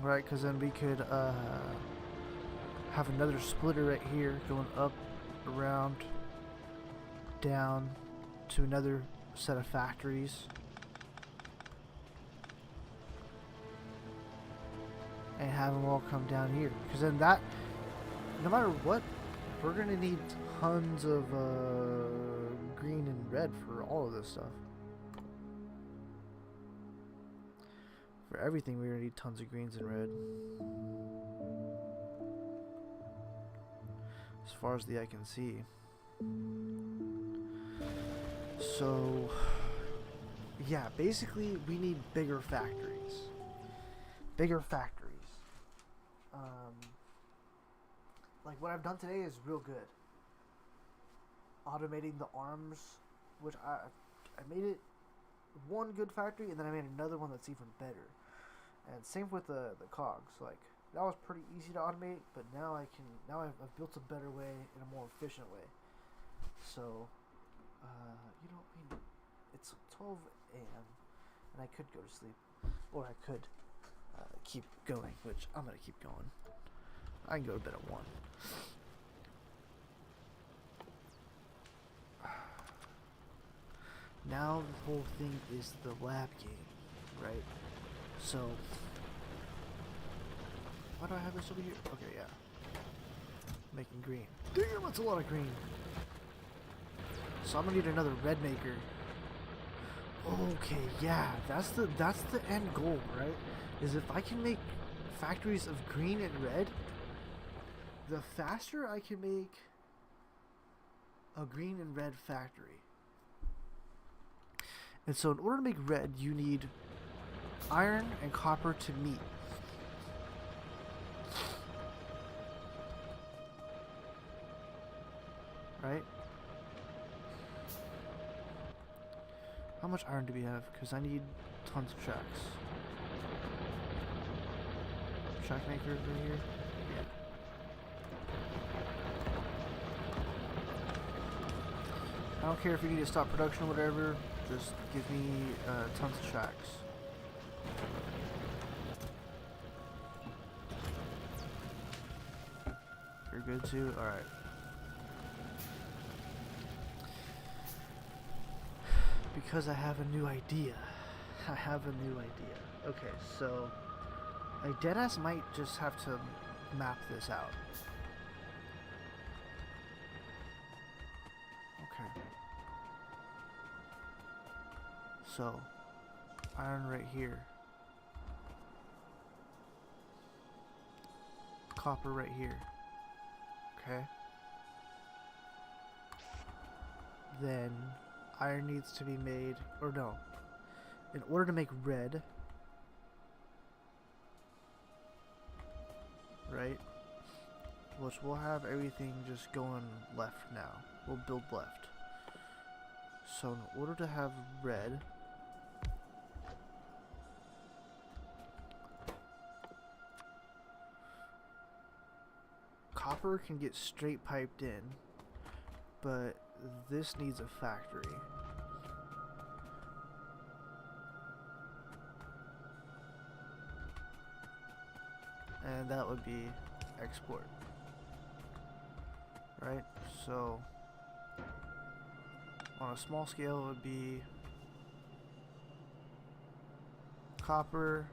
Right, because then we could have another splitter right here going up, around, down to another set of factories. And have them all come down here, because then that, no matter what, we're gonna need tons of green and red for all of this stuff. For everything, we're gonna need tons of greens and red. As far as the eye can see. So, yeah, basically, we need bigger factories. Bigger factories. Like what I've done today is real good. Automating the arms, which I made it one good factory, and then I made another one that's even better. And same with the cogs. Like that was pretty easy to automate, but now I've built a better way in a more efficient way. So, you know, I mean, it's 12 a.m. and I could go to sleep, or I could keep going, which I'm gonna keep going. I can go to bed at 1. Now the whole thing is the lab game, right? So, why do I have this over here? Okay, yeah. Making green. Damn, that's a lot of green. So I'm gonna need another red maker. Okay, yeah, that's the end goal, right? Is if I can make factories of green and red, the faster I can make a green and red factory. And so in order to make red, you need iron and copper to meet. Right? How much iron do we have? Because I need tons of tracks. Track maker over here? Yeah. I don't care if you need to stop production or whatever, just give me tons of tracks. You're good too? Alright. Because I have a new idea. Okay, so I deadass might just have to map this out. Okay. So, iron right here. Copper right here. Okay. then iron needs to be made, or no, in order to make red, right, which we'll have everything just going left now. We'll build left. So in order to have red, copper can get straight piped in, but this needs a factory. And that would be export. Right? So on a small scale it would be copper,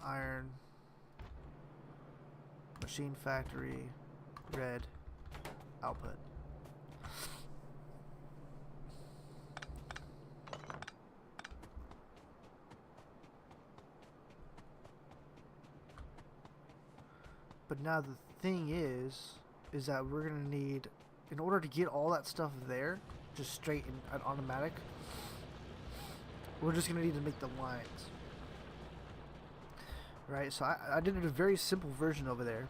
iron, machine factory, red, output. But now the thing is that we're gonna need, in order to get all that stuff there, just straight and automatic, we're just gonna need to make the lines. Right, so I did a very simple version over there.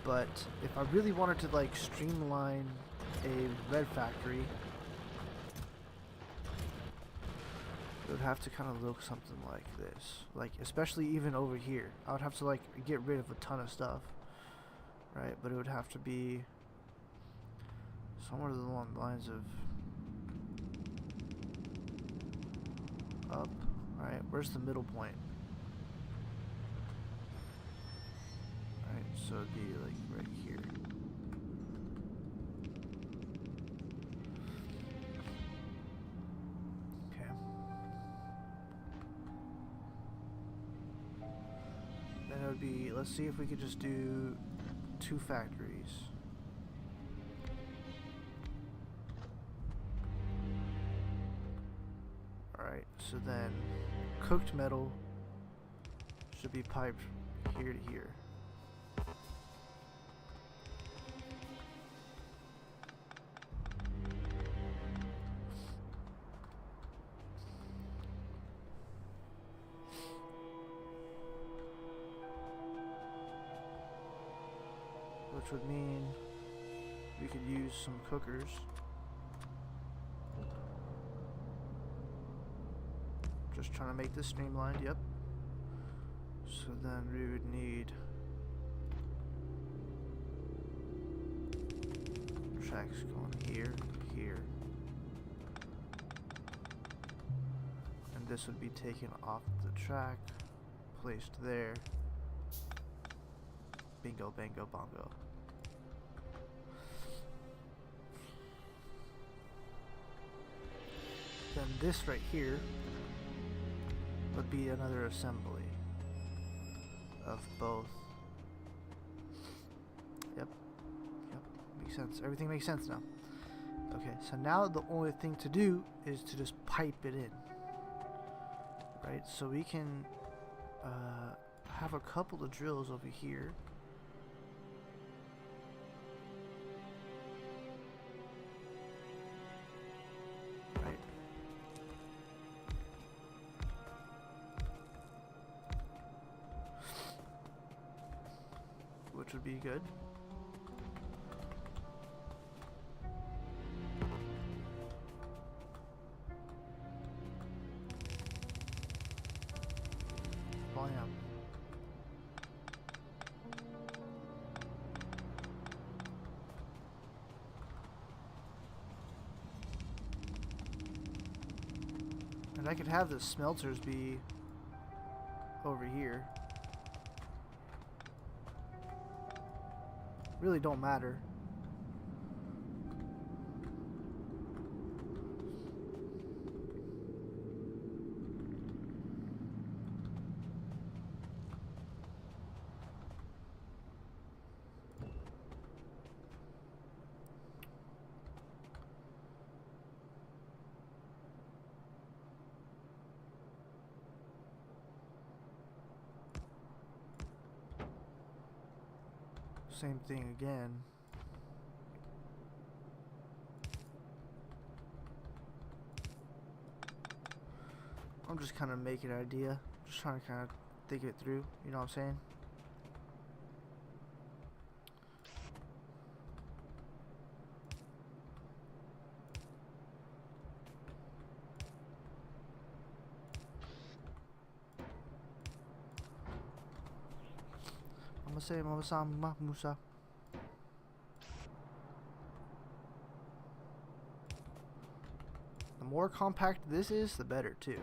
But if I really wanted to like streamline a red factory, it would have to kind of look something like this. Like, especially even over here, I would have to like get rid of a ton of stuff, right? But it would have to be somewhere along the lines of up, right? Where's the middle point? Right, so it'd be like right here. Okay. Then it would be, let's see if we could just do 2 factories. Alright, so then cooked metal should be piped here to here. Which would mean we could use some cookers. Just trying to make this streamlined, yep. So then we would need tracks going here, here. And this would be taken off the track, placed there. Bingo, bango, bongo. Then this right here would be another assembly of both. Yep. Makes sense. Everything makes sense now. Okay, so now the only thing to do is to just pipe it in. Right? So we can have a couple of drills over here. Which would be good. Bam. And I could have the smelters be over here. Really don't matter. Same thing again. I'm just kind of making an idea. Just trying to kind of think it through. You know what I'm saying? Mama sama Musa. The more compact this is, the better too.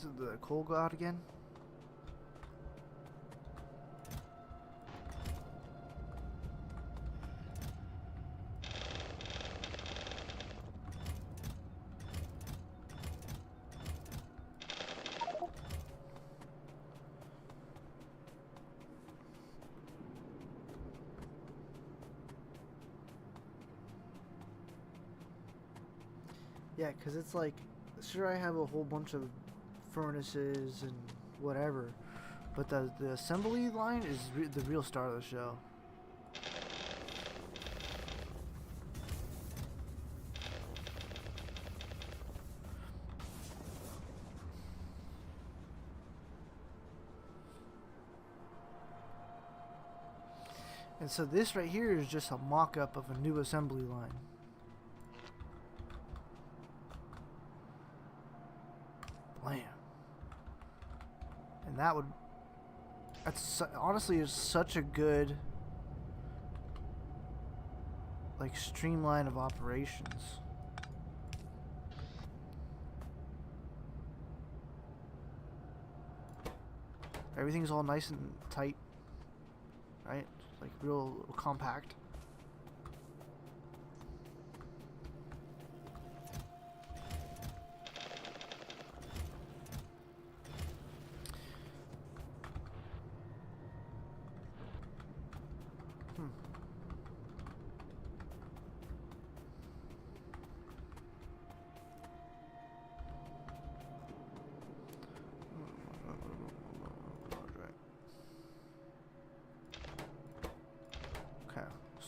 Did the coal go out again? Yeah, because it's like, sure, I have a whole bunch of furnaces and whatever, but the assembly line is the real star of the show. And so this right here is just a mock-up of a new assembly line. Blam. And that's honestly is such a good like streamline of operations. Everything's all nice and tight, right? Like real compact.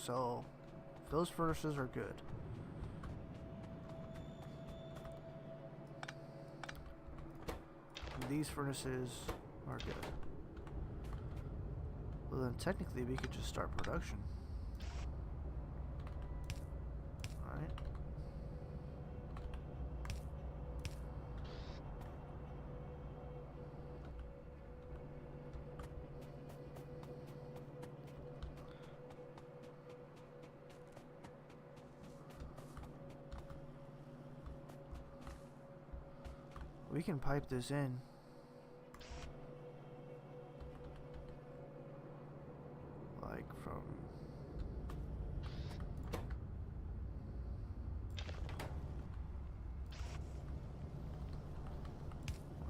So, those furnaces are good. And these furnaces are good. Well, then technically we could just start production. Alright. We can pipe this in. Like from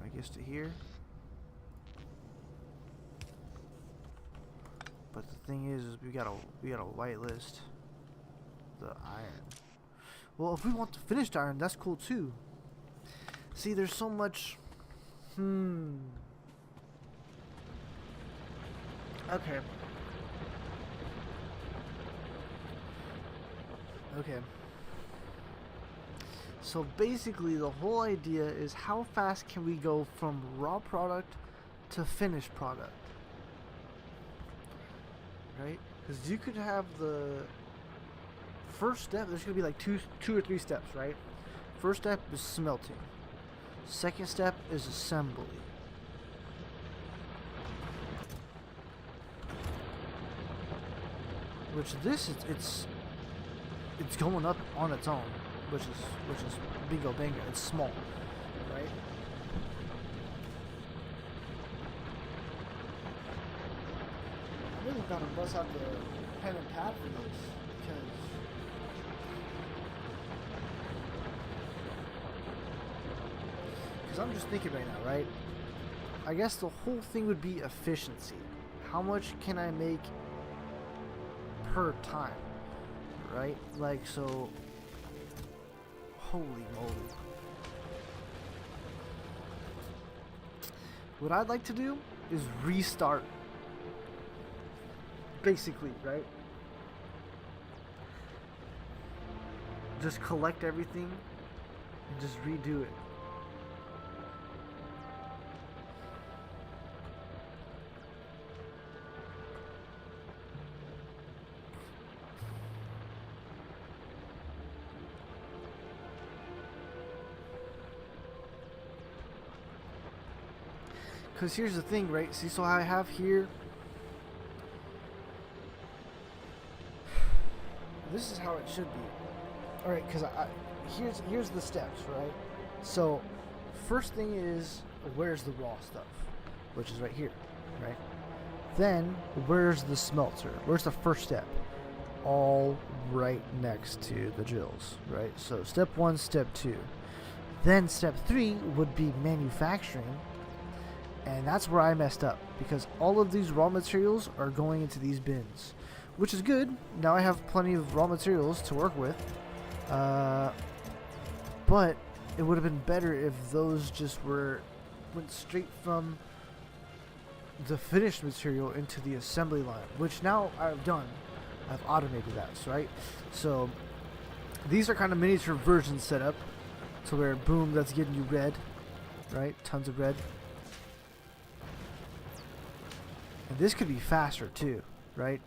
I guess to here. But the thing is we gotta whitelist the iron. Well, if we want the finished iron, that's cool too. See, there's so much. Okay. Okay. So basically, the whole idea is how fast can we go from raw product to finished product? Right? Because you could have the first step. There's gonna be like two or three steps, right? First step is smelting. Second step is assembly. Which this is it's going up on its own, which is bingo bango. It's small, right? I really gotta bust out the pen and pad for this because I'm just thinking right now, right? I guess the whole thing would be efficiency. How much can I make per time, right? Like, so, holy moly. What I'd like to do is restart, basically, right? Just collect everything and just redo it. Because here's the thing, right? See, so I have here, this is how it should be. All right, because here's the steps, right? So first thing is, where's the raw stuff, which is right here, right? Then where's the smelter? Where's the first step? All right next to the drills, right? So step 1, step 2. Then step 3 would be manufacturing. And that's where I messed up, because all of these raw materials are going into these bins, which is good. Now I have plenty of raw materials to work with, but it would have been better if those just went straight from the finished material into the assembly line, which now I've done. I've automated that, right? So these are kind of miniature versions set up to where, boom, that's getting you red, right? Tons of red. And this could be faster too, right?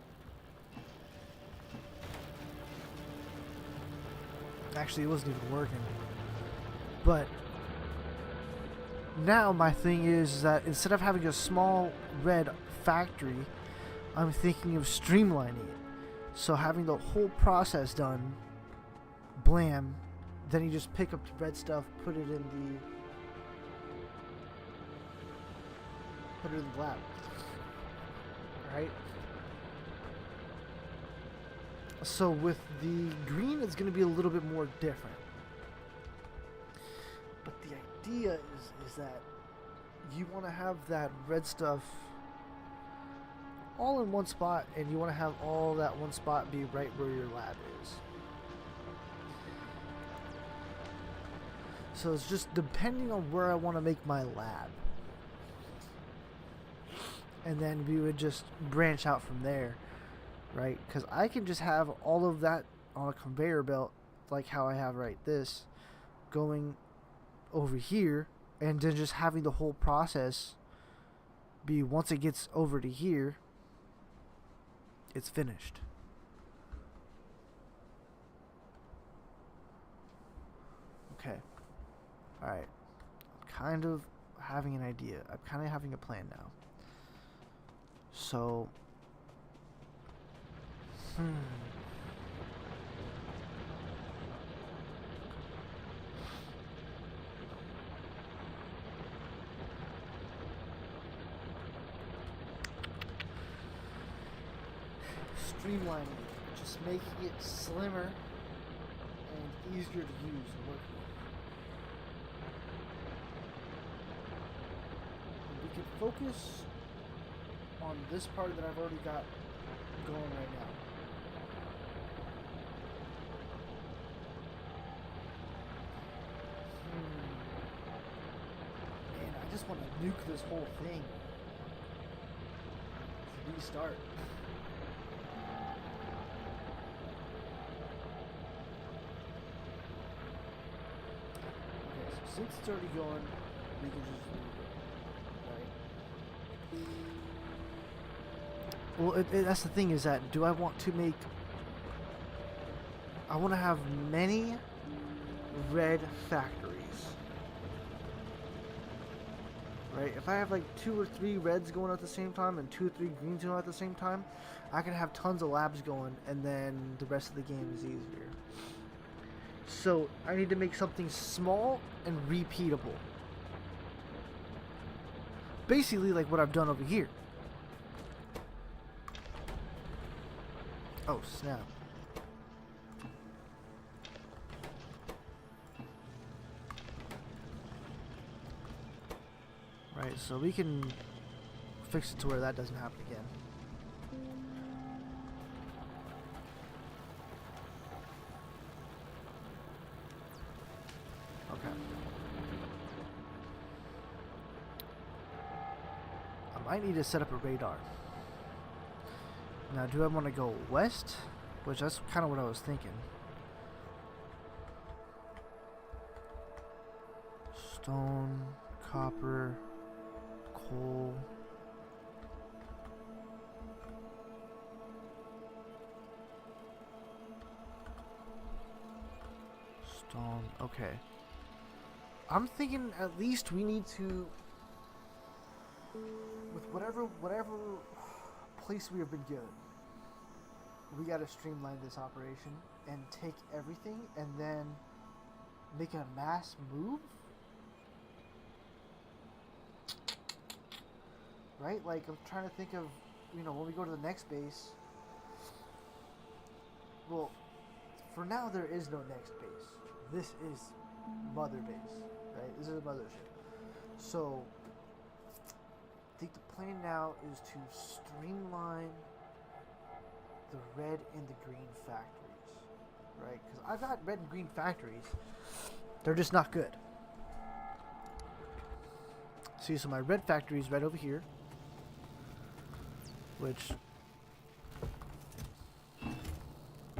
Actually, it wasn't even working. But now my thing is that instead of having a small red factory, I'm thinking of streamlining it. So having the whole process done, blam, then you just pick up the red stuff, put it in the lab. Right? So with the green, it's going to be a little bit more different. But the idea is that you want to have that red stuff all in one spot, and you want to have all that one spot be right where your lab is. So it's just depending on where I want to make my lab. And then we would just branch out from there, right? Because I can just have all of that on a conveyor belt, like how I have this, going over here, and then just having the whole process be, once it gets over to here, it's finished. Okay. Alright. I'm kind of having an idea. I'm kind of having a plan now. So, streamlining it, just making it slimmer and easier to use and work with. And we can focus on this part that I've already got going right now. Man, I just want to nuke this whole thing. Restart. Okay, so since it's already going, we can just leave it, right? Well, that's the thing, is that, do I want to make... I want to have many red factories. Right? If I have like 2 or 3 reds going at the same time and 2 or 3 greens going at the same time, I can have tons of labs going, and then the rest of the game is easier. So I need to make something small and repeatable. Basically like what I've done over here. Oh, snap. Right, so we can fix it to where that doesn't happen again. Okay. I might need to set up a radar. Now, do I want to go west? Which that's kind of what I was thinking. Stone, copper, coal. Stone, okay. I'm thinking at least we need to, with whatever place we have been given, we gotta streamline this operation and take everything and then make a mass move. Right? Like, I'm trying to think of, you know, when we go to the next base. Well, for now there is no next base. This is mother base, right? This is a mothership. So, I think the plan now is to streamline the red and the green factories, right? Because I've got red and green factories. They're just not good. See, so my red factory is right over here, which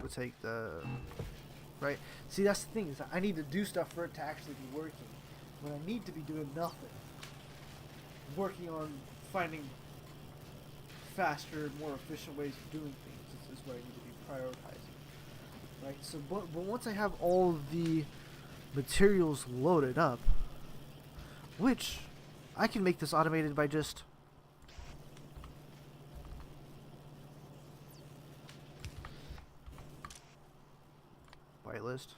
would take the... Right? See, that's the thing, is that I need to do stuff for it to actually be working. When I need to be doing nothing. Working on finding faster, more efficient ways of doing things is what I need to be prioritizing. Right? So, but once I have all the materials loaded up, which I can make this automated by just... list.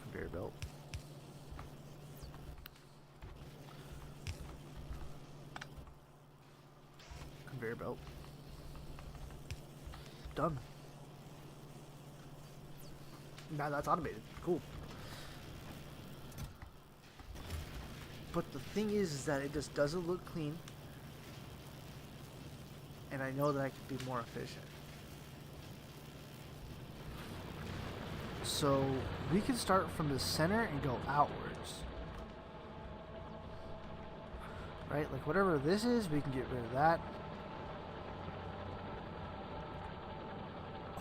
Conveyor belt. Conveyor belt. Done. Now that's automated. Cool. But the thing is that it just doesn't look clean. And I know that I could be more efficient. So we can start from the center and go outwards. Right? Like whatever this is, we can get rid of that.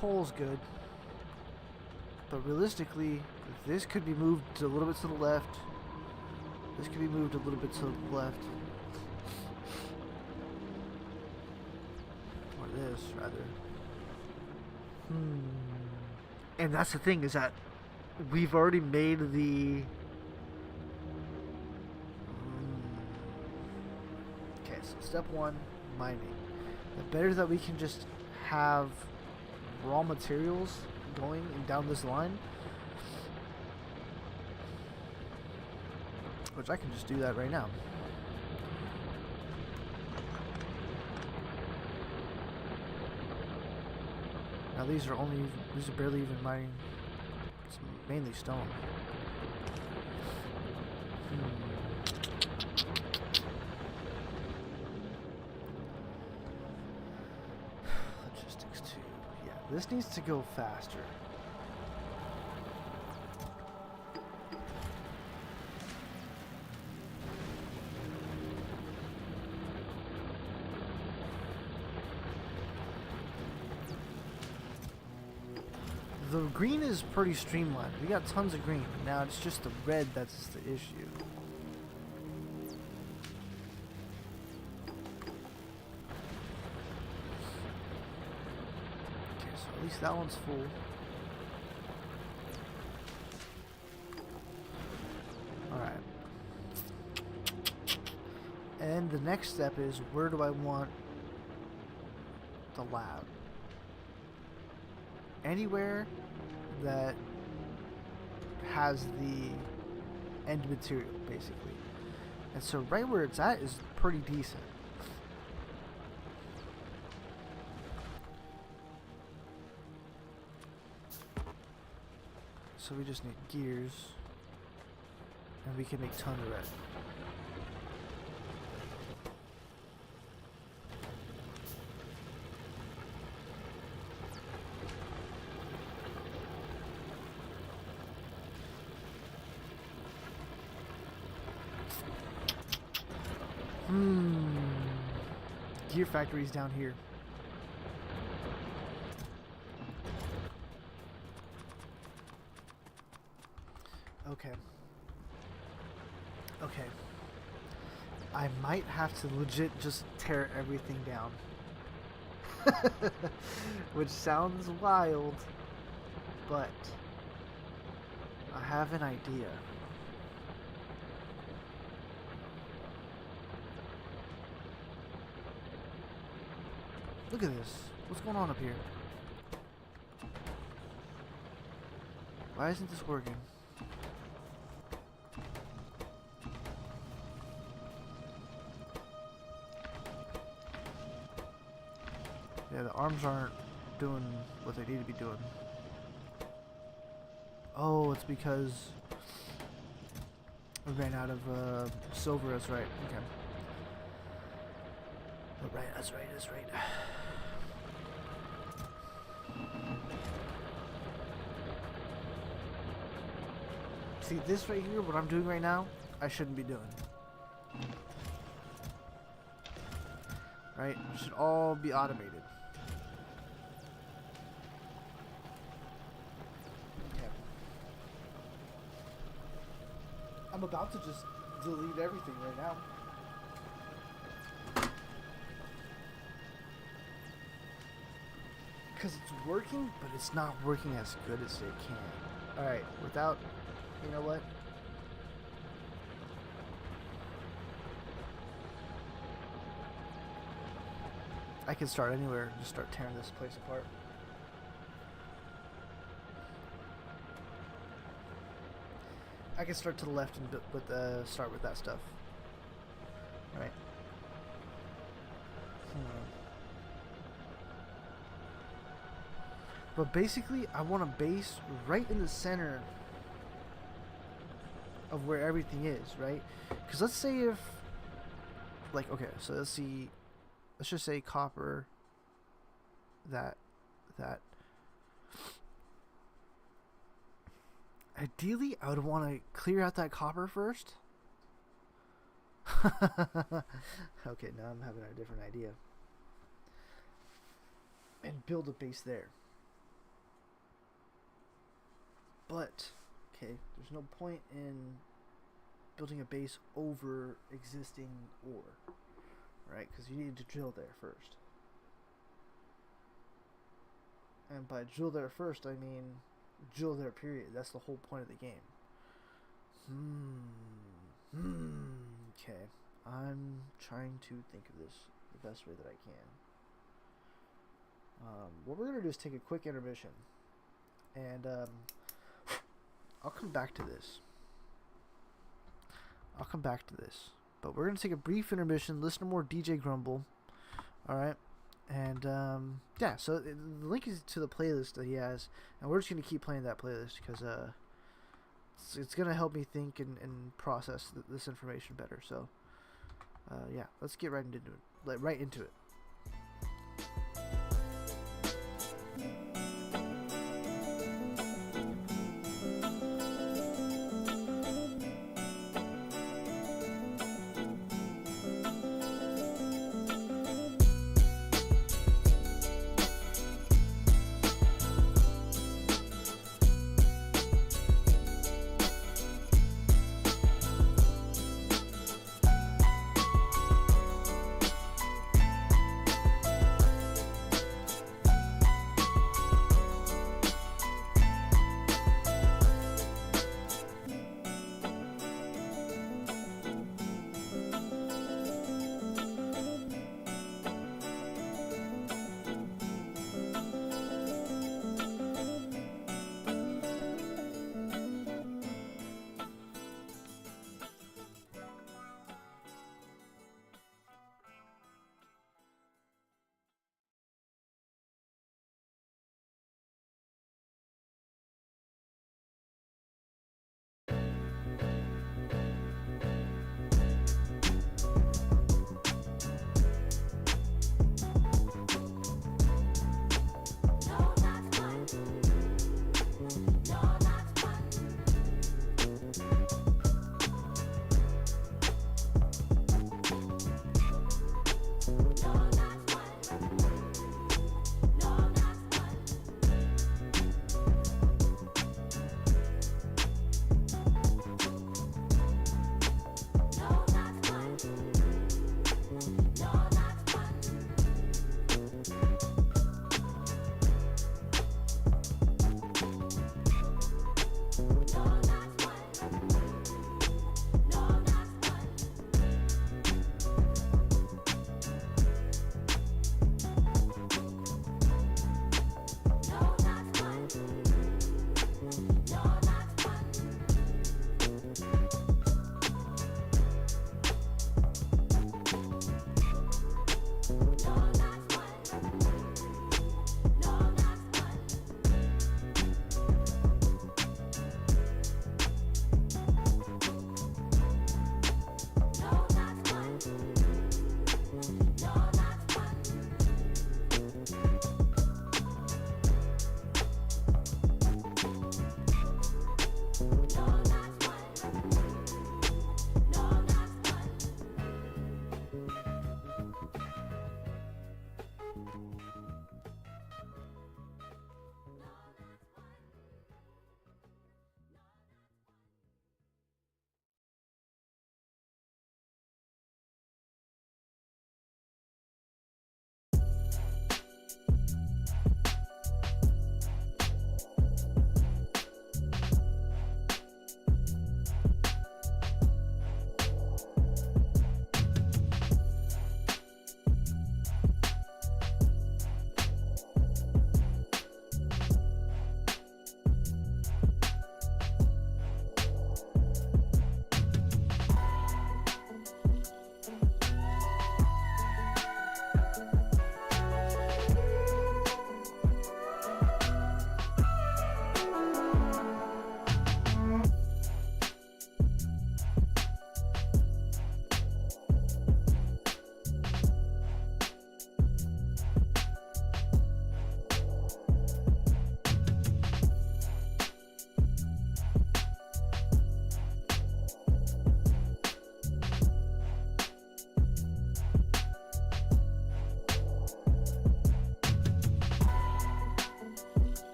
Coal's good. But realistically, this could be moved a little bit to the left. This could be moved a little bit to the left. Or this, rather. And that's the thing, is that we've already made the... Okay, so step one, mining. The better that we can just have raw materials going down this line, which I can just do that right now. Now these are barely even mining. It's mainly stone. Logistics 2. Yeah, this needs to go faster. The green is pretty streamlined. We got tons of green. Now it's just the red that's the issue. Okay, so at least that one's full. Alright. And the next step is, where do I want the lab? Anywhere that has the end material, basically. And so right where it's at is pretty decent. So we just need gears. And we can make tons of that. Gear factory's down here. Okay. Okay. I might have to legit just tear everything down. Which sounds wild, but I have an idea. Look at this. What's going on up here? Why isn't this working? Yeah, the arms aren't doing what they need to be doing. Oh, it's because we ran out of silver. That's right. Okay. Oh, right. That's right. That's right. See, this right here, what I'm doing right now, I shouldn't be doing. Right? It should all be automated. Okay. I'm about to just delete everything right now. Because it's working, but it's not working as good as it can. Alright, without... You know what? I can start anywhere and just start tearing this place apart. I can start to the left and start with that stuff. Right. But basically, I want a base right in the center of where everything is, right? Because let's say if, like, okay, so let's just say copper, that. Ideally, I would want to clear out that copper first. Okay, now I'm having a different idea. And build a base there. But, okay, there's no point in building a base over existing ore, right? Because you need to drill there first. And by drill there first, I mean drill there, period. That's the whole point of the game. Okay. I'm trying to think of this the best way that I can. What we're going to do is take a quick intermission. And, I'll come back to this. But we're going to take a brief intermission, listen to more DJ Grumble. Alright? And, yeah, so the link is to the playlist that he has. And we're just going to keep playing that playlist because it's going to help me think and process this information better. So, yeah, let's get right into it.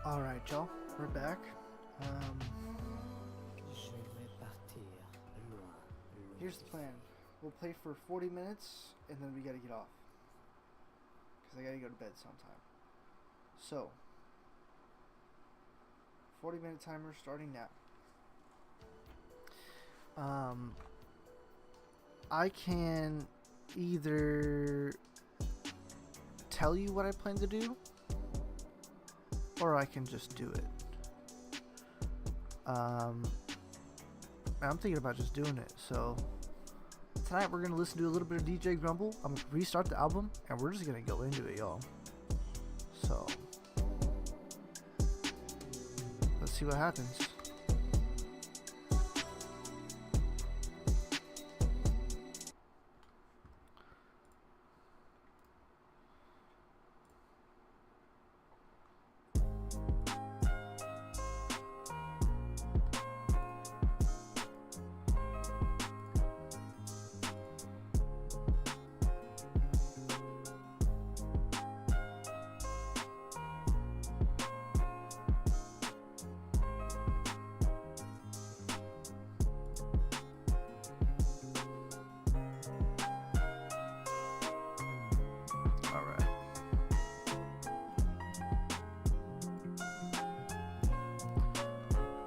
Alright, y'all. We're back. Here's the plan. We'll play for 40 minutes, and then we gotta get off. Because I gotta go to bed sometime. So, 40-minute timer starting now. I can either tell you what I plan to do, or I can just do it. I'm thinking about just doing it. So tonight we're gonna listen to a little bit of DJ Grumble. I'm gonna restart the album, and we're just gonna go into it, y'all. So let's see what happens.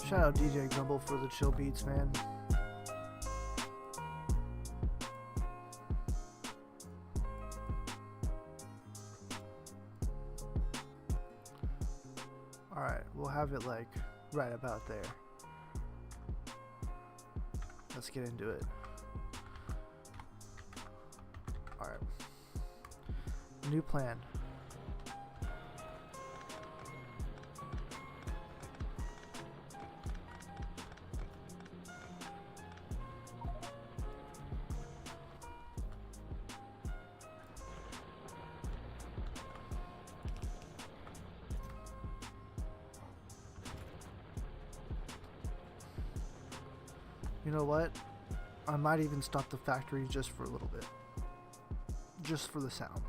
Shout out DJ Grumble for the chill beats, man. Alright, we'll have it like right about there. Let's get into it. Alright. New plan. You know what? I might even stop the factory just for a little bit. Just for the sound.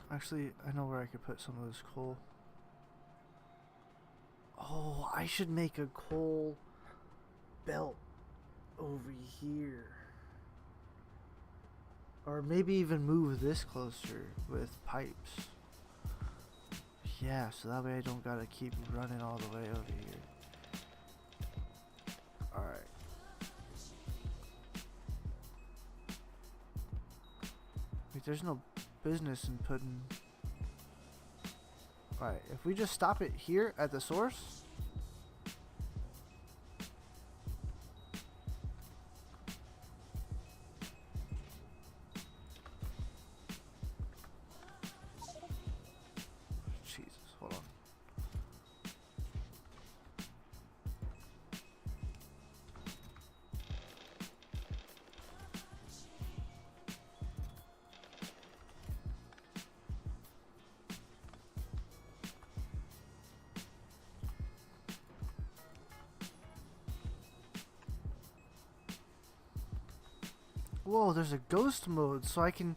Actually, I know where I could put some of this coal. Oh, I should make a coal belt over here. Or maybe even move this closer with pipes. Yeah, so that way I don't gotta keep running all the way over here. Alright. Like, there's no business in putting... Alright, if we just stop it here at the source... Whoa, there's a ghost mode, so I can...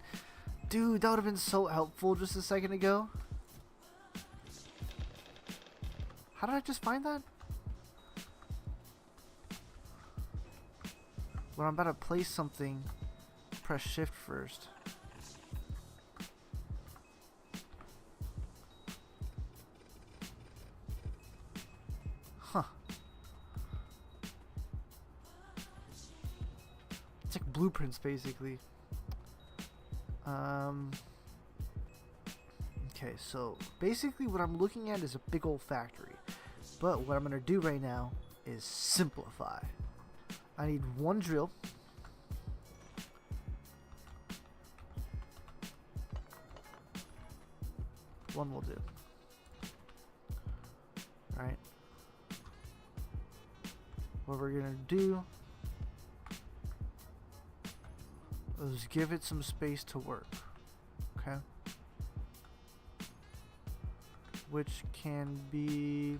Dude, that would have been so helpful just a second ago. How did I just find that? When I'm about to place something, press shift first. Huh. It's like blueprints, basically. Okay, so basically what I'm looking at is a big old factory. But what I'm going to do right now is simplify. I need one drill. One will do. Alright. What we're going to do is give it some space to work. Okay? Which can be...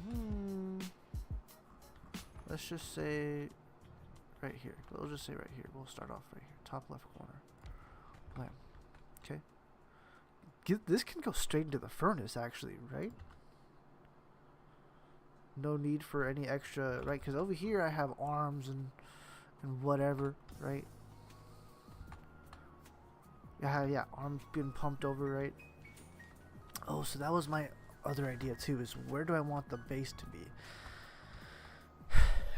let's just say right here. We'll just say right here. We'll start off right here, top left corner. Blam. Okay. This can go straight into the furnace, actually, right? No need for any extra, right? Because over here I have arms and whatever, right? Yeah, arms being pumped over, right? Oh, so that was my other idea too, is where do I want the base to be?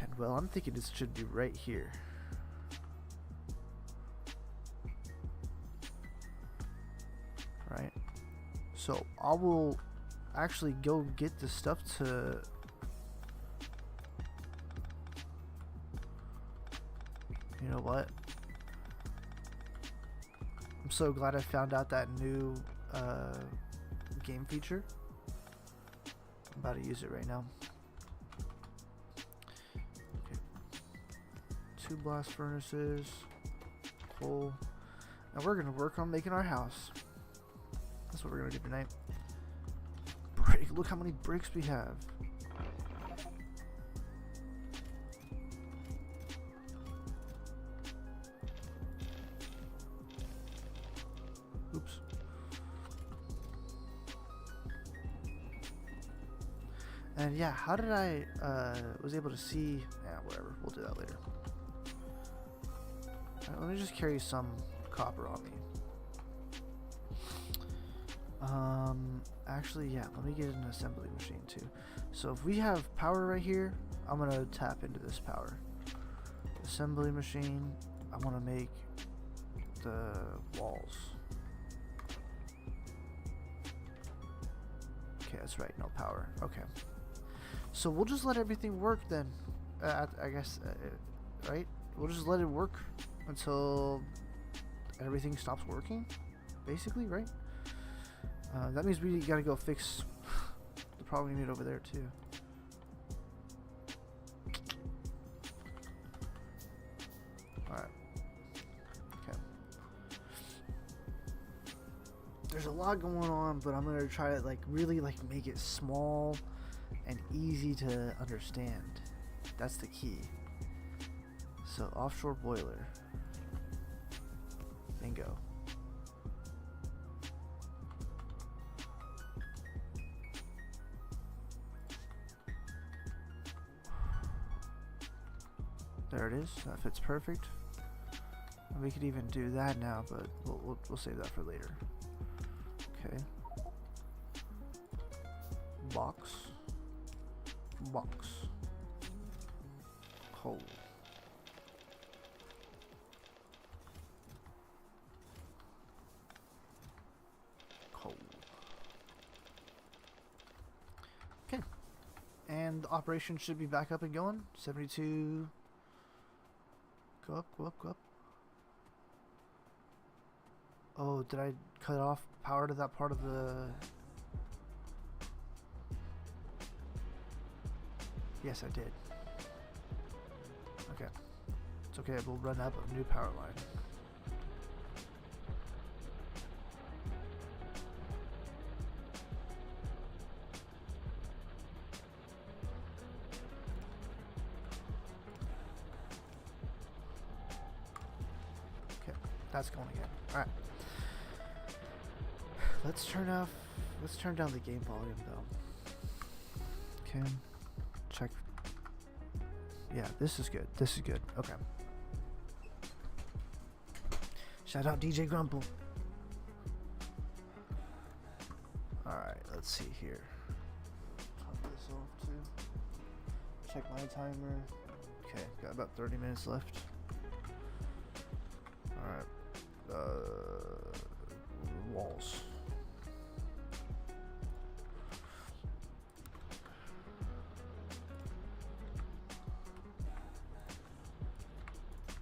And well, I'm thinking this should be right here. Right? So I will actually go get the stuff to... You know what? I'm so glad I found out that new game feature. I'm about to use it right now. Okay. 2 blast furnaces, coal. Now we're gonna work on making our house. That's what we're gonna do tonight. Brick. Look how many bricks we have. Oops. And yeah, how did I was able to see? Yeah, whatever. We'll do that later. Let me just carry some copper on me. Actually, yeah, let me get an assembly machine too. So if we have power right here, I'm gonna tap into this power. Assembly machine, I want to make the walls. Okay, that's right, no power. Okay. So we'll just let everything work then. I guess, right? We'll just let it work until everything stops working, basically, right? That means we gotta go fix the problem we made over there too. Alright. Okay. There's a lot going on, but I'm gonna try to really make it small and easy to understand. That's the key. So offshore boiler. Bingo. There it is. That fits perfect. And we could even do that now, but we'll save that for later. Okay. Box. Coal. Okay. And the operation should be back up and going. 72. Go up. Oh, did I cut off power to that part of the... Yes, I did. Okay. It's okay, we'll run up a new power line. Okay, that's going again. Alright. Let's turn down the game volume though. Okay. Check. Yeah, this is good. Okay. Shout out DJ Grumple. Alright, let's see here. Top this off too. Check my timer. Okay, got about 30 minutes left. Alright. Walls.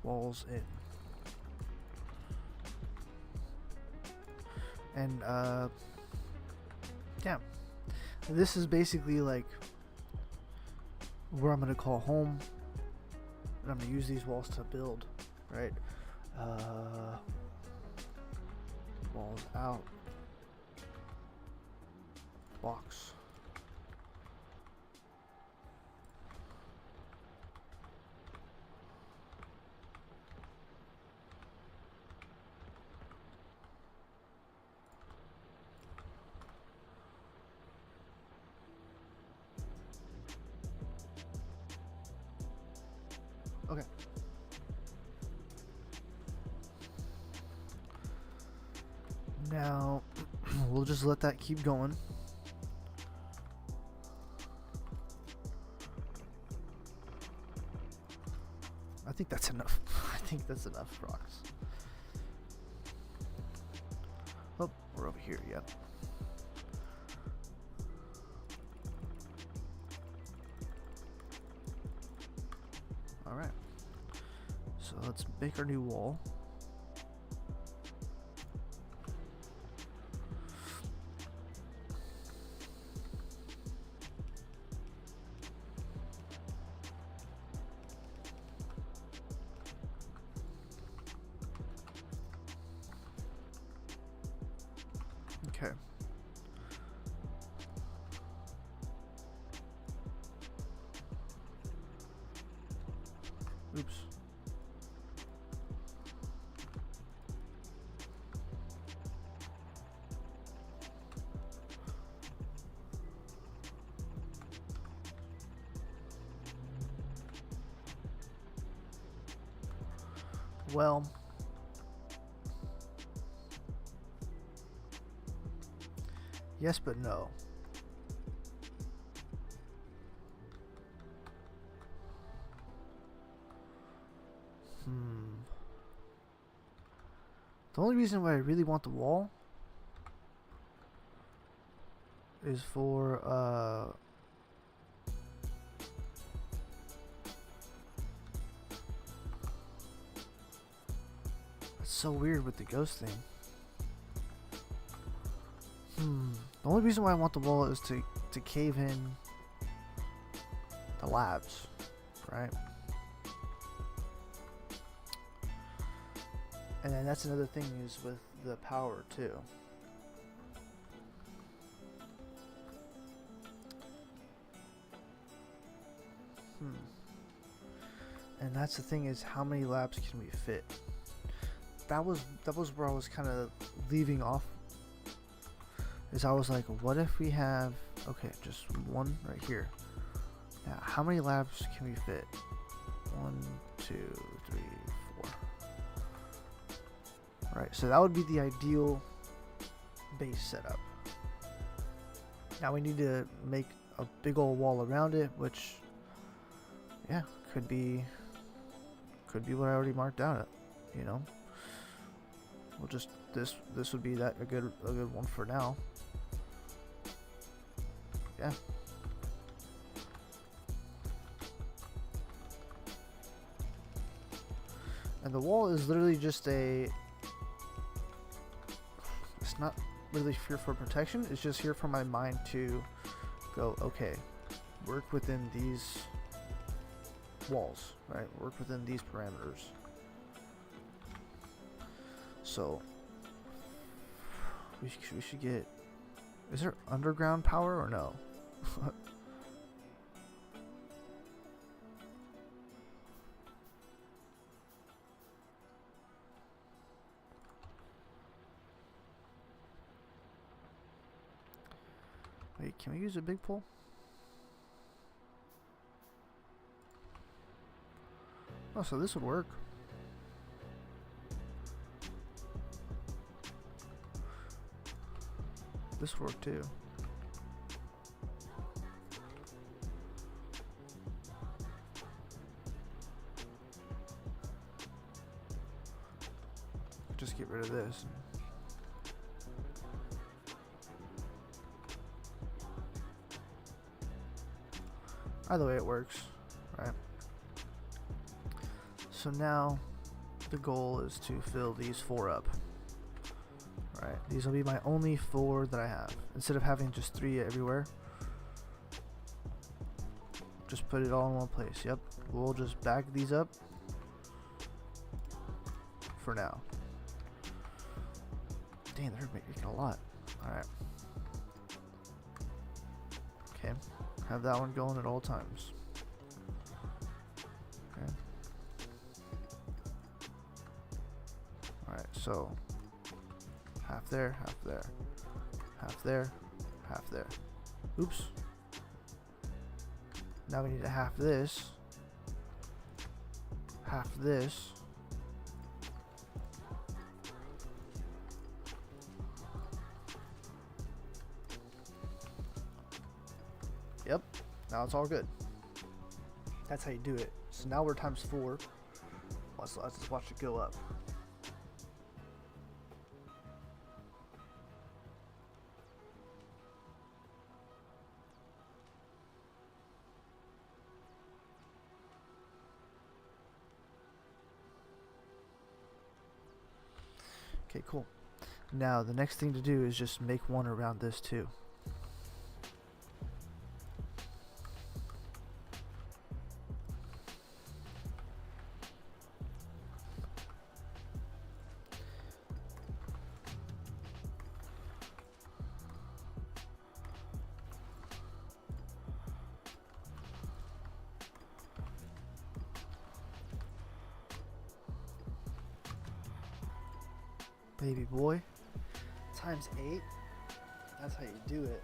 Walls in. And yeah, this is basically like where I'm gonna call home, and I'm gonna use these walls to build, right? Walls out. Box. Okay. Now, we'll just let that keep going. I think that's enough. I think that's enough rocks. Oh, we're over here, yep. Alright. So let's make our new wall. Okay. Oops. Well, yes, but no. The only reason why I really want the wall is for it's so weird with the ghost thing. The only reason why I want the wall is to cave in the labs, right? And then that's another thing is with the power too. And that's the thing is how many labs can we fit? That was where I was kind of leaving off. Is I was like, what if we have just one right here? Now, how many labs can we fit? 1, 2, 3, 4. Right, so that would be the ideal base setup. Now we need to make a big old wall around it, which, yeah, could be what I already marked out at, you know. We'll just this would be a good one for now. Yeah. And the wall is literally just it's not really here for protection, it's just here for my mind to go, okay, work within these walls, right? Work within these parameters. So we should get, is there underground power or no? Wait, can we use a big pole? Oh, so this would work. This would work too. Just get rid of this. Either way it works, right? So now the goal is to fill these 4 up. Right, these will be my only 4 that I have. Instead of having just 3 everywhere, just put it all in one place. Yep, we'll just back these up for now. Dang, they're making a lot. Alright. Okay, have that one going at all times. Okay. Alright, so half there, half there, half there, half there. Oops. Now we need to half this. half this. Yep, now it's all good. That's how you do it. So now we're times 4. Let's just watch it go up. Okay, cool. Now the next thing to do is just make one around this too. Baby boy. Times 8. That's how you do it.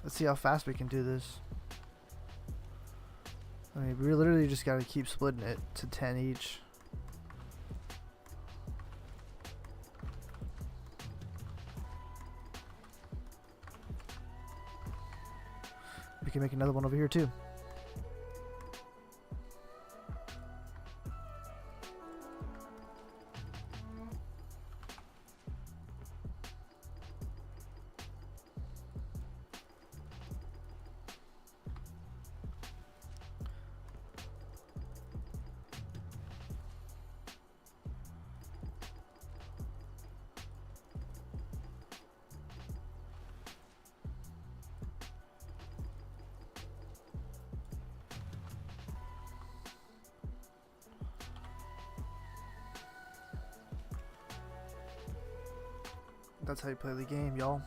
Let's see how fast we can do this. I mean, we literally just gotta keep splitting it to 10 each. We can make another one over here too. That's how you play the game, y'all.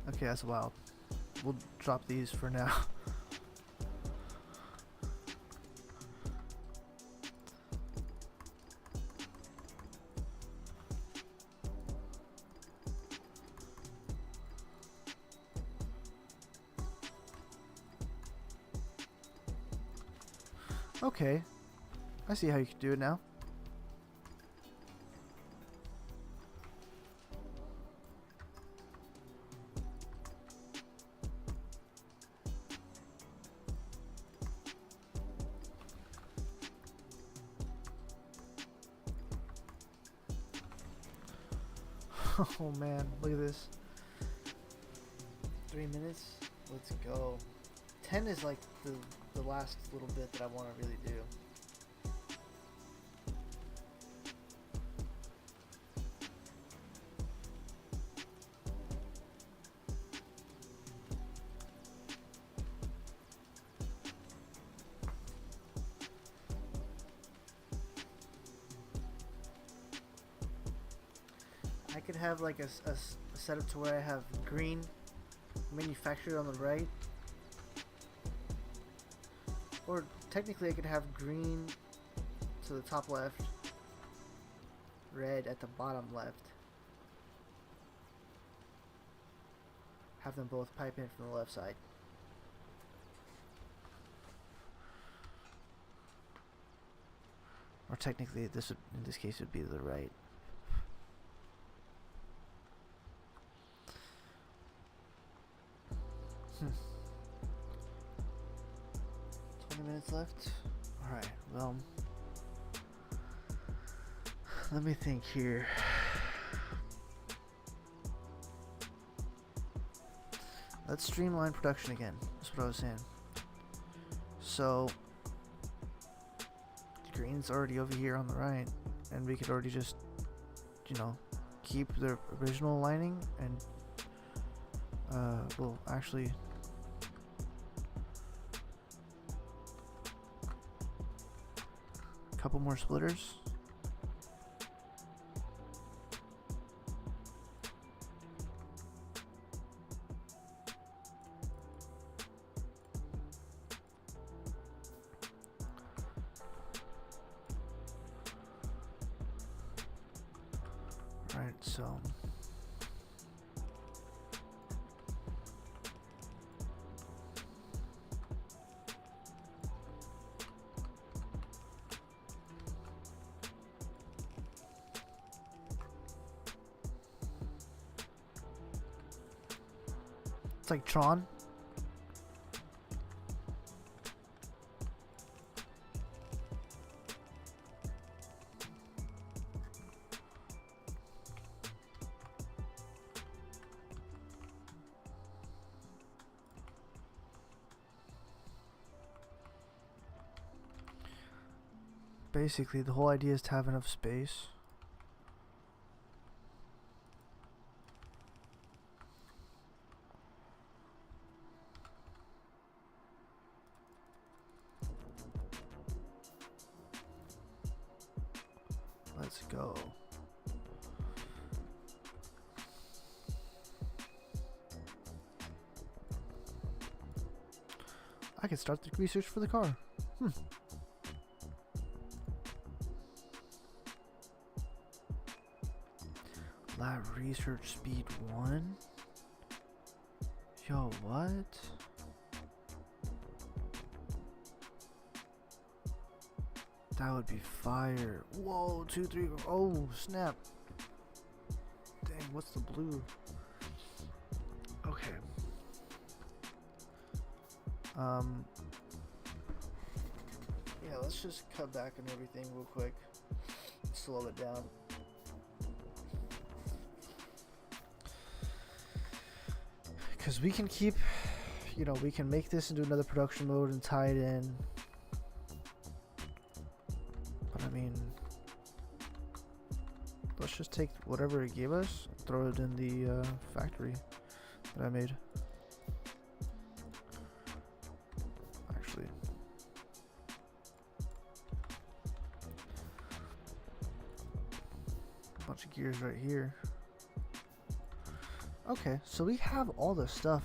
Okay, that's wild. We'll drop these for now. Okay, I see how you can do it now. Oh man, look at this. 3 minutes? Let's go. 10 is like the last little bit that I want to really do. I could have like a setup to where I have green manufactured on the right, or technically I could have green to the top left, red at the bottom left, have them both pipe in from the left side. Or technically this would, in this case, would be the right. 20 minutes left. Alright, well, let me think here. let's streamline production again. That's what I was saying. So green's already over here on the right, and we could already just, you know, keep the original lining, and we'll actually a couple more splitters. Right, so it's like Tron. Basically, the whole idea is to have enough space. Let's go. I can start the research for the car. Lab research speed 1? Yo, what? That would be fire. Whoa, 2, 3. Oh, snap. Dang, what's the blue? Okay. Yeah, let's just cut back on everything real quick. Slow it down. Because we can keep, you know, we can make this into another production mode and tie it in. But I mean, let's just take whatever it gave us and throw it in the factory that I made. Actually, a bunch of gears right here. Okay, so we have all the stuff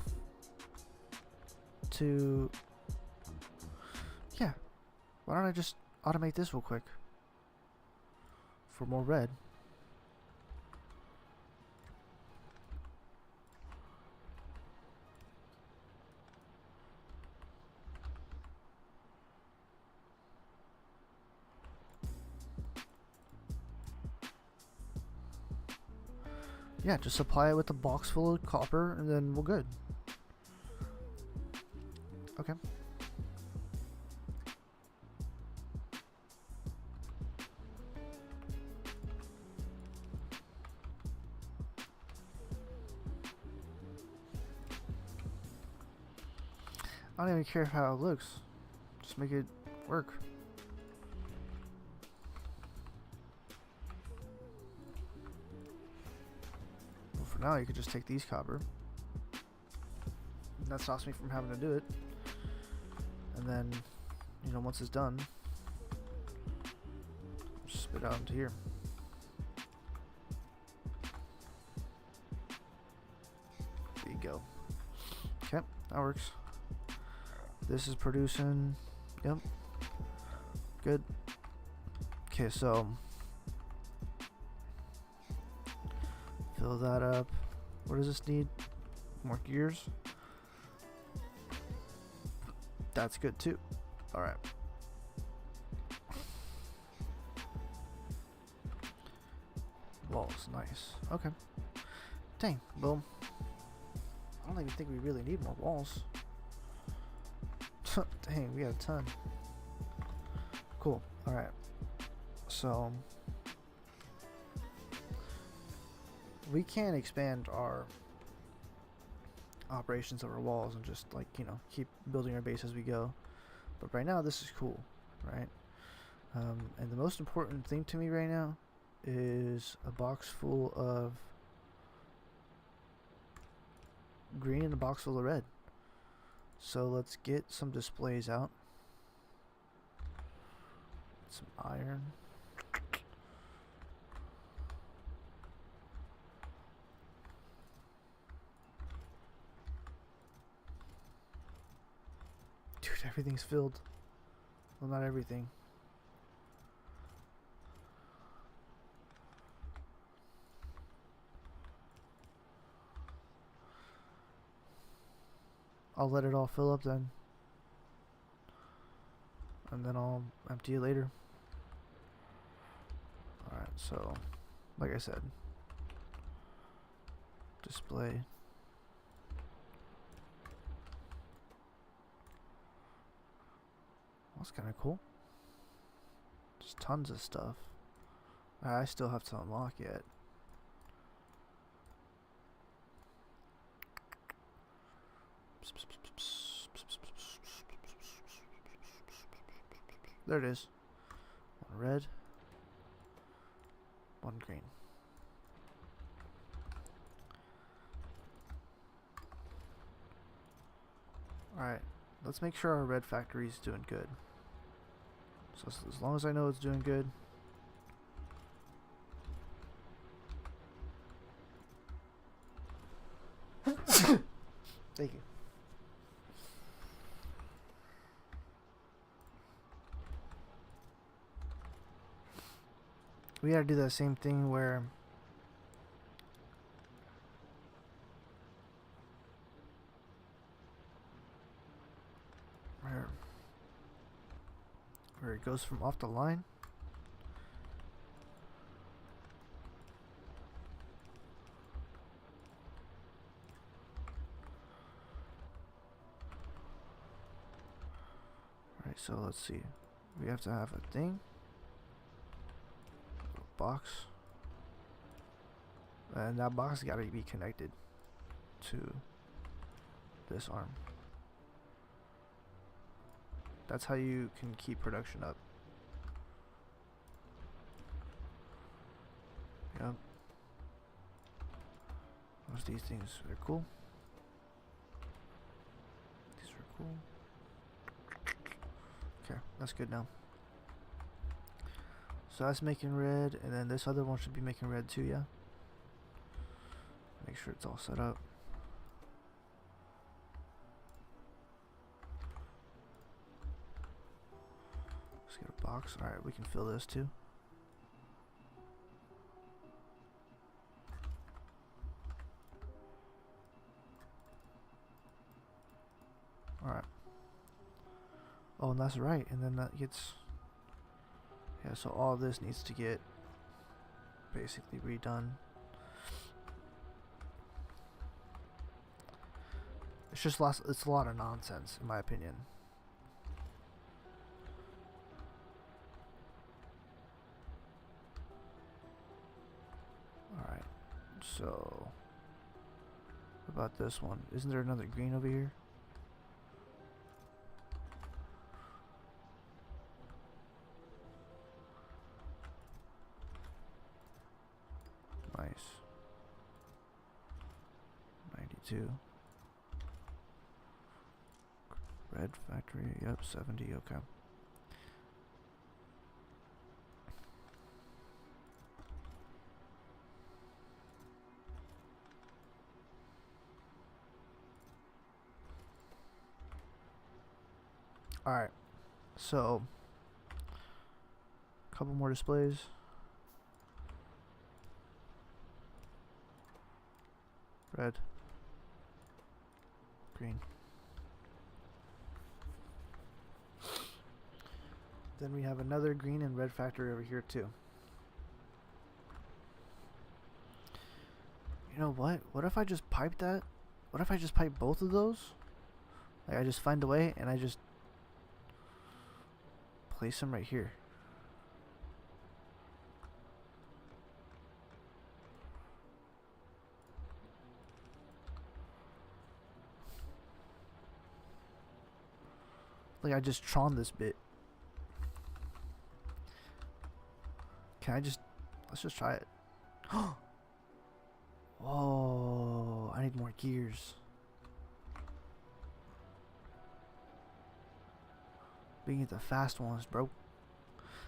to, yeah, why don't I just automate this real quick for more red. Yeah, just supply it with a box full of copper and then we're good. Okay. I don't even care how it looks. Just make it work. For now, you could just take these copper. That stops me from having to do it. And then, you know, once it's done, just spit out into here. There you go. Okay, that works. This is producing. Yep. Good. Okay, so fill that up. What does this need? More gears? That's good too. Alright. Walls, nice. Okay. Dang, boom. I don't even think we really need more walls. Dang, we got a ton. Cool. Alright. So we can expand our operations of our walls and just like, you know, keep building our base as we go. But right now this is cool, right? And the most important thing to me right now is a box full of green and a box full of red. So let's get some displays out. Some iron. Dude, everything's filled. Well, not everything. I'll let it all fill up then. And then I'll empty it later. Alright, so, like I said, display. That's kind of cool. Just tons of stuff. I still have to unlock yet. There it is. One red, one green. Alright, let's make sure our red factory is doing good. So as long as I know it's doing good. Thank you. We gotta do that same thing where it goes from off the line. Alright, so let's see. We have to have a thing. A box. And that box gotta be connected to this arm. That's how you can keep production up. Yep. What's these things? They're cool. These are cool. Okay, that's good now. So that's making red, and then this other one should be making red too, yeah? Make sure it's all set up. Let's get a box. Alright, we can fill this too. Alright. Oh, and that's right. And then that gets... Yeah, so all this needs to get basically redone. It's just it's a lot of nonsense, in my opinion. Alright, so... What about this one? Isn't there another green over here? Nice. 92. Red factory, yep, 70, okay. Alright, so a couple more displays. Red, green. Then we have another green and red factory over here too. You know what? What if I just pipe that? What if I just pipe both of those? Like I just find a way and I just place them right here. Like I just Tron this bit. Can I just... Let's just try it. Whoa, I need more gears. We can get the fast ones, bro.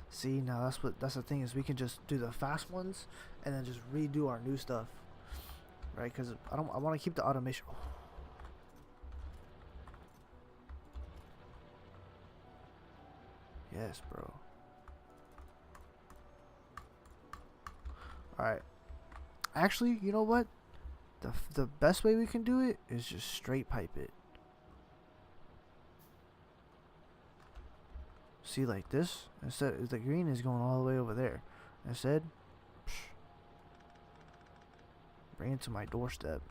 See, now that's the thing, is we can just do the fast ones and then just redo our new stuff, right? Because I want to keep the automation. Yes, bro. All right. Actually, you know what? The best way we can do it is just straight pipe it. See, like this, instead the green is going all the way over there. Instead, bring it to my doorstep.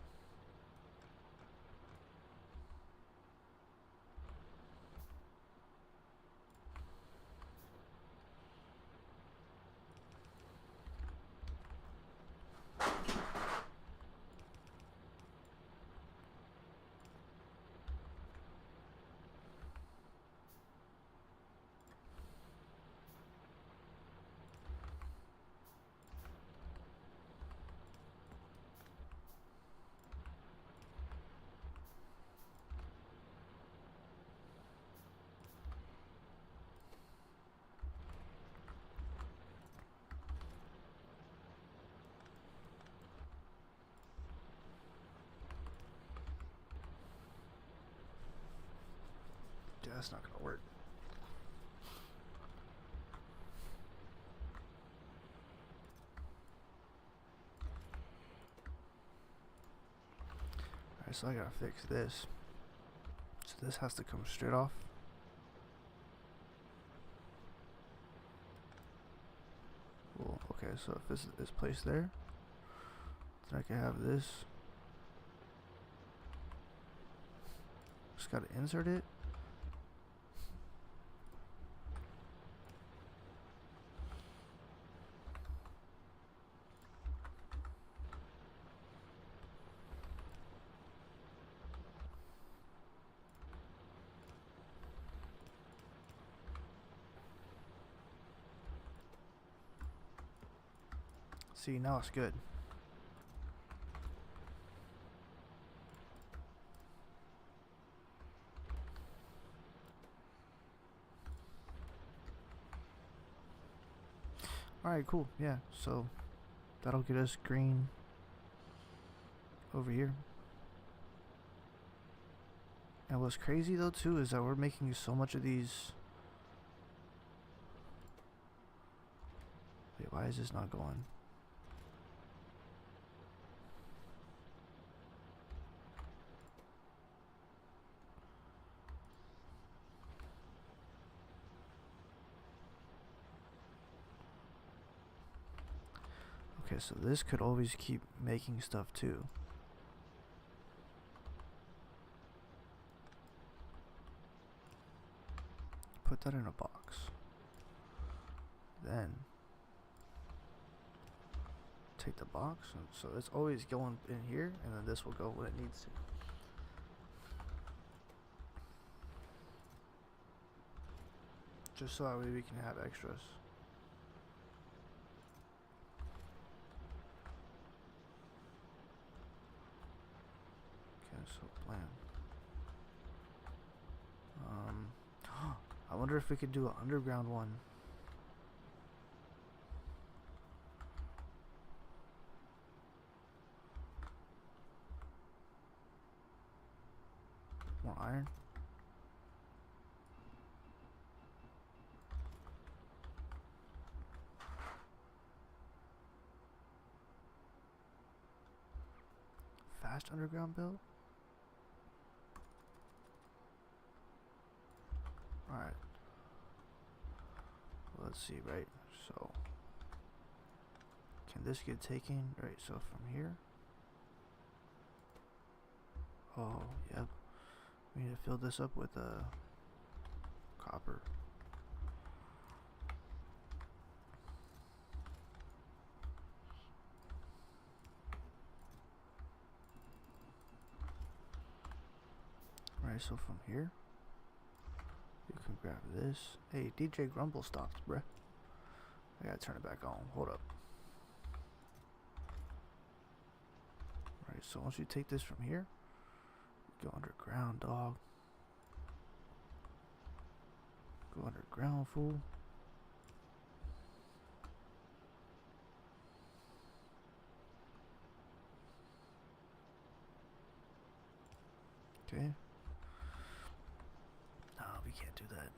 Dude, that's not gonna work. Alright, so I gotta fix this. So this has to come straight off. Cool. Okay, so if this is placed there, then I can have this. Just gotta insert it. See, now it's good. Alright, cool. Yeah, so that'll get us green over here. And what's crazy though too is that we're making so much of these. Wait, why is this not going? Okay, so this could always keep making stuff too. Put that in a box. Then take the box, and so it's always going in here, and then this will go when it needs to. Just so that way we can have extras. Okay, so plan. I wonder if we could do an underground one. More iron. Fast underground build? Alright. Let's see, right? So, can this get taken? Right, so from here. Oh, yep. We need to fill this up with copper. Right, so from here, you grab this. Hey, DJ Grumble stopped, bruh. I gotta turn it back on. Hold up. Alright, so once you take this from here, go underground, dog. Go underground, fool. Okay. No, we can't do that.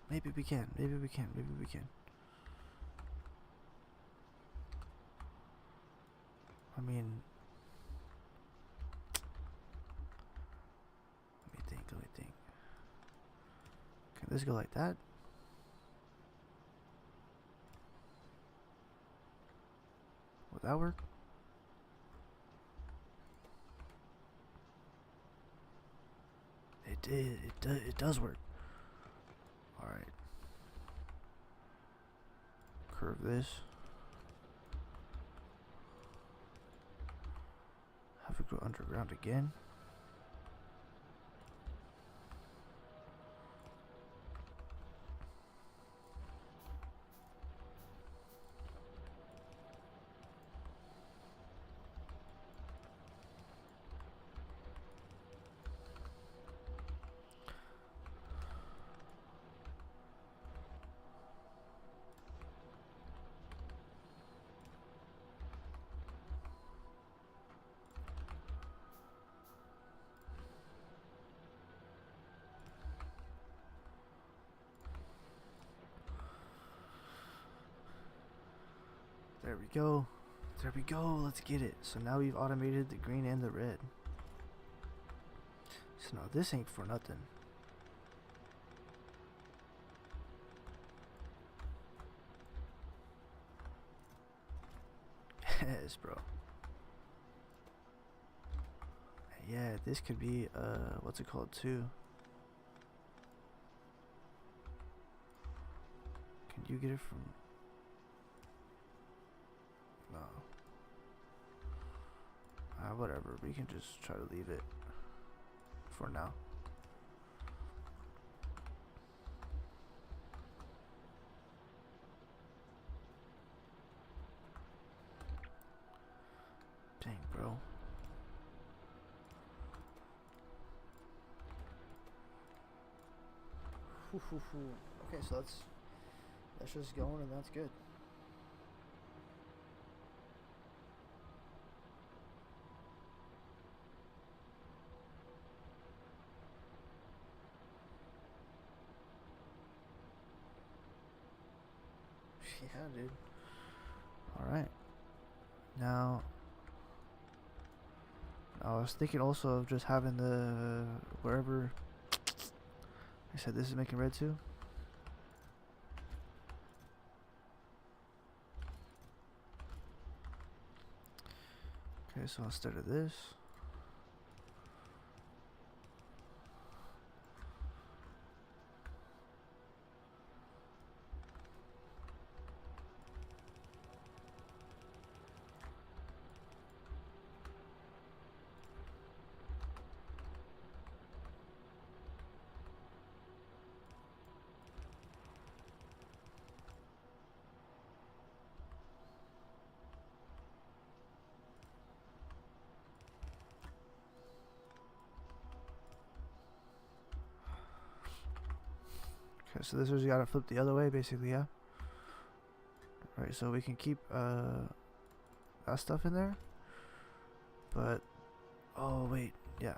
Maybe we can. Maybe we can. Maybe we can. I mean, let me think. Let me think. Can this go like that? Would that work? It did. It does work. All right. Curve this. Have it go underground again. There we go. There we go. Let's get it. So now we've automated the green and the red. So now this ain't for nothing. Yes, bro. Yeah, this could be what's it called too? Can you get it from? No. Whatever. We can just try to leave it for now. Dang, bro. Okay, so that's just going, and that's good. Yeah, dude. Alright. Now, I was thinking also of just having the wherever I said this is making red too. Okay, so instead of this, okay, so this is gotta flip the other way, basically, yeah. Right, so we can keep that stuff in there, but oh wait, yeah.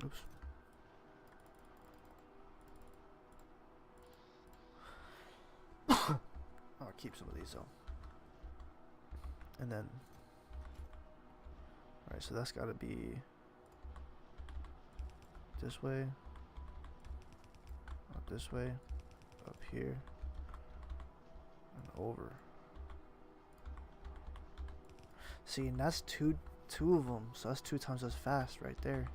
Oops. I'll keep some of these though, and then. Alright, so that's gotta be this way, up this way, up here, and over. See, and that's two of them, so that's 2 times as fast right there.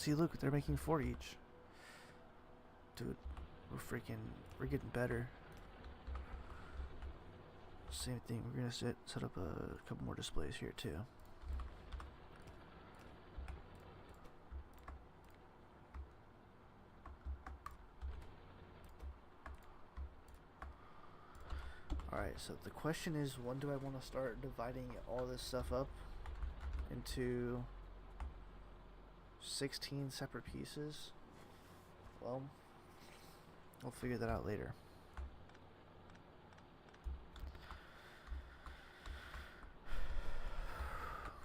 See, look, they're making 4 each. Dude, we're getting better. Same thing, we're gonna set up a couple more displays here too. Alright, so the question is, when do I want to start dividing all this stuff up into 16 separate pieces? Well, we'll figure that out later.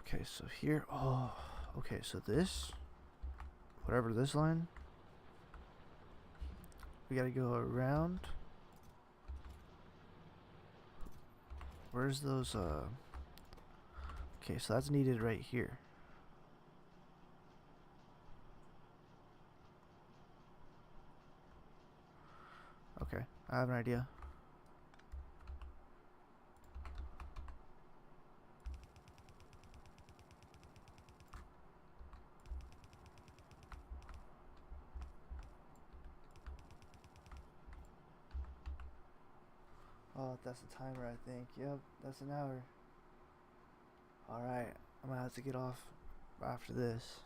Okay, so here, oh, okay, so this, whatever this line, we gotta go around. Where's those, okay, so that's needed right here. Okay, I have an idea. Oh, that's the timer, I think. Yep, that's an hour. Alright, I'm gonna have to get off after this.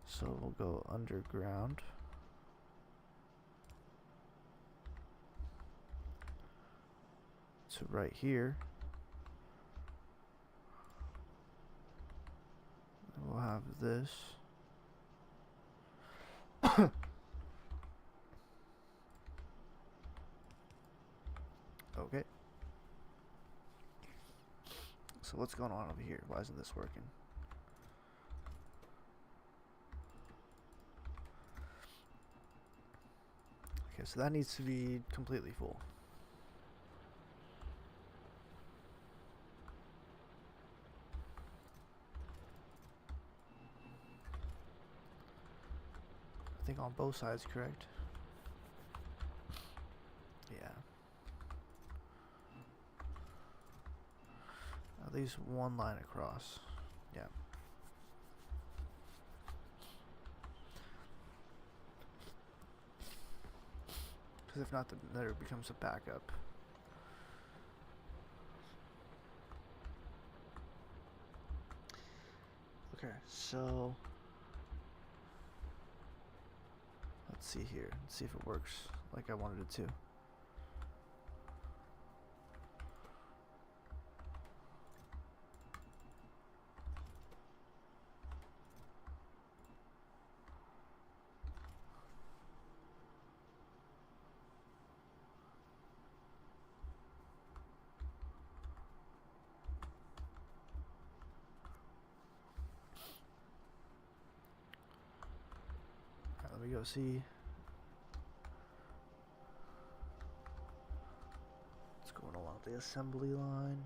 So we'll go underground. To right here. And we'll have this. Okay. So what's going on over here? Why isn't this working? Okay, so that needs to be completely full. I think on both sides, correct? Yeah. At least one line across. Yeah. Because if not, there becomes a backup. Okay, so let's see here. Let's see if it works like I wanted it to. Let me go see. What's going along the assembly line?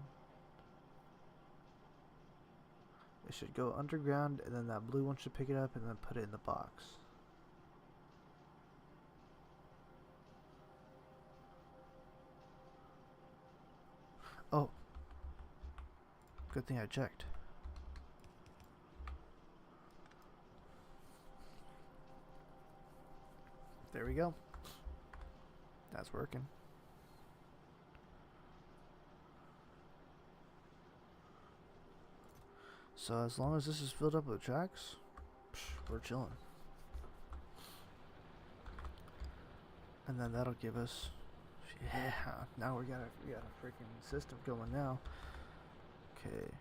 It should go underground, and then that blue one should pick it up and then put it in the box. Oh. Good thing I checked. There we go. That's working. So as long as this is filled up with tracks, we're chilling. And then that'll give us, yeah, now we got a freaking system going now. Okay.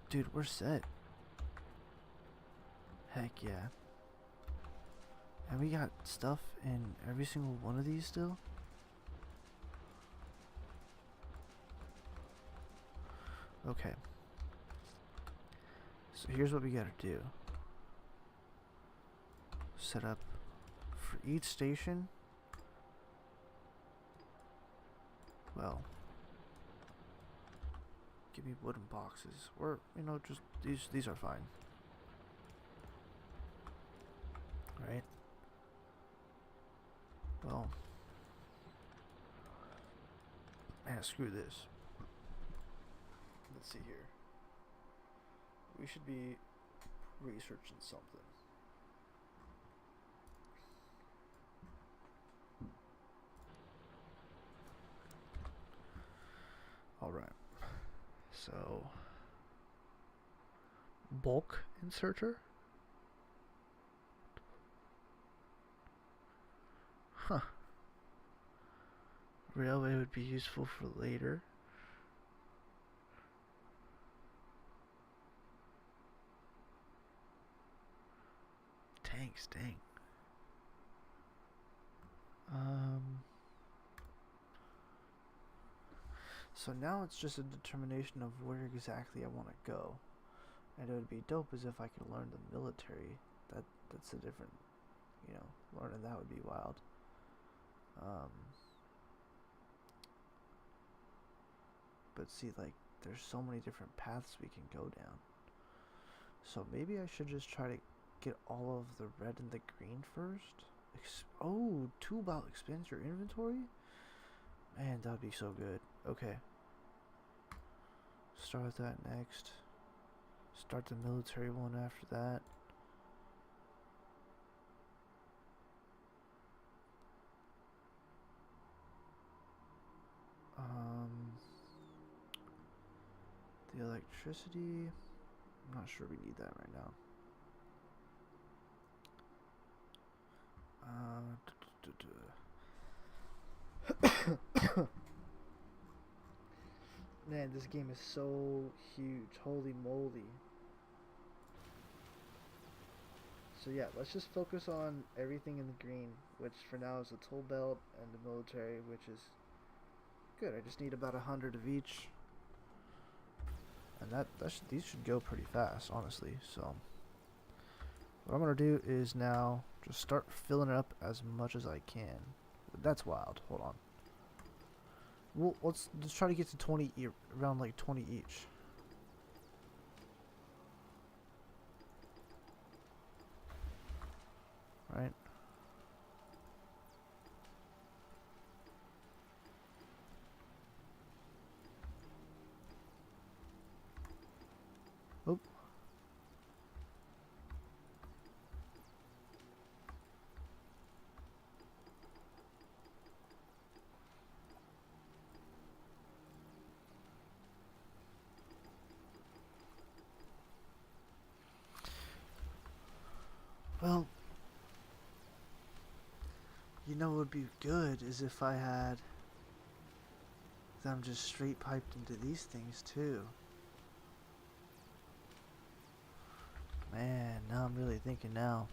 Dude, we're set. Heck yeah. And we got stuff in every single one of these still? Okay. So here's what we gotta do. Set up for each station. Well, give me wooden boxes. Or, you know, just these are fine. Right? Well, man, screw this. Let's see here. We should be researching something. Alright. So, bulk inserter? Huh. Railway would be useful for later. Tanks, dang. So now it's just a determination of where exactly I want to go. And it would be dope as if I could learn the military. That's a different, you know, learning that would be wild. But see, like, there's so many different paths we can go down. So maybe I should just try to get all of the red and the green first. Oh, tool belt expands your inventory? Man, that would be so good. Okay. Start that next. Start the military one after that. The electricity, I'm not sure we need that right now. Man, this game is so huge. Holy moly. So yeah, let's just focus on everything in the green, which for now is the tool belt and the military, which is good. I just need about 100 of each. And these should go pretty fast, honestly. So what I'm going to do is now just start filling it up as much as I can. That's wild. Hold on. Well, let's try to get to 20, around like 20 each. Right? Oop. Well, you know what would be good is if I had them just straight piped into these things too. Man, now I'm really thinking now.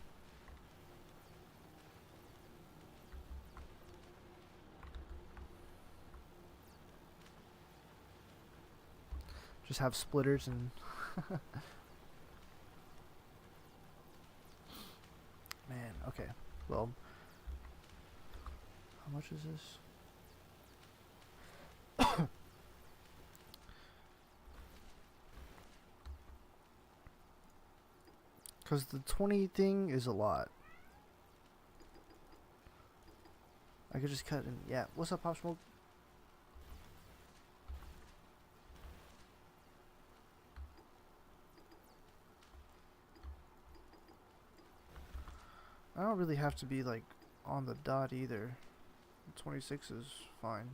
Just have splitters and man, okay. Well, how much is this? Because the 20 thing is a lot. I could just cut in. Yeah, what's up, Pop Smoke? I don't really have to be like on the dot either. 26 is fine.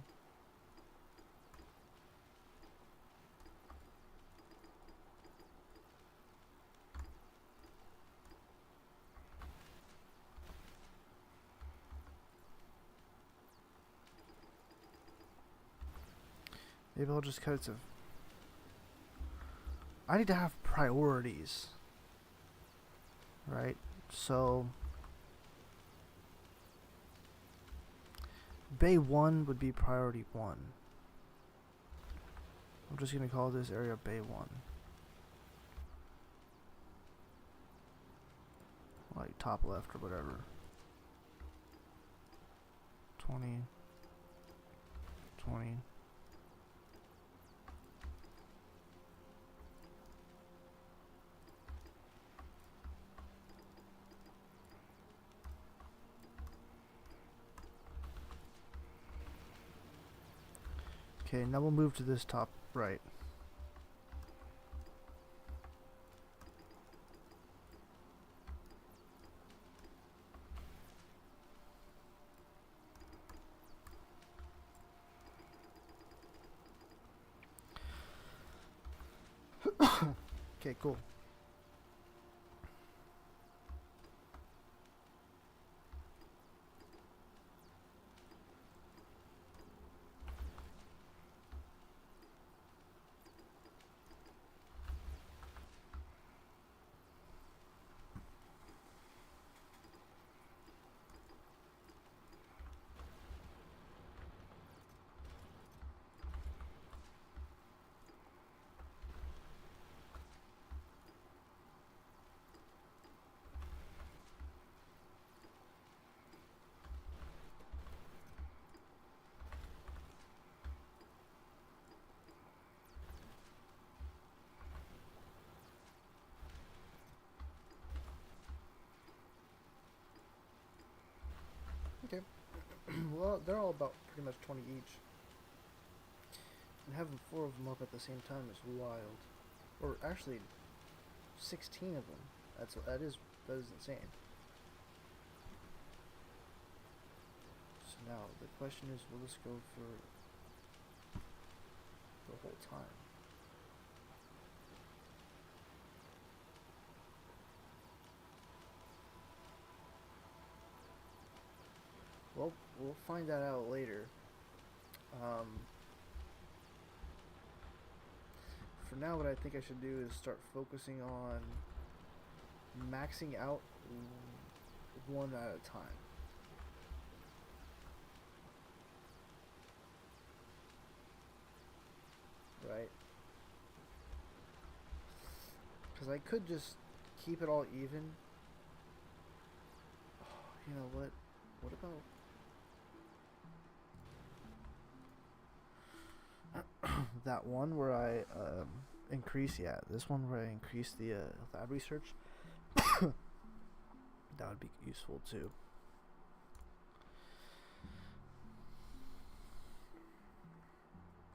Maybe I'll just cut it to... I need to have priorities. Right? So... Bay 1 would be priority 1. I'm just going to call this area Bay 1. Like top left or whatever. 20. 20. Okay, now we'll move to this top right. Okay, cool. Okay. Well, they're all about pretty much 20 each. And having 4 of them up at the same time is wild. Or actually, 16 of them. That is insane. So now the question is, will this go for the whole time? Well, we'll find that out later. Um, for now, what I think I should do is start focusing on maxing out one at a time. Right? Because I could just keep it all even. Oh, you know what? What about... that one where I increase, yeah, this one where I increase the lab research, that would be useful too.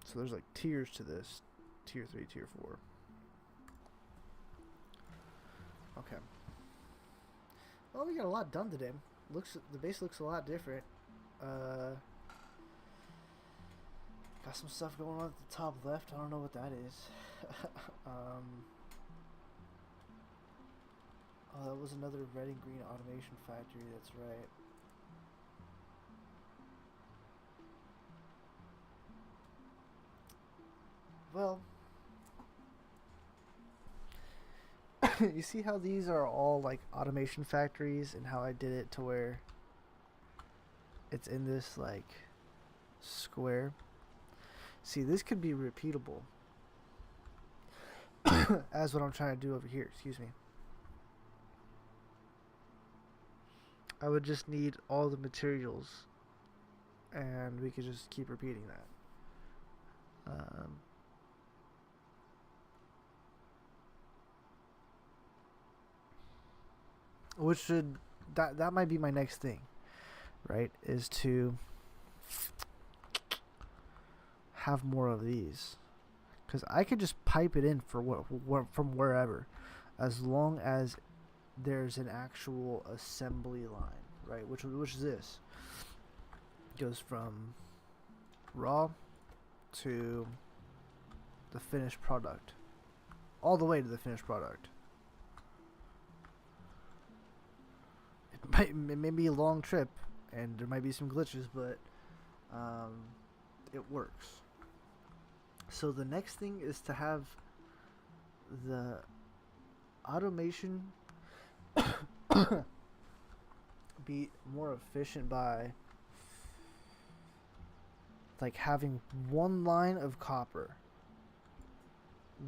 So there's like tiers to this, tier 3, tier 4. Okay. Well, we got a lot done today. The base looks a lot different. Got some stuff going on at the top left. I don't know what that is. Oh, that was another red and green automation factory. That's right. Well, you see how these are all like automation factories and how I did it to where it's in this like square. See, this could be repeatable. As what I'm trying to do over here, excuse me. I would just need all the materials and we could just keep repeating that. Which should... that might be my next thing, right? Is to have more of these, because I could just pipe it in for from wherever, as long as there's an actual assembly line, right? Which is this. It goes from raw to the finished product, all the way to the finished product. It may be a long trip, and there might be some glitches, but it works. So the next thing is to have the automation be more efficient by like having one line of copper,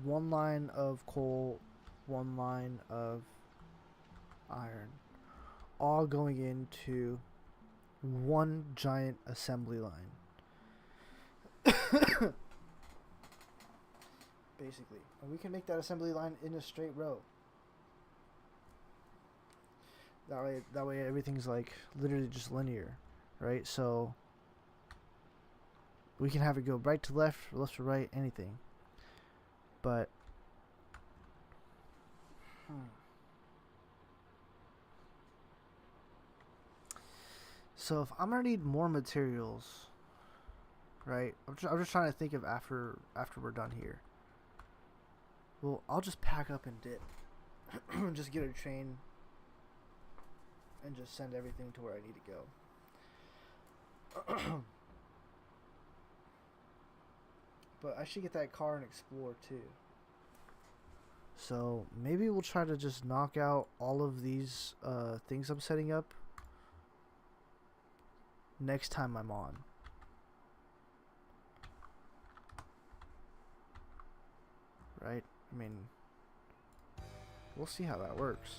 one line of coal, one line of iron, all going into one giant assembly line. Basically. And we can make that assembly line in a straight row. That way everything's like literally just linear, right? So we can have it go right to left, left to right, anything. But so if I'm gonna need more materials, right? I'm just trying to think of after we're done here. Well, I'll just pack up and dip. Just get a train and just send everything to where I need to go. But I should get that car and explore too. So maybe we'll try to just knock out all of these things I'm setting up next time I'm on. Right? I mean, we'll see how that works.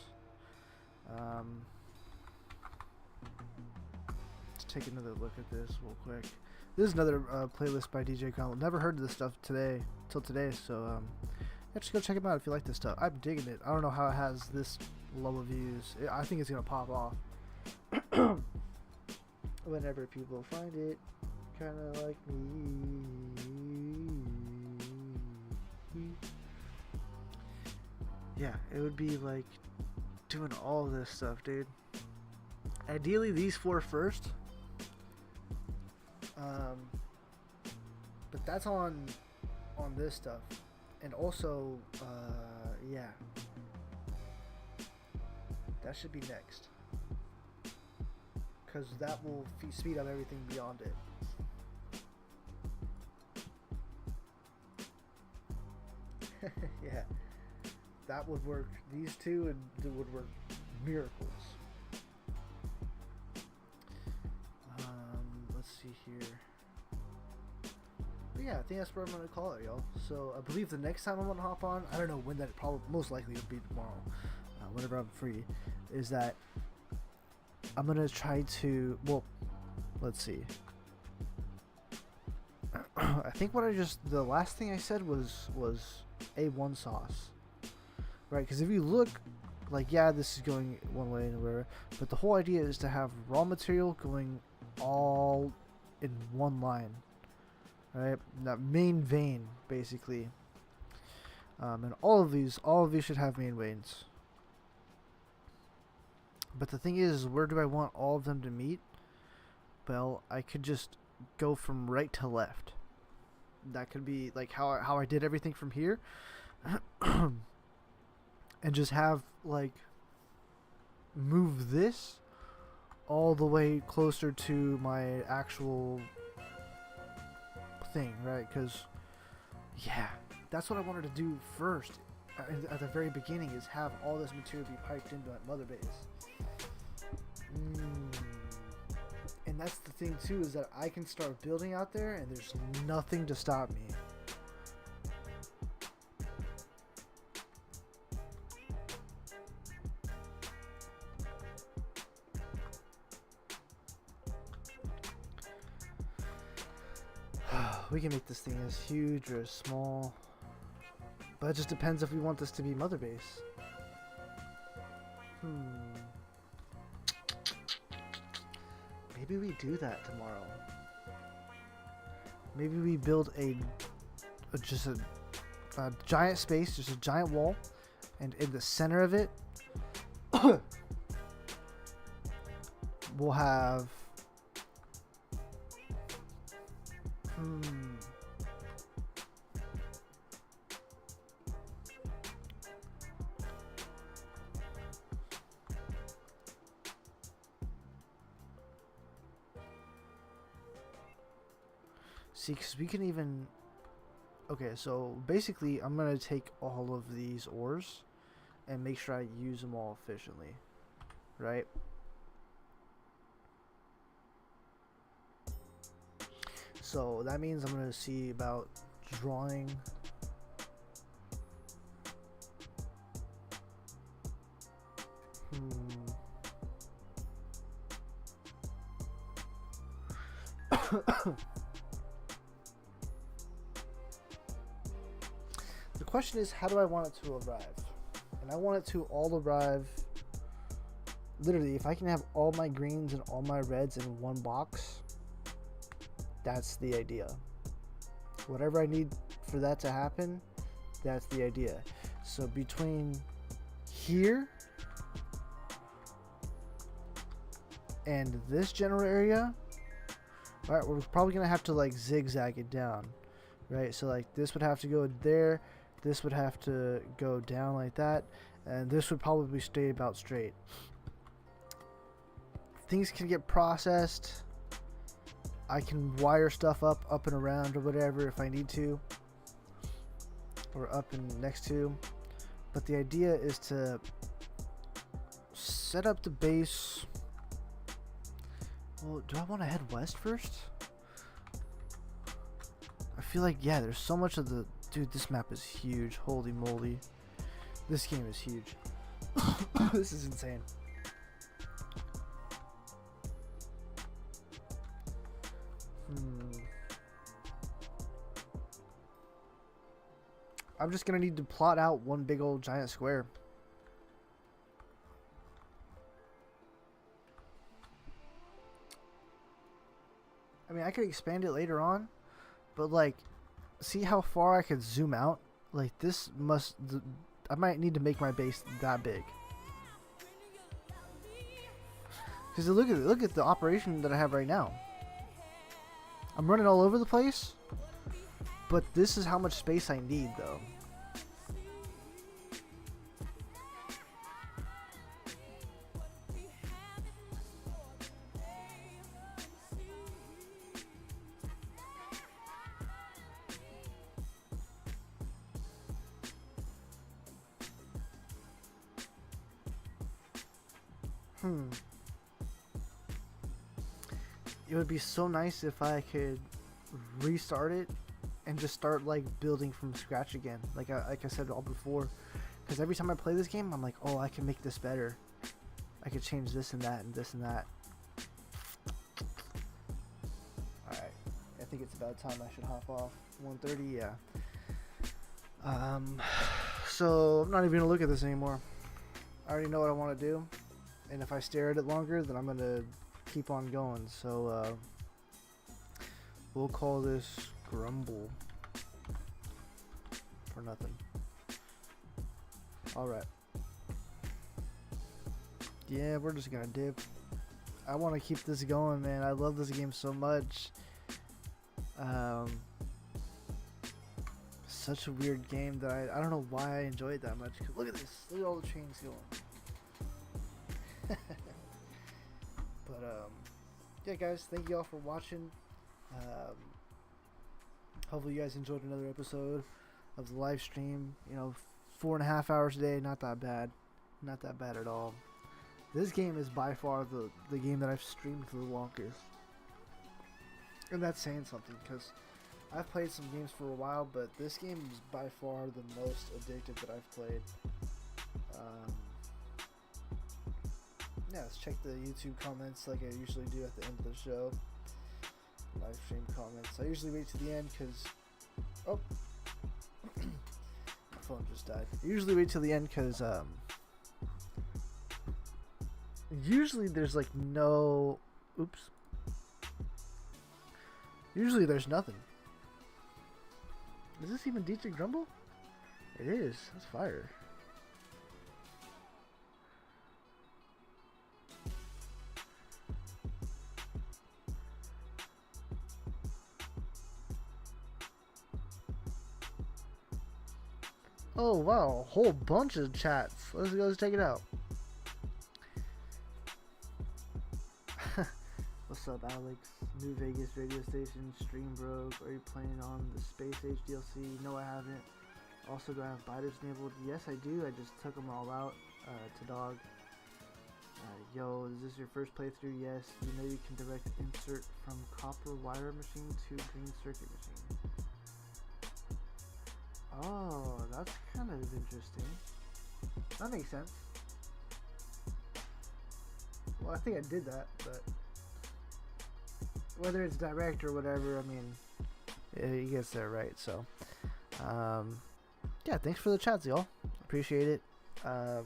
Let's take another look at this real quick. This is another playlist by DJ Cromwell. Never heard of this stuff till today, so yeah, just go check them out if you like this stuff. I'm digging it. I don't know how it has this low of views. I think it's gonna pop off whenever people find it, kind of like me. Yeah, it would be like doing all this stuff, dude. Ideally, these 4 first. But that's on this stuff, and also, yeah, that should be next, because that will speed up everything beyond it. Yeah, that would work. These two would work miracles. Let's see here. But yeah, I think that's what I'm gonna call it, y'all. So I believe the next time I'm gonna hop on, I don't know when that probably most likely will be tomorrow, whenever I'm free, is that I'm gonna try to, well, let's see. I think the last thing I said was A1 sauce, right? Because if you look, like, yeah, this is going one way and whatever, but the whole idea is to have raw material going all in one line, right? That main vein, basically. And all of these should have main veins. But the thing is, where do I want all of them to meet? Well, I could just go from right to left. That could be like how I did everything from here. And just have, like, move this all the way closer to my actual thing, right? Because, yeah, that's what I wanted to do first at the very beginning, is have all this material be piped into that mother base. And that's the thing too, is that I can start building out there and there's nothing to stop me. We can make this thing as huge or as small, but it just depends if we want this to be mother base. Maybe we do that tomorrow. Maybe we build just a giant space, just a giant wall, and in the center of it, we'll have see, because we can even... Okay, so basically I'm going to take all of these ores and make sure I use them all efficiently, right? So that means I'm going to see about drawing The question is, how do I want it to arrive? And I want it to all arrive, literally, if I can have all my greens and all my reds in one box, that's the idea. Whatever I need for that to happen, that's the idea. So between here and this general area, right, we're probably gonna have to like zigzag it down, right? So like this would have to go there, This would have to go down like that, and this would probably stay about straight. Things can get processed. I can wire stuff up and around or whatever if I need to, or up and next to. But the idea is to set up the base. Well, do I want to head west first? I feel like, yeah, there's so much of the... Dude, this map is huge. Holy moly. This game is huge. This is insane. I'm just gonna need to plot out one big old giant square. I mean, I could expand it later on, but like, see how far I could zoom out? Like, this must... I might need to make my base that big. Because look at the operation that I have right now. I'm running all over the place, but this is how much space I need, though. It would be so nice if I could restart it and just start like building from scratch again, like I said all before. Because every time I play this game, I'm like, oh, I can make this better. I could change this and that and this and that. Alright, I think it's about time I should hop off. 1:30, yeah. So I'm not even gonna look at this anymore. I already know what I want to do, and if I stare at it longer, then I'm gonna keep on going. So we'll call this Grumble for nothing. Alright. Yeah, we're just gonna dip. I want to keep this going, man. I love this game so much. Such a weird game that I don't know why I enjoy it that much. Look at this. Look at all the chains going. But yeah, guys, thank you all for watching. Hopefully you guys enjoyed another episode of the live stream. You know, 4.5 hours a day, not that bad. Not that bad at all. This game is by far the game that I've streamed for the longest. And that's saying something, because I've played some games for a while, but this game is by far the most addictive that I've played. Yeah, let's check the YouTube comments like I usually do at the end of the show. Live stream comments. I usually wait to the end because... Oh! My phone just died. I usually wait till the end because, usually there's like no... Oops. Usually there's nothing. Is this even DJ Grumble? It is. That's fire. Oh wow, a whole bunch of chats. Let's check it out. What's up, Alex? New Vegas radio station, stream broke. Are you playing on the Space Age DLC? No, I haven't. Also, do I have biters enabled? Yes, I do. I just took them all out to dog. Yo, is this your first playthrough? Yes. You know you can direct insert from copper wire machine to green circuit machine. Oh, that's kind of interesting. That makes sense. Well, I think I did that, but whether it's direct or whatever, I mean, yeah, he gets there right. So, yeah, thanks for the chats, y'all. Appreciate it. Yeah,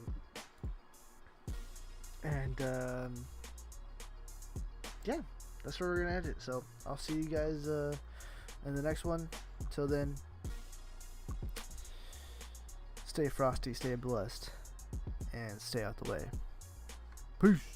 that's where we're gonna end it. So I'll see you guys in the next one. Till then, stay frosty, stay blessed, and stay out the way. Peace.